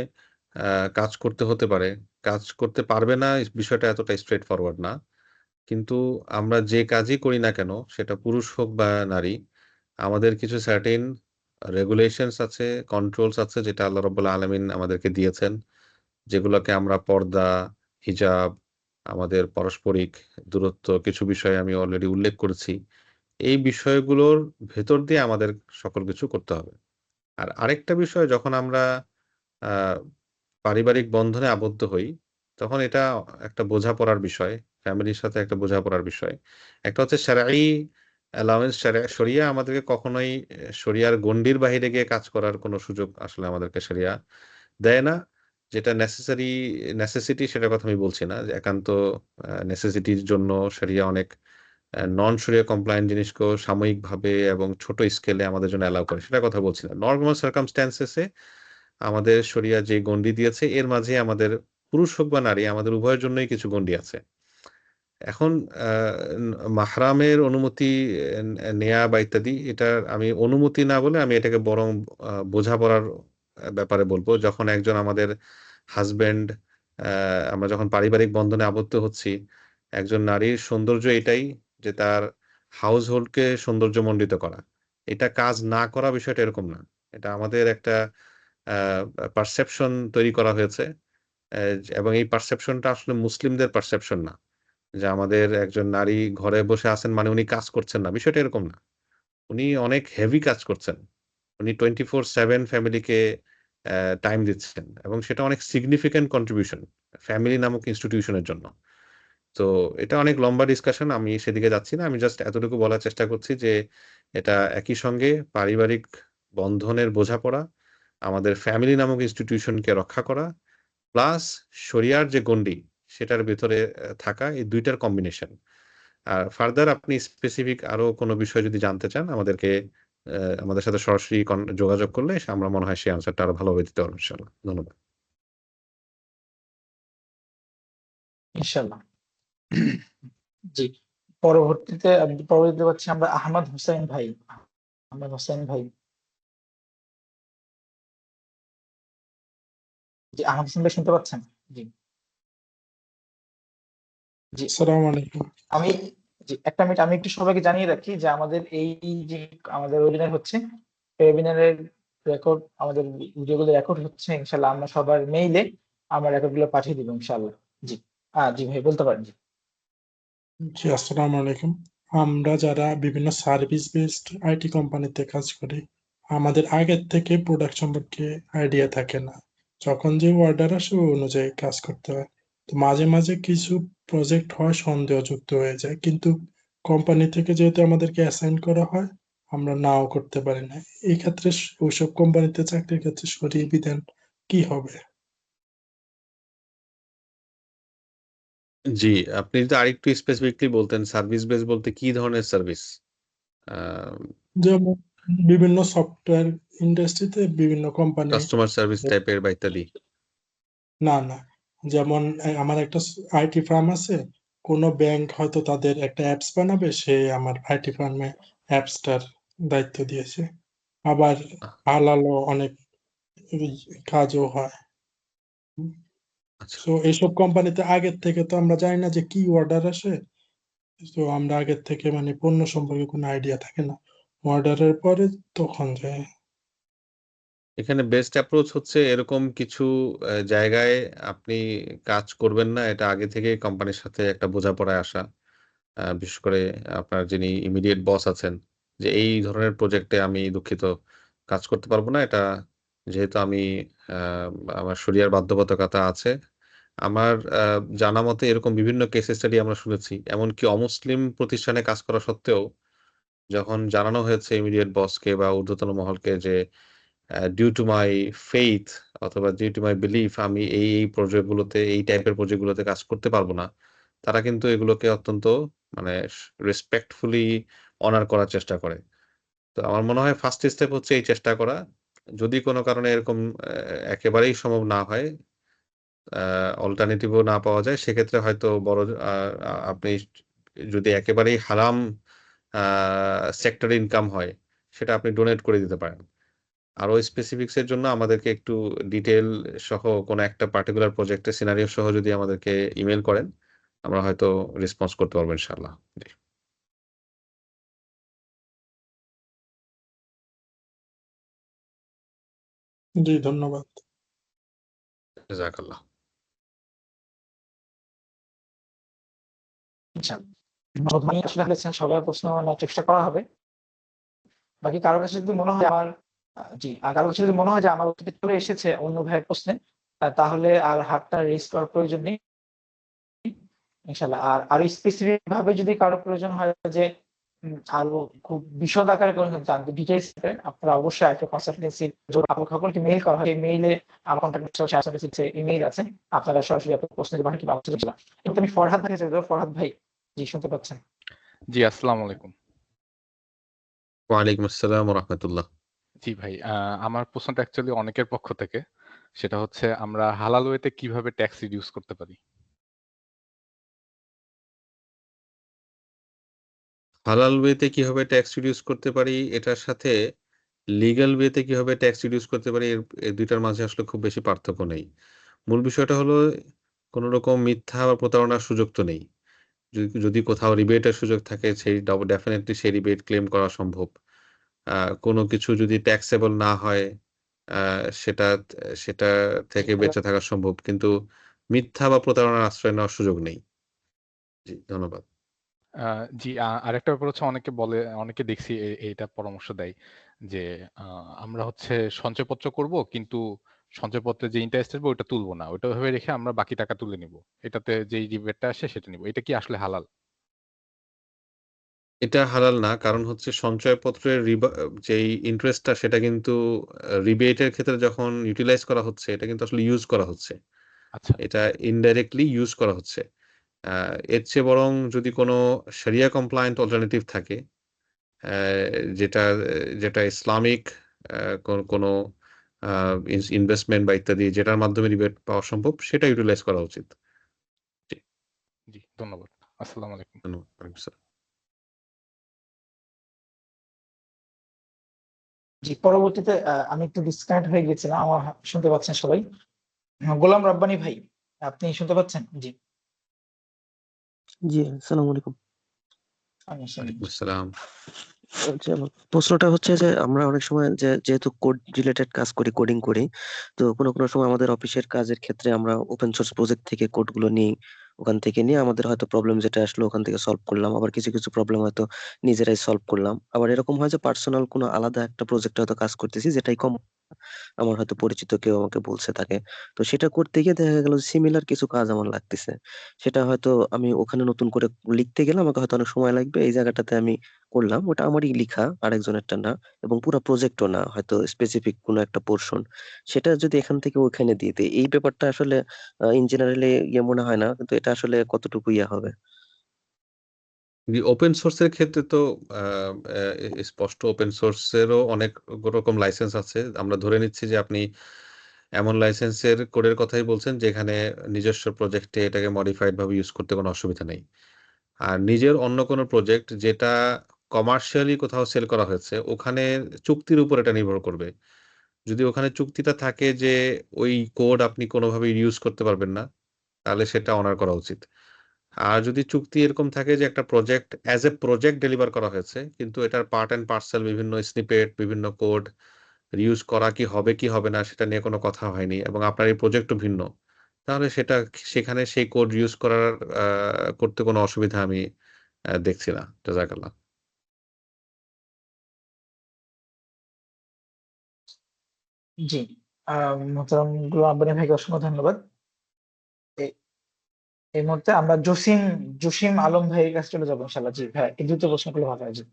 আ কাজ করতে হতে পারে। কাজ করতে পারবে না, এই বিষয়টা এতটা স্ট্রেইট ফরওয়ার্ড না। কিন্তু আমরা যে কাজই করি না কেন, সেটা পুরুষ হোক বা নারী, আমাদের কিছু সার্টেন রেগুলেশনস আছে, কন্ট্রোলস আছে যেটা আল্লাহ রাব্বুল আলামিন আমাদেরকে দিয়েছেন। যেগুলোকে আমরা পর্দা, হিজাব, আমাদের পারস্পরিক দূরত্ব কিছু বিষয় আমি অলরেডি উল্লেখ করেছি। এই বিষয়গুলোর ভেতর দিয়ে আমাদের সকল কিছু করতে হবে। আর আরেকটা বিষয় যখন আমরা আ পারিবারিক বন্ধনে আবদ্ধ হই, তখন এটা একটা বোঝাপড়ার বিষয়। ফ্যামিলির সাথে একটা বোঝাপড়ার বিষয়। একটা হচ্ছে শারঈ অ্যালাওয়েন্স শরিয়া আমাদেরকে কখনোই শরিয়ার গণ্ডির বাহিরে গিয়ে কাজ করার কোনো সুযোগ আসলে আমাদেরকে শরিয়া দেয় না। যেটা নেসেসিটি সেটার কথা আমি বলছি না। যে একান্ত নেসেসিটির জন্য শরিয়া অনেক নন শরিয়া কমপ্লায়েন্ট জিনিসকেও সাময়িকভাবে এবং ছোট স্কেলে আমাদের জন্য অ্যালাও করে, সেটার কথা বলছি না। নরমাল সার্কামস্ট্যান্সেস এ আমাদের শরিয়া যে গণ্ডি দিয়েছে এর মাঝে আমাদের পুরুষ হোক বা নারী আমাদের উভয়ের জন্যই কিছু গণ্ডি আছে। এখন আ মাহরামের অনুমতি নেয়া বা ইত্যাদি এটার আমি অনুমতি না বলে আমি এটাকে বরং বোঝাপড়ার ব্যাপারে বলব। যখন একজন আমাদের হাসব্যান্ড আমরা যখন পারিবারিক বন্ধনে আবদ্ধ হচ্ছি, একজন নারীর সৌন্দর্য এটাই যে তার হাউসহোল্ডকে সৌন্দর্যমণ্ডিত করা। এটা কাজ না করা বিষয়টা এরকম না। এটা আমাদের একটা আ পারসেপশন তৈরি করা হয়েছে। এবং এই পারসেপশনটা আসলে মুসলিমদের পারসেপশন না। যে আমাদের একজন নারী ঘরে বসে আছেন মানে উনি কাজ করছেন না। বিষয়টা এরকম না। উনি অনেক হেভি কাজ করছেন। উনি 24/7 ফ্যামিলিকে টাইম দিচ্ছেন এবং সেটা অনেক সিগনিফিক্যান্ট কন্ট্রিবিউশন ফ্যামিলি নামক ইনস্টিটিউশন এর জন্য। তো এটা অনেক লম্বা ডিসকাশন। আমি সেদিকে যাচ্ছি না। আমি জাস্ট এতটুকু বলার চেষ্টা করছি যে এটা একই সঙ্গে পারিবারিক বন্ধনের বোঝাপড়া, আমাদের ফ্যামিলি নামক ইনস্টিটিউশনকে রক্ষা করা, প্লাস শরিয়ার যে গণ্ডি সেটার ভেতরে থাকা এই ২ টার কম্বিনেশন। আর ফার্দার আপনি স্পেসিফিক আরো কোনো বিষয় যদি জানতে চান আমাদের সাথে সরাসরি যোগাযোগ করলে আমরা মনে হয় সেই আনসারটা আরো ভালোভাবে দিতে পারব ইনশাআল্লাহ। ধন্যবাদ। ইনশাআল্লাহ। জি, পরবর্তীতে পাচ্ছি আমরা আহমদ হোসেন ভাই। আহমদ হোসেন ভাই। জি, আহমদ হোসেন ভাই শুনতে পাচ্ছেন? জি, জি। আসসালামু আলাইকুম। আমি জি, ১ টা মিনিট আমি একটু সবাইকে জানিয়ে রাখি যে আমাদের এই যে আমাদের ওয়েবিনার হচ্ছে, এই ওয়েবিনারের রেকর্ড আমাদের ভিডিওগুলো রেকর্ড হচ্ছে ইনশাআল্লাহ আমরা সবার মেইলে আমরা রেকর্ডগুলো পাঠিয়ে দিব ইনশাআল্লাহ। জি জি ভাই বলতে পারেন। জি জি, আসসালামু আলাইকুম। আমরা যারা বিভিন্ন সার্ভিস বেসড আইটি কোম্পানিতে কাজ করি, আমাদের আগের থেকে প্রোডাক্ট সম্পর্কে আইডিয়া থাকে না। যখন যে অর্ডার আসে ওই অনুযায়ী কাজ করতে হয়। তো মাঝে মাঝে কিছু প্রজেক্ট হয় সন্দেহযুক্ত হয়ে যায়, কিন্তু কোম্পানি থেকে যেহেতু আমাদেরকে অ্যাসাইন করা হয়, আমরা নাও করতে পারি না। এই ক্ষেত্রে ওইসব কোম্পানিতে চাকরির ক্ষেত্রে সরিয়ে বিধান কি হবে? জি, আপনি যদি আরেকটু স্পেসিফিকলি বলতেন সার্ভিস বেস বলতে কি ধরনের সার্ভিস? যেমন বিভিন্ন সফটওয়্যার ইন্ডাস্ট্রিতে বিভিন্ন কোম্পানি কাস্টমার সার্ভিস টাইপের বা ইত্যাদি। না, যেমন আমার একটা আইটি ফার্ম আছে, কোনো ব্যাংক হয়তো তাদের একটা অ্যাপস বানাবে, সে আমার আইটি ফার্মে অ্যাপসটার দায়িত্ব দিয়েছে। আবার হালালও অনেক কাজও হয়। আচ্ছা, তো এইসব কোম্পানিতে আগের থেকে তো আমরা জানি না যে কি অর্ডার আসে, তো আমরা আগের থেকে মানে পণ্য সম্পর্কে কোনো আইডিয়া থাকে না, অর্ডারের পরে তখন যায়। এখানে বেস্ট অ্যাপ্রোচ হচ্ছে এরকম কিছু জায়গায় আপনি কাজ করবেন না। এটা আগে থেকেই কোম্পানির সাথে একটা বোঝাপড়ায় আসা। বিশেষ করে আপনার যিনি ইমিডিয়েট বস আছেন, যে এই ধরনের প্রজেক্টে আমি দুঃখিত কাজ করতে পারব না। এটা যেহেতু আমি আ আমার শরিয়ার বাধ্যবাধকতা আছে। আমার জানা মতে এরকম বিভিন্ন কেস স্টাডি আমরা শুনেছি। এমনকি অমুসলিম প্রতিষ্ঠানে কাজ করা সত্ত্বেও যখন জানানো হয়েছে ইমিডিয়েট বসকে বা ঊর্ধ্বতন মহলকে যে ডিউ টু মাই ফেইথ অথবা ডিউ টু মাই বিলিফ আমি এই প্রজেক্টগুলোতে এই টাইপের প্রজেক্টগুলোতে কাজ করতে পারব না। তারা কিন্তু এগুলোকে অত্যন্ত মানে রেসপেক্টফুলি অনার করার চেষ্টা করে। তো আমার মনে হয় ফার্স্ট স্টেপ হচ্ছে এই চেষ্টা করা। যদি কোন কারণে এরকম একেবারেই সম্ভব না হয়, অল্টারনেটিভ ও না পাওয়া যায়, সেক্ষেত্রে হয়তো বড় আ আ আপনি যদি একেবারেই হারাম আ সেক্টরে ইনকাম হয়, সেটা আপনি ডোনেট করে দিতে পারেন। আরো স্পেসিফিকস এর জন্য আমাদেরকে একটু ডিটেইল সহ কোন একটা পার্টিকুলার প্রজেক্টের সিনারিও সহ যদি আমাদেরকে ইমেইল করেন, আমরা হয়তো রেসপন্স করতে পারবো ইনশাআল্লাহ। জি, জি, ধন্যবাদ। জাযাকাল্লাহ। আচ্ছা ধন্যবাদ। আসলে বলেছেন সবার প্রশ্ন নেওয়ার চেষ্টা করা হবে। বাকি কারো কাছে যদি মনে হয় আমার জি কারো কাছে যদি মনে হয় যে আমার উত্তরটি চলে এসেছে অন্য ভাইয়ের প্রশ্নে, তাহলে আর হাতটা রেইজ করার প্রয়োজন নেই ইনশাআল্লাহ। আর আরো স্পেসিফিক ভাবে যদি কারো প্রয়োজন হয় যে আরো খুব বিশদ আকারে কোনো জানতে ডিটেইলস আপনারা অবশ্যই একটা কনসালটেন্সি সকলকে মেইল করা হয়। এই মেইলে আমার কন্টাক্ট ইমেইল আছে। আপনারা সরাসরি আপনার প্রশ্ন পাঠান কিংবা আলোচনা ছিল। কিন্তু আমি ফরহাদ ভাইকে চাইবো। ফরহাদ ভাই জি শুনতে পাচ্ছেন? জি, আসসালামু আলাইকুম। ওয়া আলাইকুম আসসালাম ওয়া রাহমাতুল্লাহ। জি ভাই, আমার প্রশ্নটা অ্যাকচুয়ালি অনেকের পক্ষ থেকে। সেটা হচ্ছে আমরা হালাল ওয়েতে কিভাবে ট্যাক্স রিডিউস করতে পারি? হালাল ওয়েতে কিভাবে ট্যাক্স রিডিউস করতে পারি, এটার সাথে লিগ্যাল ওয়েতে কিভাবে ট্যাক্স রিডিউস করতে পারি, এই ২ টার মাঝে আসলে খুব বেশি পার্থক্য নেই। মূল বিষয়টা হলো কোন রকম মিথ্যা বা প্রতারণার সুযোগ তো নেই। যদি কোথাও রিবেটের সুযোগ থাকে সেই ডেফিনিটলি সেই রিবেট ক্লেম করা সম্ভব। আ কোন কিছু যদি ট্যাক্সেবল না হয়, আ সেটা সেটা থেকে বেঁচে থাকা সম্ভব। কিন্তু মিথ্যা বা প্রতারণার আশ্রয় নেওয়ার সুযোগ নেই। জি, ধন্যবাদ। আ জি, আরেকটা ব্যাপার হচ্ছে অনেকে দেখছি এইটা পরামর্শ দেয় যে, আ আমরা হচ্ছে সঞ্চয়পত্র করব কিন্তু সঞ্চয়পত্রে যে ইন্টারেস্ট আসবে ওটা তুলব না। ওটা ওইভাবে রেখে আমরা বাকি টাকা তুলে নিব। এটাতে যেই রিবেটটা আসে সেটা নিব। এটা কি আসলে হালাল? এটা হালাল না। কারণ হচ্ছে সঞ্চয়পত্রের যেই ইন্টারেস্টটা সেটা কিন্তু রিবেটের ক্ষেত্রে যখন ইউটিলাইজ করা হচ্ছে, এটা কিন্তু আসলে ইউজ করা হচ্ছে। আচ্ছা। এটা ইনডাইরেক্টলি ইউজ করা হচ্ছে। আ এর চেয়ে বরং যদি কোনো শরিয়া কমপ্লায়েন্ট অল্টারনেটিভ থাকে, অ্যা যেটা যেটা ইসলামিক কোনো আ ইনভেস্টমেন্ট বা ইত্যাদি যেটার মাধ্যমে রিবেট পাওয়া সম্ভব সেটা ইউটিলাইজ করা উচিত। জি, জি, ধন্যবাদ। আসসালামু আলাইকুম। ধন্যবাদ। ওয়ালাইকুম আসসালাম। জি পরবর্তীতে আমি একটু ডিসকানেক্ট হয়ে গেছিলাম। আমার শুনতে পাচ্ছেন সবাই? গোলাম রাব্বানী ভাই আপনি শুনতে পাচ্ছেন? জি। জি, আসসালামু আলাইকুম। আমি শুনি। ওয়ালাইকুম আসসালাম। যে আমার প্রশ্নটা হচ্ছে যে আমরা অনেক সময় যেহেতু কোড রিলেটেড কাজ করি, কোডিং করি, তো কোনো সময় আমাদের অফিসের কাজের ক্ষেত্রে আমরা ওপেন সোর্স প্রজেক্ট থেকে কোড গুলো নিই, ওখান থেকে নিয়ে আমাদের হয়তো প্রবলেম যেটা আসলো ওখান থেকে সলভ করলাম, আবার কিছু প্রবলেম হয়তো নিজেরাই সলভ করলাম। আবার এরকম হয় যে পার্সোনাল কোনো আলাদা একটা প্রজেক্ট হয়তো কাজ করতেছি, যেটাই কম আমার হয়তো পরিচিত কেউ আমাকে বলছে তাকে, তো সেটা করতে গিয়ে দেখা গেল সিমিলার কিছু কাজ আমার লাগতেছে, সেটা হয়তো আমি ওখানে নতুন করে লিখতে গেলে আমাকে হয়তো অনেক সময় লাগবে, এই জায়গাটাতে আমি করলাম, ওটা আমারই লিখা, আরেকজনেরটা না, এবং পুরো প্রজেক্টও না, হয়তো স্পেসিফিক কোনো একটা পোর্শন, সেটা যদি এখান থেকে ওখানে দিয়ে দিই, এই ব্যাপারটা আসলে ইন জেনারেলি ইয়ে মনে হয় না, কিন্তু এটা আসলে কতটুকু ইয়ে হবে? ওপেন সোর্সের ক্ষেত্রে তো স্পষ্ট ওপেন সোর্সেরও অনেক রকম লাইসেন্স আছে। আমরা ধরে নিচ্ছি যে আপনি এমন লাইসেন্সের কোডের কথাই বলছেন যেখানে নিজস্ব প্রজেক্টে এটাকে মডিফাইড ভাবে ইউজ করতে কোনো অসুবিধা নেই। আর নিজের অন্য কোনো প্রজেক্ট যেটা কমার্শিয়ালি কোথাও সেল করা হয়েছে, ওখানে চুক্তির উপর এটা নির্ভর করবে। যদি ওখানে চুক্তিটা থাকে যে ওই কোড আপনি কোনোভাবে ইউজ করতে পারবেন না, তাহলে সেটা অনার করা উচিত। আর যদি চুক্তি এরকম থাকে যে একটা project as a project deliver করা হয়েছে, কিন্তু এটার পার্ট অ্যান্ড পার্সেল বিভিন্ন স্নিপেট, বিভিন্ন কোড রিউজ করা কি হবে কি হবে না সেটা নিয়ে কোনো কথা হয়নি এবং আপনার এই প্রজেক্টও ভিন্ন, তাহলে সেখানে সেই কোড ইউজ করতে কোনো অসুবিধা আমি দেখছি না। জাযাকাল্লাহ। জি, মোহতারাম গোলাম আব্বানী ভাইকে অসংখ্য ধন্যবাদ। এ- এই মুহূর্তে আমরা জসিম আলম ভাইয়ের কাছে চলে যাবো ইনশাল্লাহ। জি ভাই, এই দ্রুত প্রশ্ন করলে ভালো হয়। জি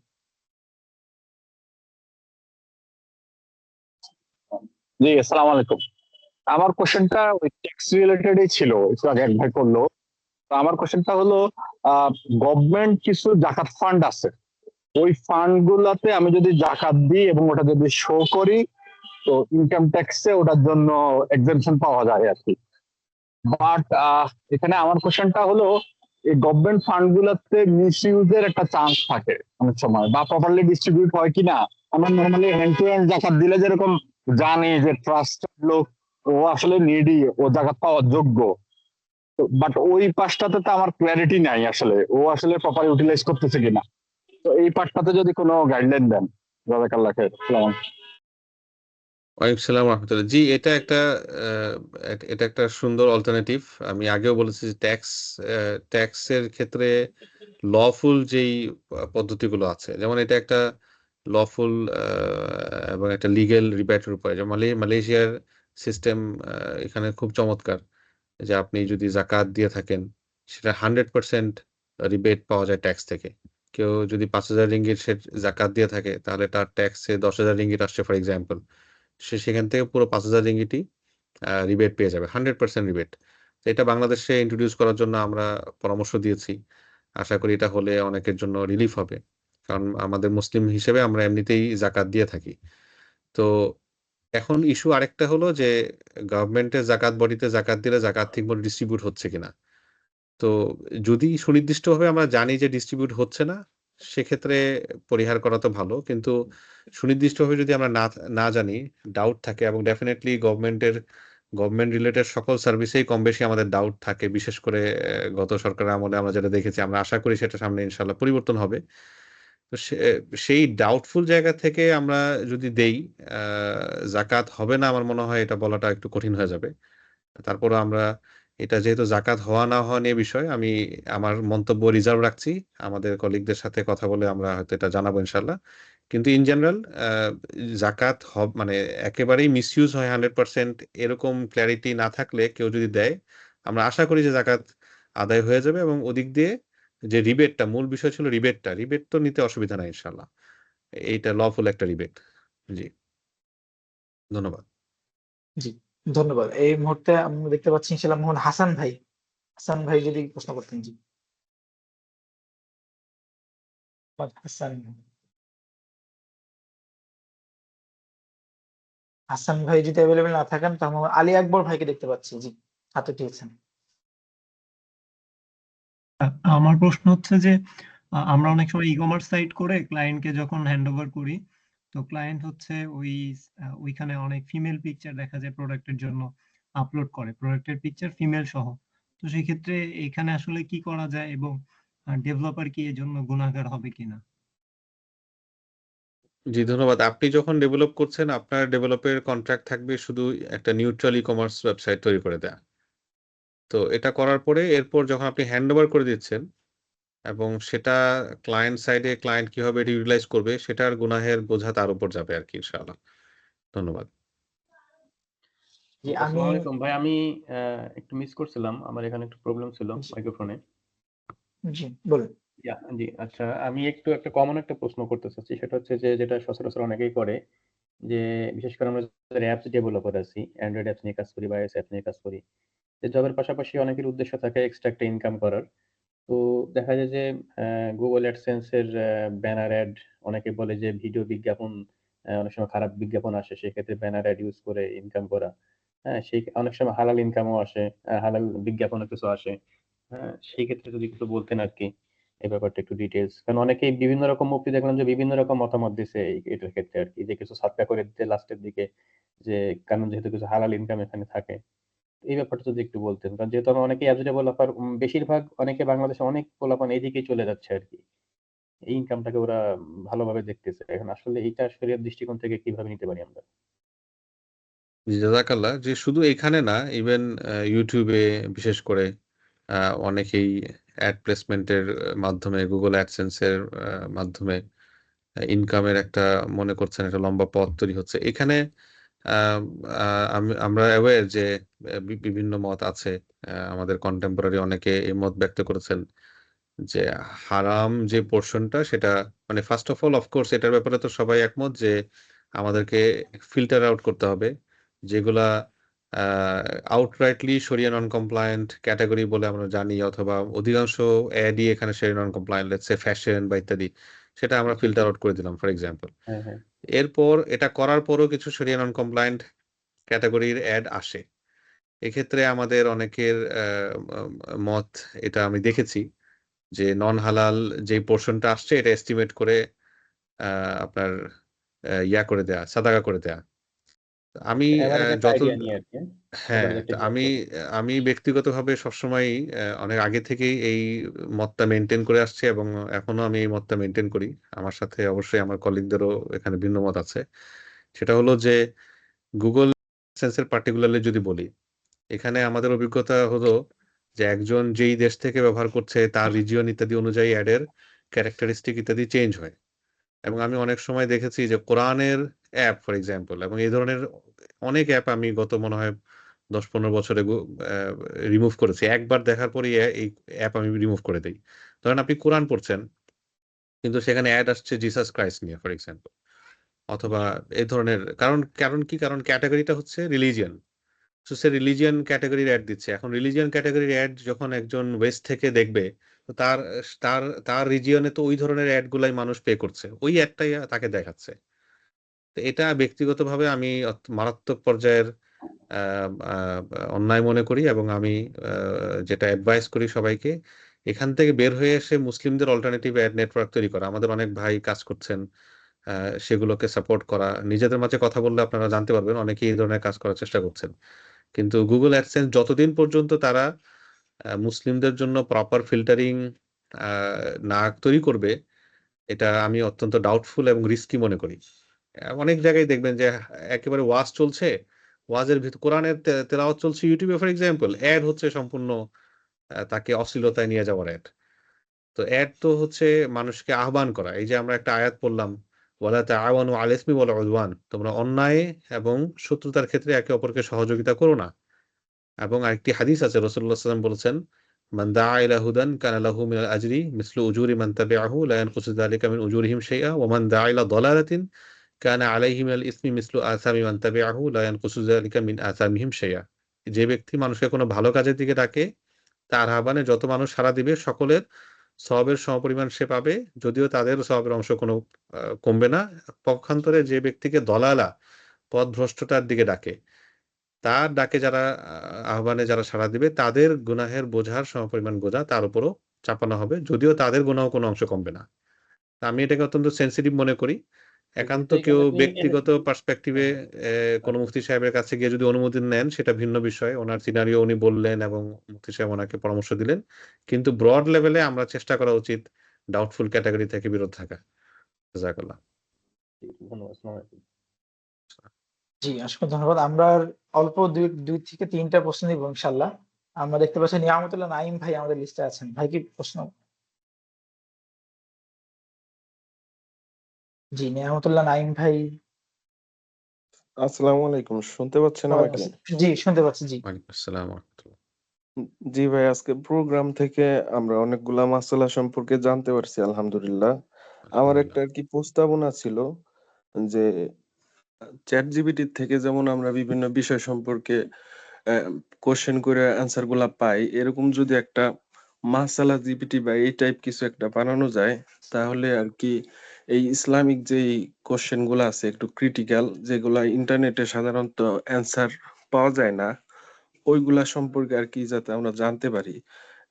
জি, আসসালামু আলাইকুম। আমার কোশ্চেনটা ওই ট্যাক্স রিলেটেডই ছিল, একটু আগে এক ভাই করলো। তো আমার কোশ্চেনটা হলো, গভর্নমেন্ট কিছু জাকাত ফান্ড আছে, ওই ফান্ড গুলাতে আমি যদি জাকাত দিই এবং ওটা যদি শো করি, তো ইনকাম ট্যাক্সে ওটার জন্য এক্সেমশন পাওয়া যায় আর কি। বাট এখানে আমার কোশ্চেনটা হলো, এই গভর্নমেন্ট ফান্ড গুলাতে মিস ইউজের একটা চান্স থাকে অনেক সময়, বা প্রপারলি ডিস্ট্রিবিউট হয় কিনা। আমরা নর্মালি হ্যান্ড টু হ্যান্ড জাকাত দিলে যেরকম জানি যে ট্রাস্টেড লোক, ও আসলে নিডি, ও জাকাত পাওয়ার যোগ্য, বাট ওই পাশটাতে তো আমার ক্ল্যারিটি নাই আসলে ও আসলে প্রপার ইউটিলাইজ করতেছে কিনা। তো এই পাশটাতে যদি কোনো গাইডলাইন দেন, জাযাকাল্লাহ খাইর। আসসালামু আলাইকুম। ওয়ালাইকুম সালাম রহমতুল্লাহ। জি, এটা একটা সুন্দর অল্টারনেটিভ। আমি আগেও বলেছি যে ট্যাক্সের ক্ষেত্রে লফুল যেই পদ্ধতিগুলো আছে, যেমন এটা একটা লফুল এবং একটা লিগেল রিবেটের উপায়। যেমন মালয়েশিয়ার সিস্টেম এখানে খুব চমৎকার, যে আপনি যদি জাকাত দিয়ে থাকেন সেটা 100% রিবেট পাওয়া যায় ট্যাক্স থেকে। কেউ যদি 5,000 রিঙ্গিট সে জাকাত দিয়ে থাকে, তাহলে তার ট্যাক্সে 10,000 রিঙ্গিট আসছে ফর এক্সাম্পল, সে সেখান থেকে পুরো 5,000 রিঙ্গিটই রিবেট পেয়ে যাবে, 100% রিবেট। তো এটা বাংলাদেশে ইন্ট্রোডিউস করার জন্য আমরা পরামর্শ দিয়েছি। আশা করি এটা হলে অনেকের জন্য রিলিফ হবে, কারণ আমাদের মুসলিম হিসেবে আমরা এমনিতেই জাকাত দিয়ে থাকি। তো এখন ইস্যু আরেকটা হলো যে গভর্নমেন্টের জাকাত বডিতে জাকাত দিলে জাকাত ঠিকমতো ডিস্ট্রিবিউট হচ্ছে কিনা। তো যদি সুনির্দিষ্টভাবে আমরা জানি যে ডিস্ট্রিবিউট হচ্ছে না, সেক্ষেত্রে পরিহার করা তো ভালো। কিন্তু সুনির্দিষ্টভাবে যদি আমরা না জানি, ডাউট থাকে, এবং ডেফিনিটলি গভর্নমেন্ট রিলেটেড সকল সার্ভিসেই কম বেশি আমাদের ডাউট থাকে। বিশেষ করে গত সরকারের আমলে আমরা যেটা দেখেছি, আমরা আশা করি সেটা সামনে ইনশাআল্লাহ পরিবর্তন হবে। তো সেই ডাউটফুল জায়গা থেকে আমরা যদি দেই, জাকাত হবে না আমার মনে হয় এটা বলাটা একটু কঠিন হয়ে যাবে। তারপরে আমরা এটা যেহেতু জাকাত হওয়া না হওয়া নিয়ে বিষয়, আমি আমার মন্তব্য রিজার্ভ রাখছি। আমাদের কলিগদের সাথে কথা বলে আমরা হয়তো এটা জানাবো ইনশাল্লাহ। কিন্তু ইন জেনারেল জাকাত মানে একেবারেই মিসইউজ হয় 100%, এরকম ক্ল্যারিটি না থাকলে কেউ যদি দেয়, আমরা আশা করি যে জাকাত আদায় হয়ে যাবে, এবং ওদিক দিয়ে যে রিবেটটা, মূল বিষয় ছিল রিবেট তো নিতে অসুবিধা নাই ইনশাল্লাহ। এইটা লফুল একটা রিবেট। জি, ধন্যবাদ। জি, ধন্যবাদ। এই মুহূর্তে আমরা দেখতে পাচ্ছি ইনশাল্লাহ মোহন হাসান ভাই। হাসান ভাই যদি প্রশ্ন করতেন। জি হাসান হাসান ভাই যদি অ্যাভেলেবেল না থাকেন, তাহলে আমরা আলী আকবর ভাইকে দেখতে পাচ্ছি। জি, হাতে উঠিয়েছেন। আমার প্রশ্ন হচ্ছে যে আমরা অনেক সময় ই কমার্স সাইট করে ক্লায়েন্টকে যখন হ্যান্ড ওভার করি, তো ক্লায়েন্ট হচ্ছে ওইখানে অনেক ফিমেল পিকচার দেখা যায় প্রোডাক্টের জন্য আপলোড করে, প্রোডাক্টের পিকচার ফিমেল সহ। তো সেই ক্ষেত্রে এখানে আসলে কি করা যায় এবং ডেভেলপার কি এর জন্য গুনাহগার হবে কিনা? জি ধন্যবাদ। আপনি যখন ডেভেলপ করছেন আপনার ডেভেলপের কন্ট্রাক্ট থাকবে শুধু একটা নিউট্রাল ই-কমার্স ওয়েবসাইট তৈরি করে দেয়া। তো এটা করার পরে এরপর যখন আপনি হ্যান্ডওভার করে দিচ্ছেন এবং সেটা ক্লায়েন্ট সাইডে ক্লায়েন্ট কিভাবে এটা ইউটিলাইজ করবে সেটার গুনাহের বোঝা তার উপর যাবে আরকি ইনশাআল্লাহ। ধন্যবাদ। জি আমি আসসালামু আলাইকুম ভাই, আমি একটু মিস করছিলাম, আমার এখানে একটু প্রবলেম ছিল জি মাইক্রোফোনে। জি, বলুন। জি আচ্ছা, আমি একটু একটা কমন একটা প্রশ্ন করতে চাচ্ছি, সেটা হচ্ছে যে যেটা সচরাচর অনেকেই করে, যে বিশেষ করে আমরা যারা অ্যাপস ডেভেলপার আছি, অ্যান্ড্রয়েড অ্যাপস নিয়ে কাজ করি বা iOS অ্যাপ নিয়ে কাজ করি, যে জবের পাশাপাশি অনেকের উদ্দেশ্য থাকে এক্সট্রা একটা ইনকাম করার। তো দেখা যায় যে গুগল অ্যাডসেন্স এর ব্যানার অ্যাড, অনেকে বলে যে ভিডিও বিজ্ঞাপন, অনেক সময় খারাপ বিজ্ঞাপন আসে, সেক্ষেত্রে ব্যানার অ্যাড ইউজ করে ইনকাম করা। হ্যাঁ, সেই অনেক সময় হালাল ইনকামও আসে, হালাল বিজ্ঞাপনও কিছু আসে। হ্যাঁ, সেই ক্ষেত্রে যদি একটু বলতেন আরকি এই ব্যাপারটা একটু ডিটেইলস। কারণ অনেকেই বিভিন্ন রকম মুফতি দেখলাম যে বিভিন্ন রকম মতামত দিছে এটার ক্ষেত্রে আরকি, যে কিছু সাদকা করে দিতে লাস্টের দিকে, যে কারণ যেহেতু কিছু হালাল ইনকাম এখানে থাকে। এই ব্যাপারটা যদি একটু বলতেন। কারণ যেহেতু আমরা অনেকেই অ্যাজ ডেভেলপার, বেশিরভাগ অনেকে বাংলাদেশে অনেক পোলাপান এইদিকেই চলে যাচ্ছে আরকি। এই ইনকামটাকে ওরা ভালোভাবে দেখতেছে। এখন আসলে এইটা শরিয়ার দৃষ্টিকোণ থেকে কিভাবে নিতে পারি আমরা? জি, জাযাকাল্লাহ। যে শুধু এখানে না ইভেন YouTube এ বিশেষ করে আ অনেকেই অ্যাড প্লেসমেন্ট এর মাধ্যমে Google AdSense এর মাধ্যমে ইনকামের একটা মনে করছেন একটা লম্বা পথ তৈরি হচ্ছে। এখানে আ আ আমরা অ্যাওয়্যার যে বিভিন্ন মত আছে। আমাদের কন্টেম্পোরারি অনেকে এই মত ব্যক্ত করেছেন যে হারাম যে পোরশনটা সেটা মানে first of all of course এটার ব্যাপারে তো সবাই একমত যে আমাদেরকে ফিল্টার আউট করতে হবে। যেগুলা আ আউটরাইটলি শরিয়া নন কমপ্লায়েন্ট ক্যাটেগরি বলে আমরা জানি অথবা অধিকাংশ এডই এখানে শরিয়া নন কমপ্লায়েন্ট লেটস সে ফ্যাশন বা ইত্যাদি। সেটা আমরা জি, ফিল্টার জি। আউট করে দিলাম ফর এক্সাম্পল। হ্যাঁ, হ্যাঁ। এরপর এটা করার পরও কিছু শরিয়া নন কমপ্লায়েন্ট ক্যাটেগরির এড আসে। এক্ষেত্রে আমাদের অনেকের মত এটা আমি দেখেছি যে নন হালাল যেই পোরশনটা আসছে এটা এস্টিমেট করে আ আপনার ইয়া করে দেয়া, সাদাকা করে দেয়া। আমি এভারেজ একটা যত আইডিয়া নিয়ে আরকি, হ্যাঁ, এভারেজ একটা তো গেস করে। আমি ব্যক্তিগতভাবে সবসময়ই অনেক আগে থেকেই এই মতটা মেইনটেইন করে আসছি এবং এখনো আমি এই মতটা মেইনটেইন করি। আমার সাথে অবশ্যই আমার কলিগদেরও এখানে ভিন্ন মত আছে। সেটা হলো যে Google AdSense এর পার্টিকুলারলি যদি বলি, এখানে আমাদের অভিজ্ঞতা হলো যে একজন যেই দেশ থেকে ব্যবহার করছে তার রিজিয়ন ইত্যাদি অনুযায়ী অ্যাডের ক্যারেক্টারিস্টিক ইত্যাদি চেঞ্জ হয়। এবং আমি অনেক সময় দেখেছি যে কোরআনের অ্যাপ ফর এক্সাম্পল এবং এই ধরনের অনেক অ্যাপ আমি গত মনে হয় ১০-১৫ বছরে রিমুভ করেছি। একবার দেখার পরেই এই অ্যাপ আমি রিমুভ করে দেই। ধরেন আপনি কোরআন পড়ছেন, কিন্তু সেখানে অ্যাড আসছে জিসাস ক্রাইস্ট নিয়ে ফর এক্সাম্পল অথবা এই ধরনের কারণ কি? কারণ ক্যাটেগরিটা হচ্ছে রিলিজিয়ন। সো সে রিলিজিয়ন ক্যাটেগরির অ্যাড দিচ্ছে। এখন রিলিজিয়ন ক্যাটেগরির অ্যাড যখন একজন ওয়েস্ট থেকে দেখবে, তো তার তার রিজিয়নে তো ওই ধরনের অ্যাড গুলাই মানুষ পে করছে। ওই অ্যাডটাই তাকে দেখাচ্ছে। তো এটা ব্যক্তিগতভাবে আমি মারাত্মক পর্যায়ের আ আ অন্যায় মনে করি এবং আমি আ যেটা অ্যাডভাইস করি সবাইকে, এখান থেকে বের হয়ে এসে মুসলিমদের অল্টারনেটিভ অ্যাড নেটওয়ার্ক তৈরি করা। আমাদের অনেক ভাই কাজ করছেন। আ সেগুলোকে সাপোর্ট করা। নিজেদের মাঝে কথা বললে আপনারা জানতে পারবেন অনেকেই এই ধরনের কাজ করার চেষ্টা করছেন। কিন্তু Google AdSense যতদিন পর্যন্ত তারা মুসলিমদের জন্য প্রপার ফিল্টারিং আ না তৈরি করবে, এটা আমি অত্যন্ত ডাউটফুল এবং রিস্কি মনে করি। অনেক জায়গায় দেখবেন যে একেবারে ওয়াজ চলছে, ওয়াজের ভিতর কোরআনের তেলাওয়াত চলছে YouTube এ ফর এক্সাম্পল, অ্যাড হচ্ছে সম্পূর্ণ তাকে অশ্লীলতায় নিয়ে যাওয়ার অ্যাড। তো অ্যাড তো হচ্ছে মানুষকে আহ্বান করা। এই যে আমরা একটা আয়াত পড়লাম, ওয়ালা তাআওয়ানু আলাল ইসমি ওয়াল উদওয়ান। তোমরা অন্যায় এবং শত্রুতার ক্ষেত্রে একে অপরকে সহযোগিতা করো না। এবং আরেকটি হাদিস আছে রাসূলুল্লাহ সাল্লাল্লাহু আলাইহি ওয়াসাল্লাম বলেছেন, মান দাআ ইলা হুদান কানা লাহু মিনাল আজরি মিসলু উজুরি মান তাবিআহু লা ইয়ানকুসু যালিকা মিন উজুরিহিম শাইআ ওয়া মান দাআ ইলা দালালাতিন কানা আলাইহি মিনাল ইসমি মিসলু আসামি মান তাবিআহু লা ইয়ানকুসু যালিকা মিন আসামিহিম শাইআ। যে ব্যক্তি মানুষকে কোনো ভালো কাজের দিকে ডাকে, তার আহ্বানে যত মানুষ সাড়া দিবে সকলের সওয়াবের সমপরিমাণ সে পাবে, যদিও তাদের সওয়াবের অংশ কোনো কমবে না। পক্ষান্তরে যে ব্যক্তিকে দলালা পথভ্রষ্টতার দিকে ডাকে, তার ডাকে যারা আহ্বানে যারা সাড়া দিবে তাদের গুনাহের বোঝার সমপরিমাণ বোঝা তার উপরও চাপানো হবে। যদিও তাদের গুনাহও কোনো অংশে কমবে না। তা আমি এটাকে অত্যন্ত সেনসিটিভ মনে করি। একান্ত তো কেউ এখানে আপনি ব্যক্তিগত পার্সপেক্টিভ এ কোনো মুফতি সাহেবের কাছে গিয়ে যদি অনুমতি নেন সেটা ভিন্ন বিষয়। উনার সিনারিও উনি বললেন এবং মুফতি সাহেব উনাকে পরামর্শ দিলেন। কিন্তু ব্রড লেভেলে আমরা চেষ্টা করা উচিত ডাউটফুল ক্যাটেগরি থেকে বিরত থাকা। জাযাকাল্লাহ। ঠিক আছে, ধন্যবাদ। আসসালামু আলাইকুম। জি, অসংখ্য ধন্যবাদ। আমরা আর অল্প ২ থেকে ৩টা প্রশ্ন নিব ইনশাআল্লাহ। আমরা দেখতে পাচ্ছি নিয়ামতুল্লাহ নাঈম ভাই আমাদের লিস্টে আছেন। ভাই কি প্রশ্ন? জি, নিয়ামতুল্লাহ নাঈম ভাই। আসসালামু আলাইকুম, শুনতে পাচ্ছেন ওয়ালাইকুম আমাকে? আসসালাম। জি, শুনতে পাচ্ছি। জি। ওয়ালাইকুম আসসালাম ওয়া রাহমাতুল্লাহ। জি ভাই, আজকে প্রোগ্রাম থেকে আমরা অনেকগুলা মাসালা সম্পর্কে জানতে পারছি আলহামদুলিল্লাহ। আমার একটা আলহামদুলিল্লাহ। আরকি প্রস্তাবনা ছিল যে ChatGPT থেকে যেমন আমরা বিভিন্ন বিষয় সম্পর্কে কোয়েশ্চেন করে অ্যান্সার গুলা পাই, এরকম যদি একটা মাসালা জিপিটি বা এই টাইপ কিছু একটা বানানো যায়, তাহলে আরকি এই ইসলামিক যেই কোয়েশ্চেন গুলা আছে একটু ক্রিটিক্যাল, যেগুলা ইন্টারনেটে সাধারণত অ্যান্সার পাওয়া যায় না, ওইগুলা সম্পর্কে আরকি যাতে আমরা জানতে পারি।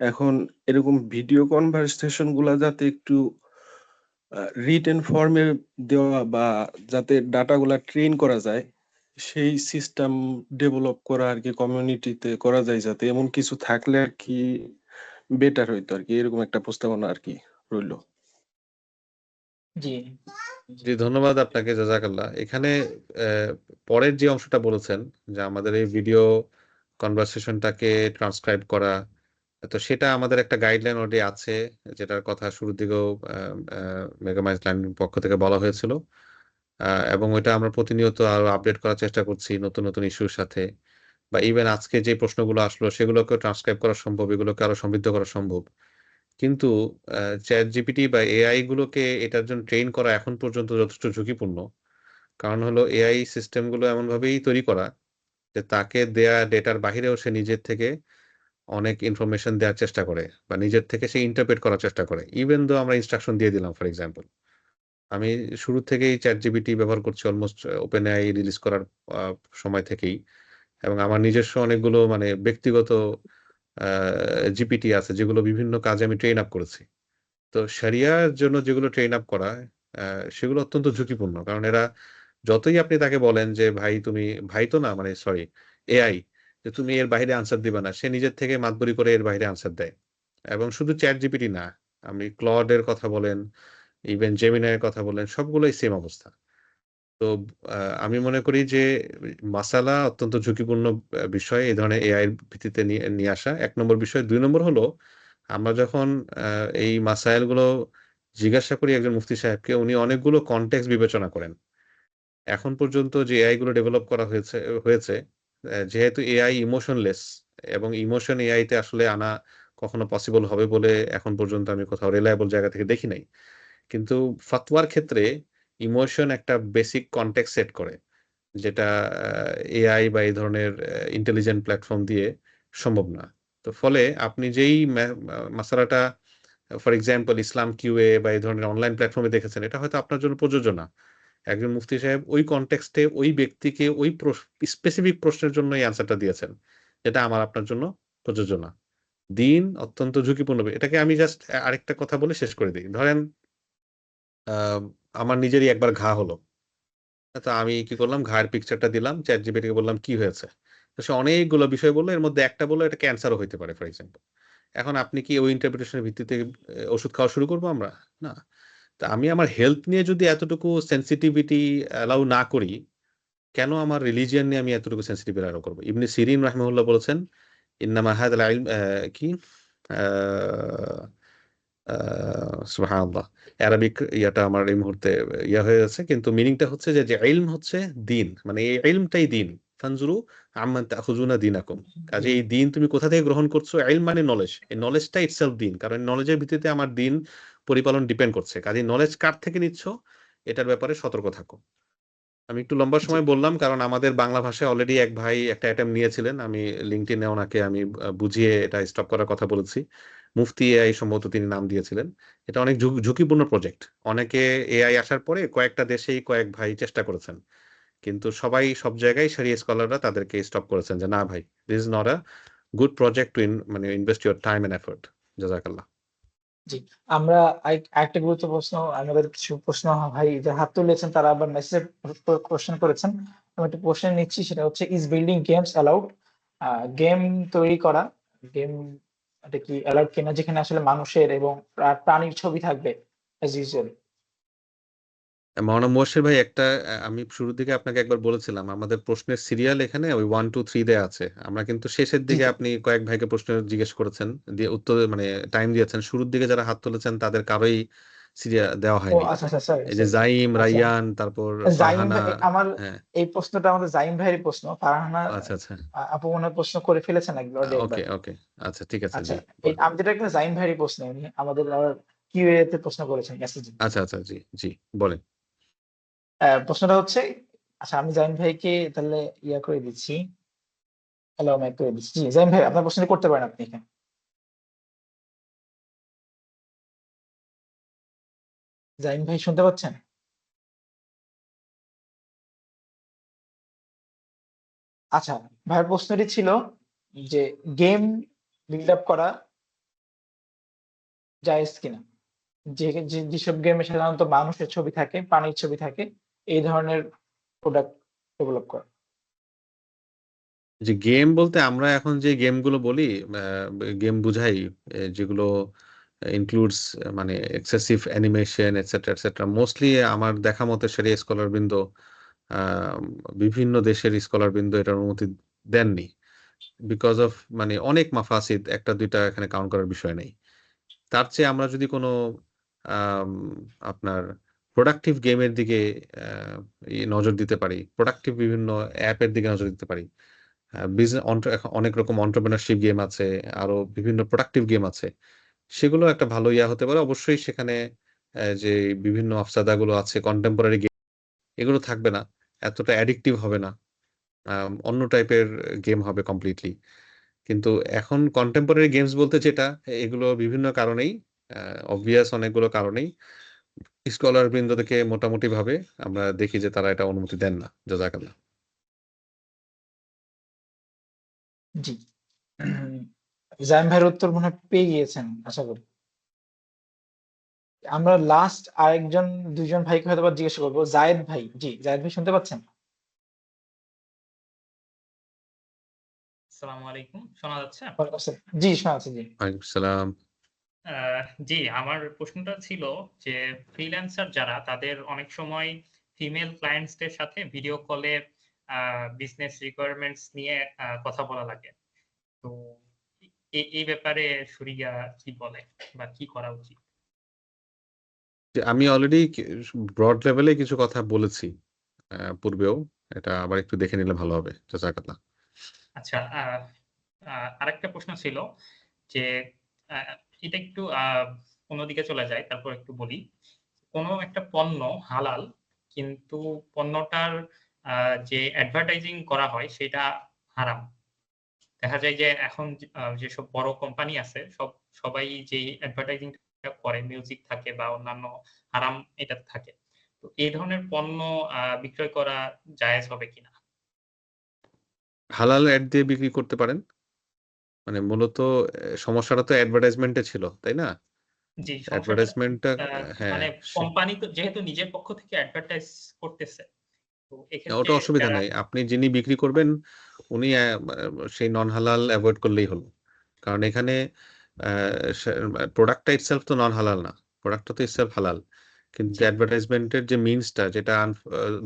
এখন এরকম ভিডিও কনভারসেশন গুলা যাতে একটু রিটেন ফর্মে দেওয়া বা যাতে ডাটাগুলা ট্রেন করা যায়, সেই সিস্টেম ডেভেলপ করা আরকি কমিউনিটিতে করা যায় যাতে, এমন কিছু থাকলে আরকি বেটার হইতো আরকি। এরকম একটা প্রস্তাবনা আরকি রইলো। জি। জি, ধন্যবাদ আপনাকে, জাযাকাল্লাহ। এখানে পরের যে অংশটা বলেছেন যে আমাদের এই ভিডিও কনভারসেশনটাকে ট্রান্সক্রাইব করা, তো সেটা আমাদের একটা গাইডলাইন অলরেডি আছে, যেটার কথা শুরুর দিকেও মেগামাইন্ড লার্নিং পক্ষ থেকে বলা হয়েছিল। এবং ওইটা আমরা প্রতিনিয়ত আরো আপডেট করার চেষ্টা করছি নতুন নতুন ইস্যুর সাথে, বা ইভেন আজকে যে প্রশ্নগুলো আসলো সেগুলোকেও ট্রান্সক্রাইব করা সম্ভব, এগুলোকে আরো সমৃদ্ধ করা সম্ভব। কিন্তু চ্যাট জিপিটি বা এআই গুলোকে এটার জন্য ট্রেন করা এখন পর্যন্ত যথেষ্ট ঝুঁকিপূর্ণ। কারণ হলো এআই সিস্টেমগুলো এমনভাবেই তৈরি করা যে তাকে দেয়া ডেটার বাহিরেও সে নিজের থেকে অনেক ইনফরমেশন দেওয়ার চেষ্টা করে বা নিজের থেকে সে ইন্টারপ্রেট করার চেষ্টা করে। ইভেন দো আমরা ইনস্ট্রাকশন দিয়ে দিলাম ফর এক্সাম্পল। আমি শুরু থেকেই ChatGPT ব্যবহার করছি অলমোস্ট OpenAI রিলিজ করার আ সময় থেকেই। এবং আমার নিজস্ব অনেকগুলো মানে ব্যক্তিগত আ জিপিটি আছে যেগুলো বিভিন্ন কাজে আমি ট্রেন আপ করেছি। তো শরিয়ার জন্য যেগুলো ট্রেন আপ করা, আ সেগুলো অত্যন্ত ঝুঁকিপূর্ণ। কারণ এরা যতই আপনি তাকে বলেন যে, "ভাই তুমি" ভাই তো না মানে সরি এআই, যে তুমি এর বাহিরে আনসার দিবা না। সে নিজের থেকে মাতবরি করে এর বাহিরে আনসার দেয়। এবং শুধু ChatGPT না, আপনি Claude এর কথা বলেন, ইভেন Gemini এর কথা বলেন, সবগুলোই সেম অবস্থা। তো আ আমি মনে করি যে মাসালা অত্যন্ত ঝুঁকিপূর্ণ বিষয় এই ধরনের এআই এর ভিত্তিতে নিয়ে নিয়ে আসা ১ নম্বর বিষয়। ২ নম্বর হলো আমরা যখন আ এই মাসাইল গুলো জিজ্ঞাসা করি একজন মুফতি সাহেবকে, উনি অনেকগুলো কনটেক্সট বিবেচনা করেন। এখন পর্যন্ত যে এআই গুলো ডেভেলপ করা হয়েছে, যেহেতু এআই ইমোশনলেস এবং ইমোশন এআই তে আসলে আনা কখনো পসিবল হবে বলে এখন পর্যন্ত আমি কোথাও রিলায়েবল জায়গা থেকে দেখি নাই। কিন্তু ফতোয়ার ক্ষেত্রে ইমোশন একটা বেসিক কনটেক্সট সেট করে। যেটা এআই বা এই ধরনের ইন্টেলিজেন্ট প্ল্যাটফর্ম দিয়ে সম্ভব না। তো ফলে আপনি যেই মাসালাটা ফর এক্সাম্পল ইসলাম কিউএ বা এই ধরনের অনলাইন প্ল্যাটফর্মে দেখেছেন, এটা হয়তো আপনার জন্য প্রযোজ্য না। একজন মুফতি সাহেব ওই কনটেক্সটে ওই ব্যক্তিকে ওই স্পেসিফিক প্রশ্নের জন্য এই অ্যান্সারটা দিয়েছেন। যেটা আমার আপনার জন্য প্রযোজ্য না। দ্বীন অত্যন্ত ঝুঁকিপূর্ণ। এটাকে আমি জাস্ট আরেকটা কথা বলে শেষ করে দেই। ধরেন আ আমার নিজেরই একবার ঘা হলো। তো আমি কি করলাম? ঘায়ের পিকচারটা দিলাম। ChatGPT কে বললাম, "কি হয়েছে?" তো সে অনেকগুলো বিষয় বলল। এর মধ্যে একটা বলল, "এটা ক্যান্সারও হইতে পারে" ফর এক্সাম্পল। এখন আপনি কি ওই ইন্টারপ্রিটেশন এর ভিত্তিতে ওষুধ খাওয়া শুরু করব আমরা? না। তো আমি আমার হেলথ নিয়ে যদি এতটুকু সেনসিটিভিটি অ্যালাউ না করি, কেন আমার রিলিজিয়ন নিয়ে আমি এতটুকু সেনসিটিভ অ্যালাউ করব? ইবনে সিরিন রাহিমাহুল্লাহ বলেছেন, "ইন্নামা হাযাল ইলম" কি? আ আ সুবহানাল্লাহ। অ্যারাবিক ইয়াটা আমার এই মুহূর্তে ইয়া হয়ে যাচ্ছে। কিন্তু মিনিংটা হচ্ছে যে ইলম হচ্ছে দ্বীন। মানে এই ইলমটাই দ্বীন। ফানজুরু আম্মান তাখুযুনা দীনাকুম। কাজেই এই দ্বীন তুমি কোথা থেকে গ্রহণ করছো? ইলম মানে নলেজ। এই নলেজটা ইটসেলফ দ্বীন। কারণ নলেজের ভিত্তিতে আমার দ্বীন পরিপালন ডিপেন্ড করছে। কাজেই নলেজ কার থেকে নিচ্ছ? এটার ব্যাপারে সতর্ক থাকো। আমি একটু লম্বা জি। সময় বললাম কারণ আমাদের বাংলা ভাষায় অলরেডি এক ভাই একটা অ্যাটেম্প্ট নিয়েছিলেন। আমি LinkedIn এ ওনাকে আমি বুঝিয়ে এটা স্টপ করার কথা বলেছি। মুফতি এআই সম্ভবত তিনি নাম দিয়েছিলেন। এটা অনেক ঝুঁকিপূর্ণ প্রজেক্ট। অনেকে এআই আসার পরে কয়েকটা দেশেই কয়েক ভাই চেষ্টা করেছেন। কিন্তু সবাই সব জায়গায় শরিয়া স্কলাররা তাদেরকে স্টপ করেছেন যে, "না ভাই, this is not a good project to মানে invest your time and effort." জাযাকাল্লাহ। জি। আমরা আরেকটা গুরুত্ব প্রশ্ন, আমাদের কিছু প্রশ্ন ভাই যারা হাত তুলেছেন তারা আবার মেসেজে কোয়েশ্চেন করেছেন। আমি একটা কোয়েশ্চেন নিচ্ছি, সেটা হচ্ছে is building games allowed? Game তৈরি করা, গেম এটা কি অ্যালাউড কিনা যেখানে আসলে মানুষের এবং প্রাণীর ছবি থাকবে অ্যাজ ইউজুয়াল? মাওলানা মুবাশশির ভাই একটা আমি শুরুর দিকে আপনাকে একবার বলেছিলাম আমাদের প্রশ্নের সিরিয়াল এখানে ওই 1 2 3 দেয়া আছে। আমরা কিন্তু শেষের জি দিকে জি আপনি কয়েক ভাইকে প্রশ্ন জিজ্ঞেস করেছেন, দিয়ে উত্তর মানে টাইম দিয়েছেন। শুরুর দিকে যারা হাত তুলেছেন তাদের কারোই সিরিয়াল দেওয়া ও হয়নি। আচ্ছা আচ্ছা সরি এই যে সরি জাইম, আচ্ছা রাইয়ান, তারপর জাইম ফারহানা। ভাই আমার হ্যাঁ, এই প্রশ্নটা আমাদের জাইম ভাইয়ের প্রশ্ন ফারহানা আচ্ছা, আচ্ছা। আপু মনে হয় প্রশ্ন করে ফেলেছেন একবার একবার ওকে, ওকে। আচ্ছা ঠিক আছে। আচ্ছা জি, এই বলেন। আমি যেটা একটা জাইম ভাইয়ের প্রশ্ন উনি আমাদের কিউএ তে প্রশ্ন করেছেন মেসেজে আচ্ছা, আচ্ছা। জি, জি, বলেন। প্রশ্নটা হচ্ছে আচ্ছা আমি জাইম ভাইকে তাহলে ইয়া করে দিচ্ছি হ্যালো আমি করে দিচ্ছি জি জাইম ভাই আপনার প্রশ্নটা করতে পারেন আপনি এখানে জাইম ভাই শুনতে পাচ্ছেন আচ্ছা ভাইয়ের প্রশ্নটি ছিল যে গেম বিল্ড আপ করা জায়েজ কিনা যেসব গেমে সাধারণত মানুষের ছবি থাকে প্রাণীর ছবি থাকে এই ধরনের প্রোডাক্ট ডেভেলপ করা যে গেম বলতে আমরা এখন যে গেমগুলো বলি, গেম বুঝাই যেগুলো ইনক্লুডস মানে excessive animation etcetera etcetera. Mostly আমার দেখা মতে সেটা স্কলারবৃন্দ বিভিন্ন দেশের স্কলারবৃন্দ এটার অনুমতি দেননি। বিকজ অফ মানে অনেক মাফাসিদ, একটা দুইটা এখানে কাউন্ট করার বিষয় নেই। তার চেয়ে আমরা যদি কোনো আম, আপনার প্রোডাক্টিভ গেমের দিকে নজর দিতে পারি, প্রোডাক্টিভ বিভিন্ন অ্যাপের দিকে নজর দিতে পারি। বিজনেস অনেক রকম এন্টারপ্রেনারশিপ গেম আছে, আরো বিভিন্ন প্রোডাক্টিভ গেম আছে। সেগুলো একটা ভালো ইয়া হতে পারে। অবশ্যই সেখানে যে বিভিন্ন আফসাদাগুলো আছে কন্টেম্পোরারি গেম, এগুলো থাকবে না, এতটা অ্যাডিকটিভ হবে না। অন্য টাইপের গেম হবে কমপ্লিটলি। কিন্তু এখন কন্টেম্পোরারি গেমস বলতে যেটা, এগুলো বিভিন্ন কারণেই, অবভিয়াস অনেকগুলো কারণেই স্কলার বৃন্দ থেকে মোটামুটি ভাবে আমরা দেখি যে তারা এটা অনুমতি দেন না। জাযাকাল্লাহ। জি জাইম ভাইয়ের উত্তর মনে হয় পেয়ে গিয়েছেন আশা করি আমরা লাস্ট আরেকজন দুইজন ভাইকে হয়তো বা জিজ্ঞেস করবো জায়েদ ভাই জি জায়েদ ভাই শুনতে পাচ্ছেন আসসালামু আলাইকুম শোনা যাচ্ছে? ওয়ালাইকুম আসসালাম। জি শোনা যাচ্ছে জি ওয়ালাইকুম সালাম। জি আমার প্রশ্নটা ছিল যে ফ্রিল্যান্সার যারা তাদের অনেক সময় ফিমেল ক্লায়েন্টসদের সাথে ভিডিও কলে বিজনেস রিকোয়ারমেন্টস নিয়ে কথা বলা লাগে। তো এই ব্যাপারে শরিয়া কি বলে বা কি করা উচিত? যে আমি অলরেডি ব্রড লেভেলে কিছু কথা বলেছি পূর্বেও। এটা আবার একটু দেখে নিলে ভালো হবে। জাযাকাল্লাহ। আচ্ছা আরেকটা প্রশ্ন ছিল যে এটা একটু অন্যদিকে চলে যায় তারপর একটু বলি। কোনো একটা পণ্য হালাল কিন্তু পণ্যটার যে অ্যাডভার্টাইজিং করা হয় সেটা হারাম। দেখা যায় যে এখন যেসব বড় কোম্পানি আছে সবাই যেই অ্যাডভার্টাইজিংটা করে মিউজিক থাকে বা অন্যান্য হারাম এটা থাকে। তো এই ধরনের পণ্য বিক্রয় করা জায়েজ হবে কিনা? হালাল অ্যাড দিয়ে বিক্রি করতে পারেন। মানে মূলত সমস্যাটা তো অ্যাডভার্টাইজমেন্টে ছিল, তাই না? জি, সমস্যাটা অ্যাডভার্টাইজমেন্টটা মানে হ্যাঁ, কোম্পানি তো যেহেতু নিজের পক্ষ থেকে অ্যাডভার্টাইজ করতেছে। তো এক্ষেত্রে ওটা অসুবিধা যারা নাই। আপনি যিনি বিক্রি করবেন উনি সেই নন হালাল এভয়েড করলেই হলো। কারণ এখানে প্রোডাক্টটা ইটসেলফ তো নন হালাল না। প্রোডাক্টটা তো ইটসেলফ হালাল। কিন্তু জি, অ্যাডভার্টাইজমেন্টের যে মিনসটা, যেটা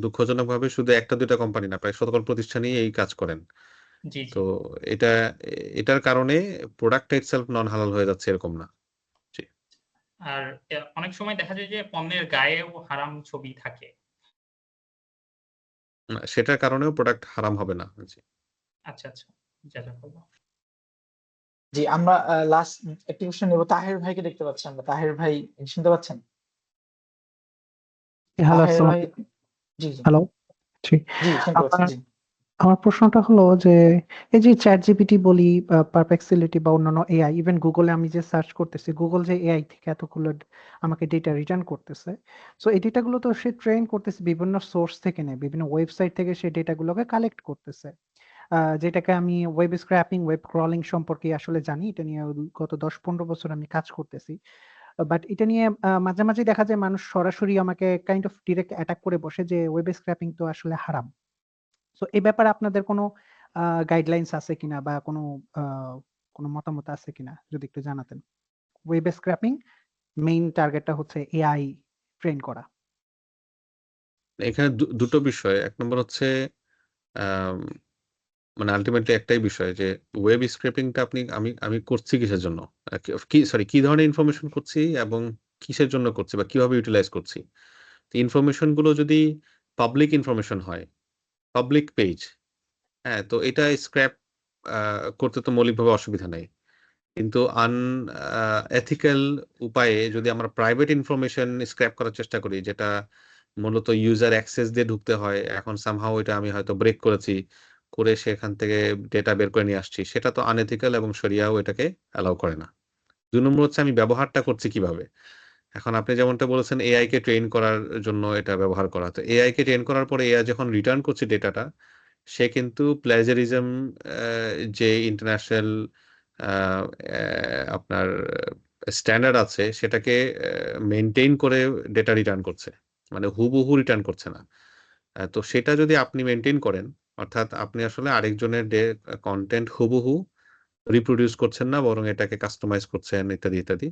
দুঃখজনকভাবে শুধু একটা দুইটা কোম্পানি না, প্রায় সকল প্রতিষ্ঠানই এই কাজ করেন। জি, জি। তো এটা এটার কারণে প্রোডাক্টটা ইটসেলফ নন হালাল হয়ে যাচ্ছে এরকম না। জি। আর অনেক সময় দেখা যায় যে পণ্যের গায়েও হারাম ছবি থাকে। সেটার কারণেও প্রোডাক্ট হারাম হবে না। জি। আচ্ছা, আচ্ছা। জাযাকাল্লাহ। জি আমরা লাস্ট একটি কোশ্চেন নেব তাহের ভাইকে দেখতে পাচ্ছি আমরা তাহের ভাই শুনতে পাচ্ছেন হ্যালো তাহের আসসালাম ভাই জি জি হ্যালো জি জি শুনতে পাচ্ছি আমার জি আমার প্রশ্নটা হলো যে এই যে চ্যাট জিপিটি বলি পারপ্লেক্সিলিটি বা অন্যান্য এআই ইভেন গুগলে আমি যে সার্চ করতেছি গুগল যে এআই থেকে এতগুলো আমাকে ডেটা রিটার্ন করতেছে সো এই ডেটাগুলো তো সে ট্রেন করতেছে বিভিন্ন সোর্স থেকে নেয় বিভিন্ন ওয়েবসাইট থেকে সে ডেটাগুলোকে কালেক্ট করতেছে যেটাকে আমি ওয়েব স্ক্র্যাপিং ওয়েব ক্রলিং সম্পর্কে আসলে জানি এটা নিয়ে গত 10-15 বছর আমি কাজ করতেছি বাট এটা নিয়ে মাঝে মাঝে দেখা যায় মানুষ সরাসরি আমাকে কাইন্ড অফ ডিরেক্ট অ্যাটাক করে বসে যে ওয়েব স্ক্র্যাপিং তো আসলে হারাম সো এই ব্যাপারে আপনাদের কোনো গাইডলাইনস আছে কিনা বা কোনো মতামত আছে কিনা যদি একটু জানাতেন ওয়েব স্ক্র্যাপিং মেইন টার্গেটটা হচ্ছে এআই ট্রেন করা এখানে দুটো বিষয়। এক নম্বর হচ্ছে আম, মানে আলটিমেটলি একটাই বিষয় যে ওয়েব স্ক্রেপিংটা আমি করছি কিসের জন্য, কি ধরনের ইনফরমেশন করছি এবং কিসের জন্য করছি বা কিভাবে ইউটিলাইজ করছি। ইনফরমেশন গুলো যদি পাবলিক ইনফরমেশন হয়, পাবলিক পেজ, হ্যাঁ, তো এটা স্ক্র্যাপ করতে তো মৌলিকভাবে অসুবিধা নেই। কিন্তু এথিক্যাল উপায়ে যদি আমরা প্রাইভেট ইনফরমেশন স্ক্র্যাপ করার চেষ্টা করি, যেটা মূলত ইউজার অ্যাক্সেস দিয়ে ঢুকতে হয়, এখন সামহাও এটা আমি হয়তো ব্রেক করেছি, করে সেখান থেকে ডেটা বের করে নিয়ে আসছি, সেটা তো আনএথিক্যাল এবং শরিয়াও এটাকে অ্যালাউ করে না। 2 নম্বর হচ্ছে আমি ব্যবহারটা করছি কিভাবে। এখন আপনি যেমনটা বলেছেন এআই কে ট্রেন করার জন্য এটা ব্যবহার করা, তো এআই কে ট্রেন করার পরে এআই যখন রিটার্ন করছে ডেটাটা, সে কিন্তু প্লেজারিজম যে ইন্টারন্যাশনাল আপনার স্ট্যান্ডার্ড আছে সেটাকে মেনটেন করে ডেটা রিটার্ন করছে, মানে হুবহু রিটার্ন করছে না। তো সেটা যদি আপনি মেনটেন করেন, অর্থাৎ আপনি আসলে আরেকজনের কন্টেন্ট হুবহু রিপ্রোডিউস করছেন না, বরং এটাকে কাস্টমাইজ করছেন ইত্যাদি ইত্যাদি,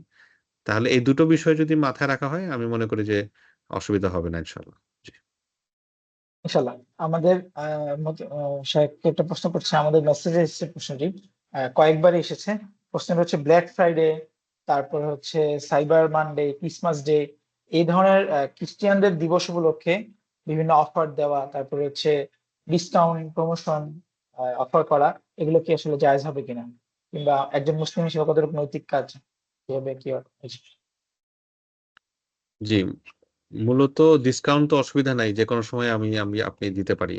তাহলে এই দুটো বিষয় যদি মাথায় রাখা হয় আমি মনে করি যে অসুবিধা হবে না ইনশাল্লাহ। জি। ইনশাল্লাহ। আমাদের শাহেককে একটা প্রশ্ন করছে, আমাদের মেসেজে এসেছে প্রশ্নটি, কয়েকবার এসেছে। প্রশ্নটা হচ্ছে ব্ল্যাক ফ্রাইডে, তারপর হচ্ছে সাইবার মানডে, ক্রিসমাস ডে, এই ধরনের খ্রিস্টিয়ানদের দিবস উপলক্ষে বিভিন্ন অফার দেওয়া, তারপরে হচ্ছে ডিসকাউন্ট প্রমোশন অফার করা, এগুলো কি আসলে জায়েজ হবে কিনা, কিংবা একজন মুসলিম হিসেবে কতটুকু নৈতিক কাজ কিভাবে কি জি, মূলত ডিসকাউন্ট তো অসুবিধা নাই, যে কোনো সময় আপনি দিতে পারি।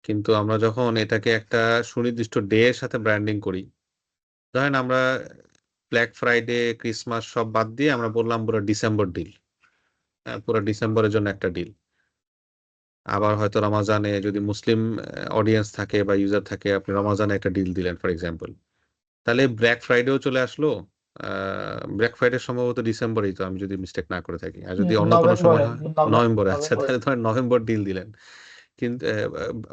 কিন্তু আমরা যখন এটাকে একটা সুনির্দিষ্ট ডে এর সাথে ব্র্যান্ডিং করি, ধরেন আমরা ব্ল্যাক ফ্রাইডে ক্রিসমাস সব বাদ দিয়ে আমরা বললাম পুরো ডিসেম্বর ডিল, পুরো ডিসেম্বরের জন্য একটা ডিল। আবার হয়তো রমাজানে যদি মুসলিম অডিয়েন্স থাকে বা ইউজার থাকে, আপনি রমাজানে একটা ডিল দিলেন ফর এক্সাম্পল, তাহলে ব্ল্যাক ফ্রাইডেও চলে আসলো। ব্ল্যাক ফ্রাইডে সম্ভবত ডিসেম্বরেই, তো আমি যদি মিস্টেক না করে থাকি, আর যদি অন্য কোনো সময় নভেম্বরে হয় নভেম্বরে, আচ্ছা তাহলে ধরেন নভেম্বর ডিল দিলেন। কিন্তু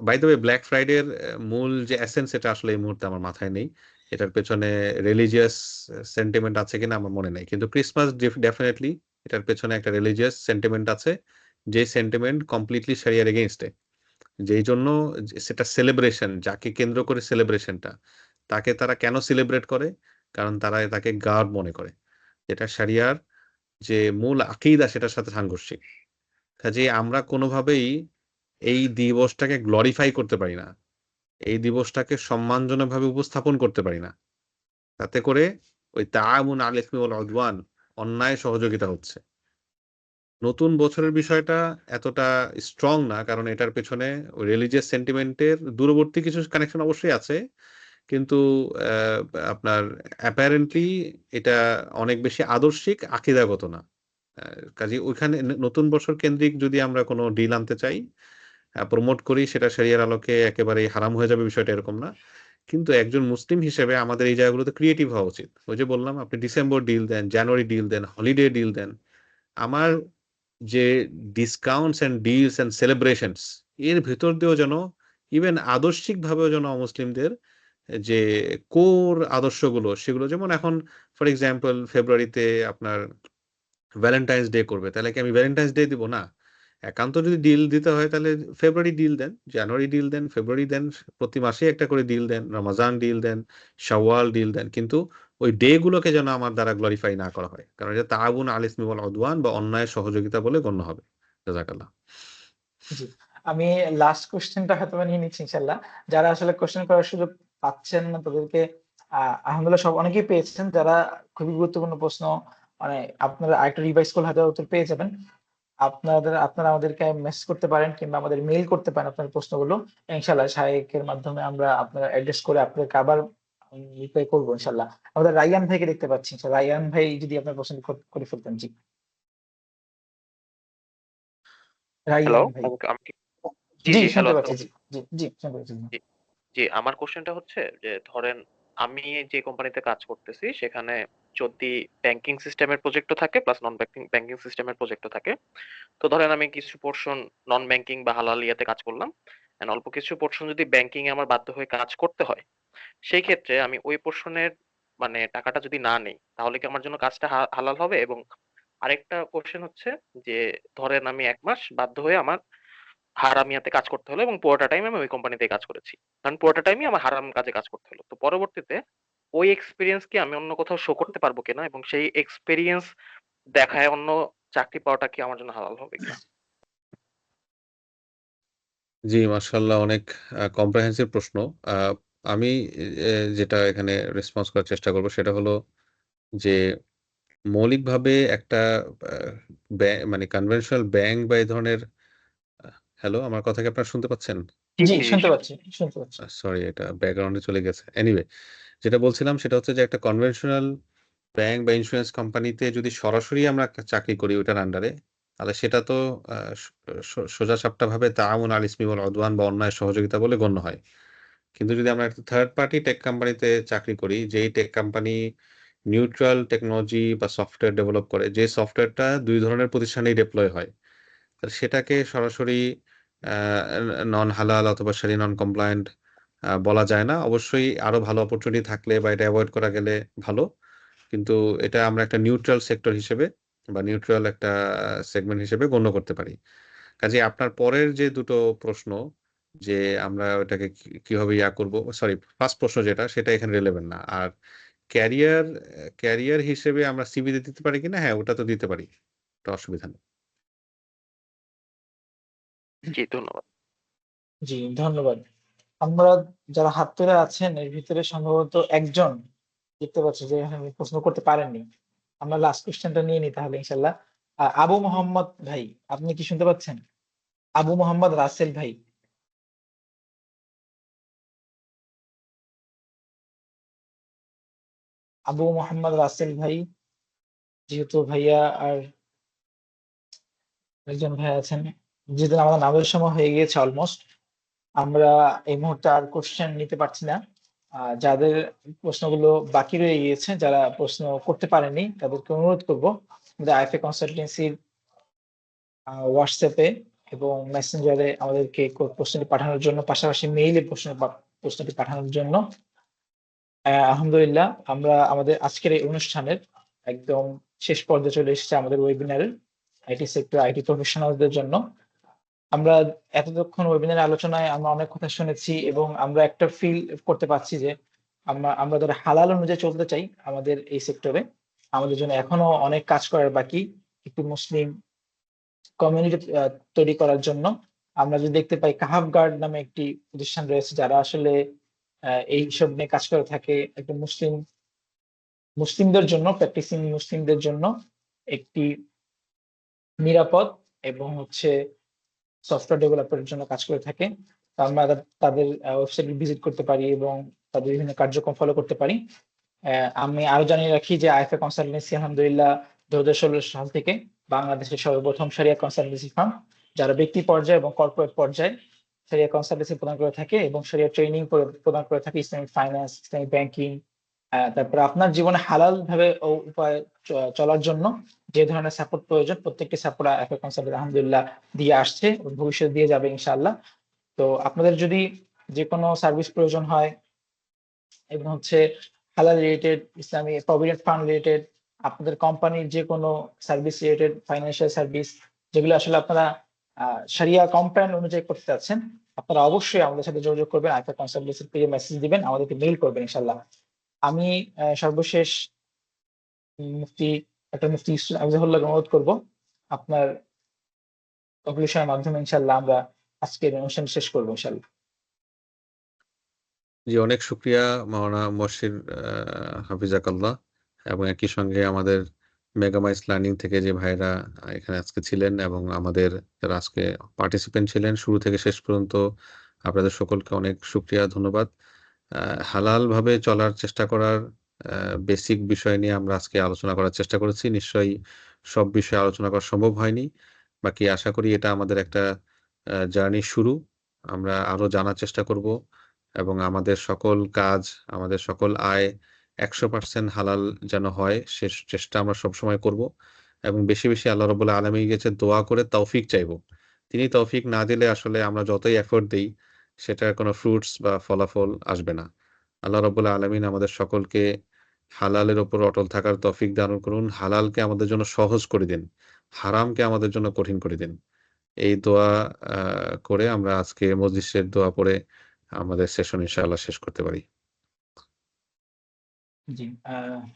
বাই দ্য ওয়ে ব্ল্যাক ফ্রাইডের মূল যে এসেন্স এটা আসলে এই মুহূর্তে আমার মাথায় নেই, এটার পেছনে রিলিজিয়াস সেন্টিমেন্ট আছে কিনা আমার মনে নেই, কিন্তু ক্রিসমাস ডেফিনেটলি এটার পেছনে একটা রিলিজিয়াস সেন্টিমেন্ট আছে, যে সেন্টিমেন্ট কমপ্লিটলি শরিয়ার এগেইনস্টে। যেই জন্য সেটা সেলিব্রেশন, যাকে কেন্দ্র করে সেলিব্রেশনটা, তাকে তারা কেন সেলিব্রেট করে, কারণ তারা তাকে গড মনে করে, যেটা শরিয়ার যে মূল আকীদা সেটার সাথে সাংঘর্ষিক। কাজে আমরা কোনোভাবেই এই দিবসটাকে গ্লোরিফাই করতে পারি না, এই দিবসটাকে সম্মানজনকভাবে উপস্থাপন করতে পারি না, তাতে করে ওই তাআউন আলাল ইসমি ওয়াল উদওয়ান, অন্যায় সহযোগিতা হচ্ছে। নতুন বছরের বিষয়টা এতটা স্ট্রং না, কারণ এটার পেছনে রিলিজিয়াস সেন্টিমেন্টের দূরবর্তী কিছু কানেকশন অবশ্যই আছে, কিন্তু আপনার অ্যাপারেন্টলি এটা অনেক বেশি আদর্শিক, আকীদাগত না। কাজে ওইখানে নতুন বছর কেন্দ্রিক যদি আমরা কোনো ডিল আনতে চাই, প্রমোট করি, সেটা শরিয়ার আলোকে একেবারে হারাম হয়ে যাবে বিষয়টা এরকম না। কিন্তু একজন মুসলিম হিসেবে আমাদের এই জায়গাগুলোতে ক্রিয়েটিভ হওয়া উচিত। ওই যে বললাম, আপনি ডিসেম্বর ডিল দেন, জানুয়ারি ডিল দেন, হলিডে ডিল দেন, আমার যে discounts and deals and celebrations, এর ভেতর দিয়েও যেন ইভেন আদর্শিক ভাবেও যেন অমুসলিমদের যে কোর আদর্শগুলো, সেগুলো, যেমন এখন ফর এক্সাম্পল ফেব্রুয়ারিতে আপনার ভ্যালেন্টাইন্স ডে করবে, তাহলে কি আমি ভ্যালেন্টাইন্স ডে দিব না? একান্ত যদি ডিল দিতে হয় তাহলে ফেব্রুয়ারি ডিল দেন, জানুয়ারি ডিল দেন, ফেব্রুয়ারি দেন, প্রতি মাসে একটা করে ডিল দেন, রমাজান ডিল দেন, শাওয়াল ডিল দেন, কিন্তু ওই ডে গুলোকে যেন আমার দ্বারা গ্লোরিফাই না করা হয়, কারণ এটা তাআউন আলাল ইসমি ওয়াল উদওয়ান বা অন্যায়ের সহযোগিতা বলে গণ্য হবে। জাযাকাল্লাহ। জি, আমি লাস্ট কোশ্চেনটা হয়তো নিয়ে নিচ্ছি ইনশাল্লাহ। যারা আসলে কোশ্চেন করার সুযোগ পাচ্ছেন না তাদেরকে আলহামদুলিল্লাহ সব অনেকেই পেয়েছেন, যারা খুবই গুরুত্বপূর্ণ প্রশ্ন, মানে আপনারা আরেকটা রিভাইজ করলে হয়তো উত্তর পেয়ে যাবেন। আপনারা আমাদেরকে মেসেজ করতে পারেন কিংবা আমাদের মেইল করতে পারেন আপনার প্রশ্নগুলো, ইনশাল্লাহ শায়েকের মাধ্যমে আমরা আপনারা অ্যাড্রেস করে আপনাদেরকে আবার রিপ্লাই করবো ইনশাল্লাহ। আমাদের রায়ান ভাইকে দেখতে পাচ্ছি, রায়ান ভাই যদি আপনার প্রশ্ন করে ফেলতেন। জি হ্যালো, রায়ান ভাই। আমি কি জি জি, হ্যালো, শুনতে পাচ্ছি। জি জি জি শুনতে পাচ্ছি। জি, জি, আমার কোশ্চেনটা হচ্ছে যে ধরেন আমি যে কোম্পানিতে কাজ করতেছি সেখানে যদি ব্যাংকিং সিস্টেমের প্রজেক্টও থাকে প্লাস নন ব্যাংকিং সিস্টেমের প্রজেক্টও থাকে, তো ধরেন আমি কিছু পোর্শন নন ব্যাংকিং বা হালাল ইয়াতে কাজ করলাম, এন্ড অল্প কিছু পোর্শন যদি ব্যাংকিং এ আমার বাধ্য হয়ে কাজ করতে হয়, সেই ক্ষেত্রে আমি ওই পোর্শনের মানে টাকাটা যদি না নেই তাহলে কি আমার জন্য কাজটা হালাল হবে? এবং আরেকটা কোশ্চেন হচ্ছে যে ধরেন আমি 1 মাস বাধ্য হয়ে আমার হারামিয়াতে কাজ করতে হলো এবং পুরোটা টাইম আমি ওই কোম্পানিতে কাজ করেছি, কারণ পুরোটা টাইমই আমার হারাম কাজে কাজ করতে হলো। তো পরবর্তীতে ওই এক্সপিরিয়েন্স কি আমি অন্য কোথাও শো করতে পারবো কিনা এবং সেই এক্সপিরিয়েন্স দেখায় অন্য চাকরি পাওয়াটা কি আমার জন্য হালাল হবে কিনা? জি, মাশাআল্লাহ অনেক কম্প্রিহেনসিভ প্রশ্ন। আ আমি যেটা এখানে রেসপন্স করার চেষ্টা করব সেটা হলো যে মৌলিকভাবে একটা আ মানে কনভেনশনাল ব্যাংক বা এই ধরনের আ হ্যালো, আমার কথা কি আপনারা শুনতে পাচ্ছেন? জি, জি, শুনতে শুনছি। পাচ্ছি, শুনতে পাচ্ছি। সরি, এটা ব্যাকগ্রাউন্ডে চলে গেছে। এনিওয়ে, যেটা বলছিলাম সেটা হচ্ছে যে একটা কনভেনশনাল ব্যাংক বা ইন্সুরেন্স কোম্পানিতে যদি সরাসরি আমরা চাকরি করি ওটার আন্ডারে, তাহলে সেটা তো আ স স সোজাসাপটাভাবে তাআউন আল ইসমি ওয়াল উদওয়ান বা অন্যায় সহযোগিতা বলে গণ্য হয়। কিন্তু যদি আমরা একটা থার্ড পার্টি টেক কোম্পানিতে চাকরি করি, যেই টেক কোম্পানি নিউট্রাল টেকনোলজি বা সফটওয়্যার ডেভেলপ করে, যে সফটওয়্যারটা ২ ধরনের প্রতিষ্ঠানেই ডেপ্লয় হয়। তাহলে সেটাকে সরাসরি আ নন হালাল অথবা শারি নন কমপ্লায়ান্ট বলা যায় না। অবশ্যই আরো ভালো অপরচুনিটি থাকলে বা এটা এভয়েড করা গেলে ভালো। কিন্তু এটা আমরা একটা নিউট্রাল সেক্টর হিসেবে বা নিউট্রাল একটা সেগমেন্ট হিসেবে গণ্য করতে পারি। কাজেই আপনার পরের যে দুটো প্রশ্ন যে আমরা ওটাকে কিভাবে করব, সরি, ফার্স্ট প্রশ্ন যেটা সেটা এখানে রিলেভেন্ট না। আর ক্যারিয়ার হিসেবে আমরা সিভিতে দিতে পারি কিনা? হ্যাঁ, ওটা তো দিতে পারি। এটা অসুবিধা নেই। জি, ধন্যবাদ। জি, ধন্যবাদ। আমরা যারা হাত তুলে আছেন এর ভিতরে সম্ভবত একজন দেখতে পাচ্ছি যে প্রশ্ন করতে পারেননি। আমরা লাস্ট কোয়েশ্চেনটা নিয়ে নিই তাহলে ইনশাআল্লাহ। আবু মোহাম্মদ ভাই, আপনি কি শুনতে পাচ্ছেন? আবু মোহাম্মদ রাসেল ভাই। আবু মোহাম্মদ রাসেল ভাই, যেহেতু ভাইয়া আর একজন ভাই আছেন, যেহেতু আমাদের নামের সময় হয়ে গিয়েছে অলমোস্ট, আমরা এই মুহূর্তে আর কোশ্চেন নিতে পারছি না। যাদের প্রশ্নগুলো বাকি রয়ে গিয়েছে, যারা প্রশ্ন করতে পারেনি তাদেরকে অনুরোধ করব আমাদের আইএফএ কনসালটেন্সির হোয়াটসঅ্যাপে এবং মেসেঞ্জারে আমাদেরকে প্রশ্নটি পাঠানোর জন্য, পাশাপাশি মেইলে প্রশ্নটি পাঠানোর জন্য। আলহামদুলিল্লাহ, আমরা আমাদের আজকের এই অনুষ্ঠানের একদম শেষ পর্যায়ে চলে এসেছি আমাদের ওয়েবিনারের আইটি সেক্টর, আইটি প্রফেশনালদের জন্য। আমরা এতক্ষণ ওয়েবিনারের আলোচনায় আমরা অনেক কথা শুনেছি এবং আমরা একটা ফিল করতে পারছি যে আমরা যারা হালাল অনুযায়ী চলতে চাই আমাদের এই সেক্টরে, আমাদের জন্য এখনো অনেক কাজ করার বাকি। একটি মুসলিম কমিউনিটি তৈরি করার জন্য আমরা যদি দেখতে পাই, কাহাফ গার্ড নামে একটি প্রতিষ্ঠান রয়েছে যারা আসলে এইসব নিয়ে কাজ করে থাকে। একটা মুসলিমদের জন্য, প্র্যাকটিসিং মুসলিমদের জন্য একটি নিরাপদ এবং সফটওয়্যার ডেভেলপের জন্য কাজ করে থাকে। আমরা তাদের ওয়েবসাইট ভিজিট করতে পারি এবং তাদের বিভিন্ন কার্যক্রম ফলো করতে পারি। আমি আরো জানিয়ে রাখি যে আইএফএ কনসালটেন্সি আলহামদুলিল্লাহ 2016 সাল থেকে বাংলাদেশের সর্বপ্রথম শরিয়া কনসালটেন্সি ফার্ম, যারা ব্যক্তি পর্যায়ে এবং কর্পোরেট পর্যায়ে শরিয়া কনসালটেন্সি প্রদান করে থাকে এবং শরিয়া ট্রেনিং প্রদান করে থাকে, ইসলামিক ফাইন্যান্স, ইসলামিক ব্যাংকিং। তারপরে আপনার জীবনে হালাল ভাবে উপায় চলার জন্য যে ধরনের সাপোর্ট প্রয়োজন, প্রত্যেকটি সাপোর্ট আইএফএ কনসালটেন্ট আলহামদুলিল্লাহ দিয়ে আসছে এবং ভবিষ্যতে দিয়ে যাবে ইনশাআল্লাহ। তো আপনাদের যদি যে কোনো সার্ভিস প্রয়োজন হয় এবং হালাল রিলেটেড, ইসলামী প্রভিডেন্ট ফান্ড রিলেটেড, আপনাদের কোম্পানির যে কোনো সার্ভিস রিলেটেড, ফাইন্যান্সিয়াল সার্ভিস যেগুলো আসলে আপনারা শরিয়া কমপ্লায়েন্ট অনুযায়ী করতে চাচ্ছেন, আপনারা অবশ্যই আমাদের সাথে যোগাযোগ করবেন। আইএফএ কনসালটেন্সির পেজে মেসেজ দিবেন, আমাদেরকে মেইল করবেন ইনশাআল্লাহ। আমি সর্বশেষ মুফতি আফজাহুল্লাহকে অনুরোধ করব আপনার কনক্লুশনের মাধ্যমে ইনশাআল্লাহ আমরা আজকের অনুষ্ঠান শেষ করবো ইনশাআল্লাহ। জি, অনেক শুকরিয়া মাওলানা মহসিন হাফিজাকাল্লাহ, এবং একই সঙ্গে আমাদের মেগামাইস লার্নিং থেকে যে ভাইরা এখানে আজকে ছিলেন এবং আমাদের যারা আজকে পার্টিসিপেন্ট ছিলেন শুরু থেকে শেষ পর্যন্ত, আপনাদের সকলকে অনেক শুকরিয়া, ধন্যবাদ। হালালভাবে চলার চেষ্টা করার বেসিক বিষয় নিয়ে আমরা আজকে আলোচনা করার চেষ্টা করেছি। নিশ্চয়ই সব বিষয়ে আলোচনা করা সম্ভব হয়নি। বাকি আশা করি এটা আমাদের একটা জার্নির শুরু। আমরা আরো জানার চেষ্টা করব এবং আমাদের সকল কাজ, আমাদের সকল আয় 100% হালাল যেন হয় সে চেষ্টা আমরা সবসময় করব এবং বেশি, বেশি আল্লাহ রাব্বুল আলামিনের কাছে দোয়া করে তৌফিক চাইব। তিনি তৌফিক না দিলে আসলে আমরা যতই এফোর্ট দেই সেটার কোনো ফ্রুটস বা ফলাফল আসবে না। আল্লাহ রাব্বুল আলামিন আমাদের সকলকে হালালের উপর অটল থাকার তৌফিক দান করুন। হালালকে আমাদের জন্য সহজ করে দিন। হারামকে আমাদের জন্য কঠিন করে দিন। এই দোয়া করে আমরা আজকে মজলিসের দোয়া পড়ে আমাদের সেশন ইনশাআল্লাহ শেষ করতে পারি। জি,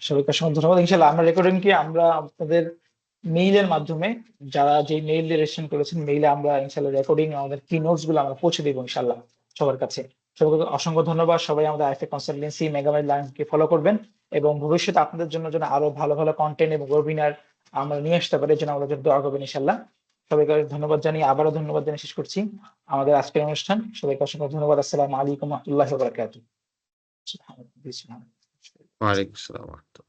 সবাইকে অসংখ্য ধন্যবাদ। ইনশাআল্লাহ আমরা রেকর্ডিংটি আমরা আপনাদের মেইলের মাধ্যমে যারা যে মেইল দিয়ে রেজিস্ট্রেশন করেছেন মেইলে আমরা ইনশাআল্লাহ রেকর্ডিং আমাদের কি নোটস গুলো আমরা পৌঁছে দেবো ইনশাআল্লাহ সবার কাছে। সবাইকে অসংখ্য ধন্যবাদ। সবাই আমাদের আইফে কনসালটেন্সি মেগামাইল লাইনকে ফলো করবেন এবং ভবিষ্যতে আপনাদের জন্য যেন আরো ভালো ভালো কন্টেন্ট এবং ওয়েবিনার আমরা নিয়ে আসতে পারি, যেন আমাদের জন্য দোয়া করবেন ইনশাআল্লাহ। সবাইকে ধন্যবাদ জানিয়ে আবারও ধন্যবাদ জানিয়ে শেষ করছি আমাদের আজকের অনুষ্ঠান। সবাইকে অসংখ্য ধন্যবাদ। আসসালামু আলাইকুম ওয়া রাহমাতুল্লাহি ওয়া বারাকাতুহু। ওয়ালাইকুম আসসালাম।